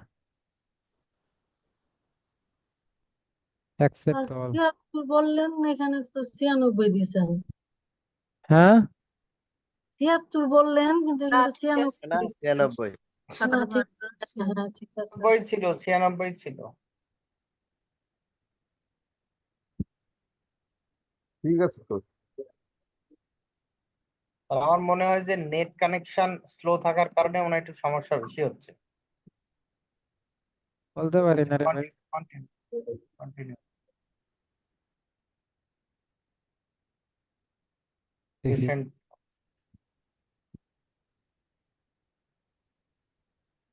অ্যাকসেপ্ট অল। 76 বললেন, এখানে তো 96 দিছেন। হ্যাঁ, 76 বললেন কিন্তু না, এখানে তো ঠিক আছে। 96 দিছেন। না 97 ঠিক আছে। আছে, হ্যাঁ ঠিক আছে। 96 ছিল, 96 ছিল। ঠিক আছে তো। আর আমার মনে হয় যে নেট কানেকশন স্লো থাকার কারণে মনে হয় একটু সমস্যা বেশি হচ্ছে। বলতে পারি না রে ভাই। Continue continue. দেখি, রিসেন্ট।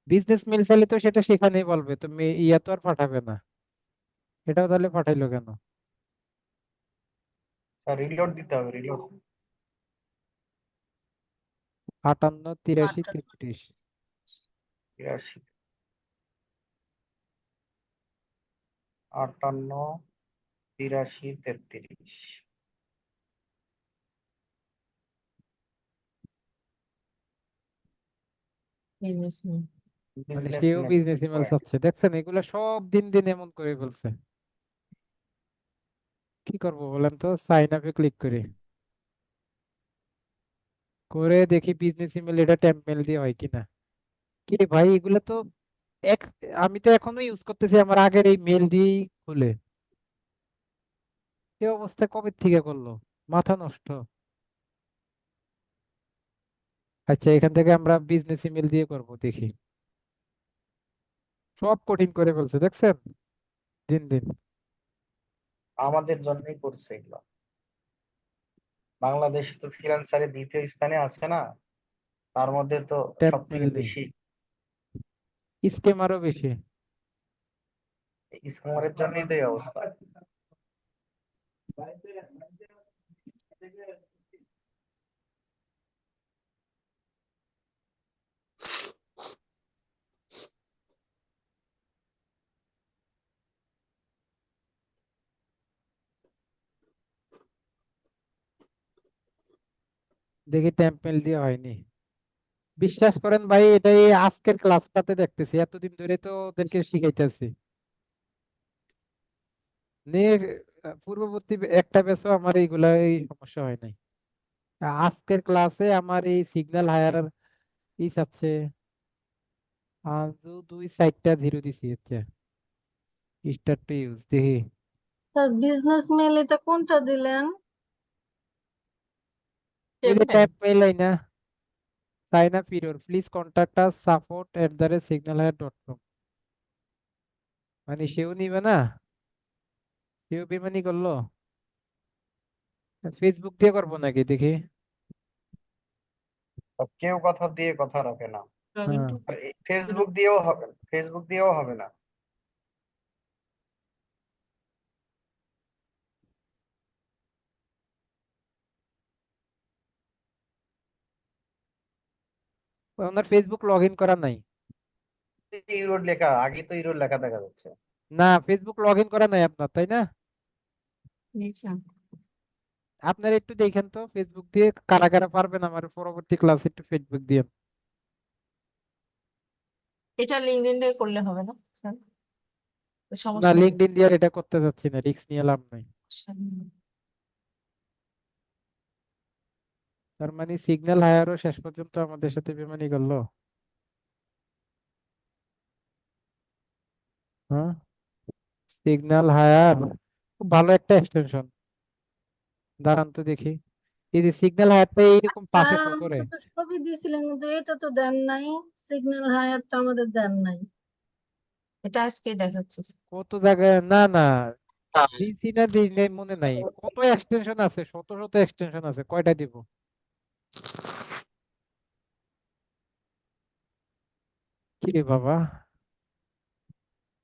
বিজনেস মেল চাইলে তো সেটা সেখানেই বলবে, তো ইয়া তো আর পাঠাবে না। এটাও তাহলে পাঠাইলো কেন? স্যার রিলোড দিতে হবে, রিলোড। 58 83 33। 83 58 83 33। Business mail. মানে বিজনেস সেও মেল। বিজনেস ইমেল চাচ্ছে, দেখছেন এগুলো সব দিন দিন এমন করে ফেলছে। কি করব বলেন তো, সাইন আপে ক্লিক করি, করে দেখি বিজনেস ইমেল এটা টেম্প মেল দিয়ে হয় কিনা। কি রে ভাই, এগুলো তো এক, আমি তো এখনো ইউজ করতেছি আমার আগের এই মেল দিয়েই খুলে। এই অবস্থা কবে থেকে করলো, মাথা নষ্ট। আচ্ছা, এখান থেকে আমরা বিজনেস ইমেল দিয়ে করব, দেখি। সব কঠিন করে ফেলছে, দেখছেন দিন দিন। আমাদের জন্যই করছে এগুলো। বাংলাদেশ তো ফ্রিল্যান্সারে দ্বিতীয় স্থানে আছে না, তার মধ্যে তো সব থেকে টেম্পেল বেশি স্কেমারও বেশি। স্কমারের জন্যই তো এই অবস্থা। দেখি টেম্পেল দিয়ে হয়নি। বিশ্বাস করেন ভাই, এটাই আজকের ক্লাসটাতে দেখতেছি, এতদিন ধরে তো ওদেরকে শিখাইতেছি। নিয়ে পূর্ববর্তী একটা ব্যাচও আমার এইগুলা এই সমস্যা হয় নাই। আজকের ক্লাসে আমার এই সিগন্যাল হায়ার ই চাচ্ছে, দুই সাইডটা জিরো দিছি হচ্ছে স্টার্ট টু ইউজ। দেখি স্যার বিজনেস মেল এটা কোনটা দিলেন? ওই যে টেম্পেল টেম্পেল না, sign up error please contact us support@signalhire.com। মানে সেও নিবে না, সেও বেমানি করলো। ফেসবুক দিয়ে করবো নাকি দেখি। কেউ কথা দিয়ে কথা রাখে না। লগ ইন হ্যাঁ, টু আর ফেসবুক দিয়েও হবে না, ফেসবুক দিয়েও হবে না। ওনার ফেসবুক লগ ইন করা নাই। ইউরোড লেখা, আগে তো ইউরোড লেখা দেখা যাচ্ছে। না, ফেসবুক লগ ইন করা নাই আপনার, তাই না? নিচে। আপনার একটু দেখেন তো ফেসবুক দিয়ে কারা কারা পারবেন, আমার পরবর্তী ক্লাসে একটু ফেসবুক দিয়ে। এটা লিঙ্কডইন দিয়ে করলে হবে না স্যার? না, সমস্যা হবে। লিঙ্কডইন দিয়ে আর এটা করতে যাচ্ছি না, রিস্ক নিয়ে লাভ নাই। আচ্ছা, তার মানে সিগন্যাল হায়ারও শেষ পর্যন্ত আমাদের সাথে বেমানি করলো। হ্যাঁ, সিগন্যাল হায়ার খুব ভালো একটা এক্সটেনশন, দাঁড়ান তো দেখি। এই যে সিগন্যাল হায়ারটা এইরকম পাশে শো করে। আমাকে তো সবই দিয়েছিলেন কিন্তু এটা তো দেন নাই, সিগন্যাল হায়ারটা আমাদের দেন নাই। এটা আজকে দেখাচ্ছে। কত জায়গায় না না দিছি না দিই নাই মনে নাই, কত এক্সটেনশন আছে, শত শত এক্সটেনশন আছে, কয়টা দিব। কি রে বাবা,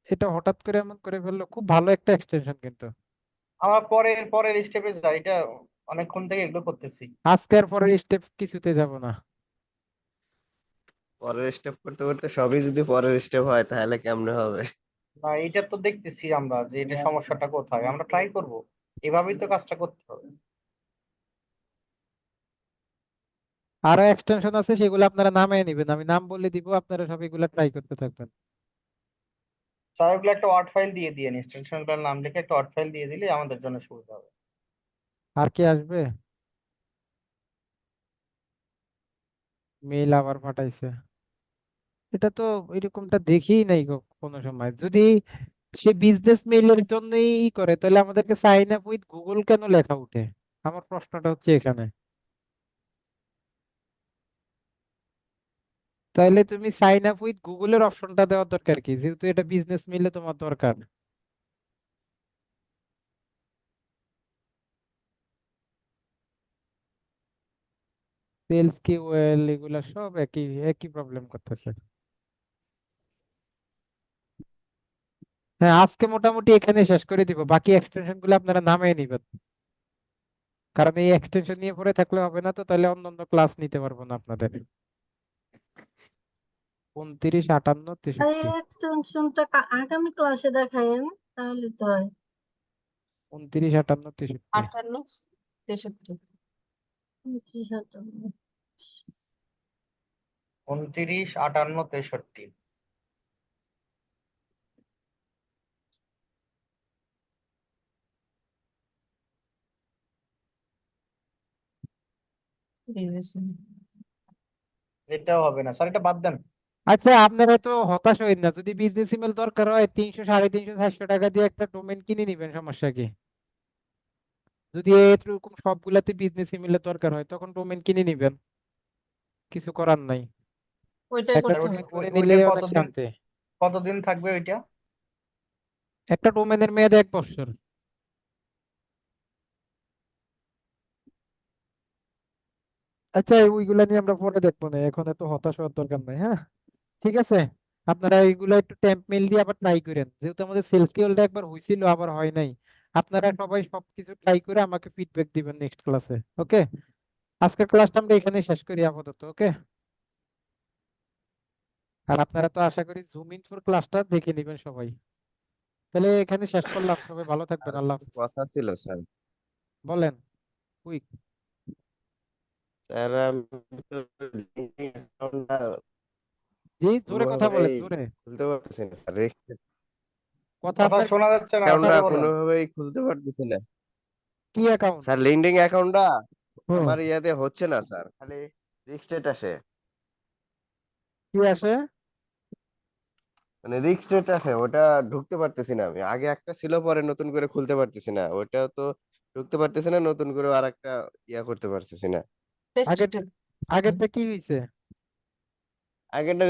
এটা হঠাৎ করে এমন করে ফেললো, খুব ভালো একটা এক্সটেনশন কিন্তু। আমার পরের পরের স্টেপে যাই, এটা অনেকক্ষণ থেকে এগুলো করতেছি। আজকে আর পরের স্টেপ কিছুতে যাব না। পরের স্টেপ করতে করতে সবই যদি পরের স্টেপ হয় তাহলে কেমনে হবে? না, এটা তো দেখতেছি আমরা যে এটা সমস্যাটা কোথায়, আমরা ট্রাই করব, এভাবেই তো কাজটা করতে হবে। আরো এক্সটেনশন আছে, সেগুলো আপনারা নামিয়ে নিবেন, আমি নাম বলে দিব, আপনারা সব এগুলো ট্রাই করতে থাকবেন। স্যার ওগুলো একটা ওয়ার্ড ফাইল দিয়ে দিয়ে ইনস্ট্রাকশনগুলোর নাম লিখে একটা ওয়ার্ড ফাইল দিয়ে দিলে আমাদের জন্য সুবিধা হবে। আর কি আসবে? মেইল আবার পাঠাইছে, এটা তো এরকমটা দেখিই নাই কোনো সময়। যদি সে বিজনেস মেইলের জন্যই করে, তাহলে আমাদেরকে সাইন আপ উইথ গুগল কেন লেখা উঠে? আমার প্রশ্নটা হচ্ছে এখানে। তাহলে তুমি সাইন আপ উইথ গুগলের অপশনটা দেওয়ার দরকার কি, যেহেতু এটা বিজনেস মেইলে তোমার দরকার। সেলস কি ওয়েল এগুলা সব একই একই প্রবলেম করতেছে। হ্যাঁ, আজকে মোটামুটি এখানে শেষ করে দিব, বাকি এক্সটেনশন গুলো আপনারা নামিয়ে নিবেন। কারণ এই এক্সটেনশন নিয়ে পড়ে থাকলে হবে না, তো তাহলে অন্যান্য ক্লাস নিতে পারবো না আপনাদের। 29, 58, আর এই 63। এক্সটেনশনটা আগামী ক্লাসে দেখায়েন, তাহলে তো হয়। 29, 58, 63। 58, 63। 29, 58। 29, 58, 63। বিজনেস। এটাও হবে না স্যার, এটা বাদ দেন। আচ্ছা, আপনারা তো হতাশ হইন না, যদি বিজনেস ইমেল দরকার হয় 300, 350, 400 টাকা দিয়ে একটা ডোমেন কিনে নিবেন, সমস্যা কি? যদি এরকম সবগুলাতে বিজনেস ইমেলের দরকার হয় তখন ডোমেন কিনে নিবেন, কিছু করার নাই। ওইটাই একটা স্যার করতে ডোমেন হবে। করে নিলে ওইটা অনেক শান্তি। কতদিন থাকবে ওইটা? একটা ডোমেনের মেয়াদ 1 বছর। আচ্ছা ওইগুলা নিয়ে আমরা পরে দেখবো না, এখন এত হতাশ হওয়ার দরকার নাই। হ্যাঁ ঠিক আছে, আপনারা এইগুলা একটু টেম্প মেল দিয়ে আবার ট্রাই করেন, যেহেতু আমাদের সেলস কিওলটা একবার হয়েছিল আবার হয় নাই। আপনারা সবাই সবকিছু ট্রাই করে আমাকে ফিডব্যাক দিবেন নেক্সট ক্লাসে। ওকে, আজকের ক্লাসটা আমরা এখানে শেষ করি আপাতত। ওকে, আর আপনারা তো আশা করি জুম ইন ফর ক্লাসটা দেখে নেবেন সবাই। তাহলে এখানে শেষ করলাম, সবাই ভালো থাকবেন, আর আল্লাহ একটা হাফিজ। কথা ছিল স্যার। বলেন কুইক। স্যার আমি তো LinkedIn অ্যাকাউন্টটা জি জোরে কথা বলেন, কোনোভাবেই জোরে খুলতে পারতেছি না স্যার। কথা। কথা আপনার শোনা যাচ্ছে না, অ্যাকাউন্টটা জোরে বলেন। কোনোভাবেই খুলতে পারতেছি না কি অ্যাকাউন্ট? স্যার। লিঙ্কডইন অ্যাকাউন্টটা হুম, আমার ইয়াতে হচ্ছে না স্যার, খালি রিস্টেট আসে, কি আসে? মানে রিস্টেট আসে, ওটা ঢুকতে পারতেছি না আমি। আগে একটা ছিল, পরে নতুন করে খুলতে পারতেছি না, ওটাও তো ঢুকতে পারতেছি না, নতুন করে আর একটা ইয়া করতে পারতেছি না। আগের আগেরটা কি হয়েছে? আগেরটা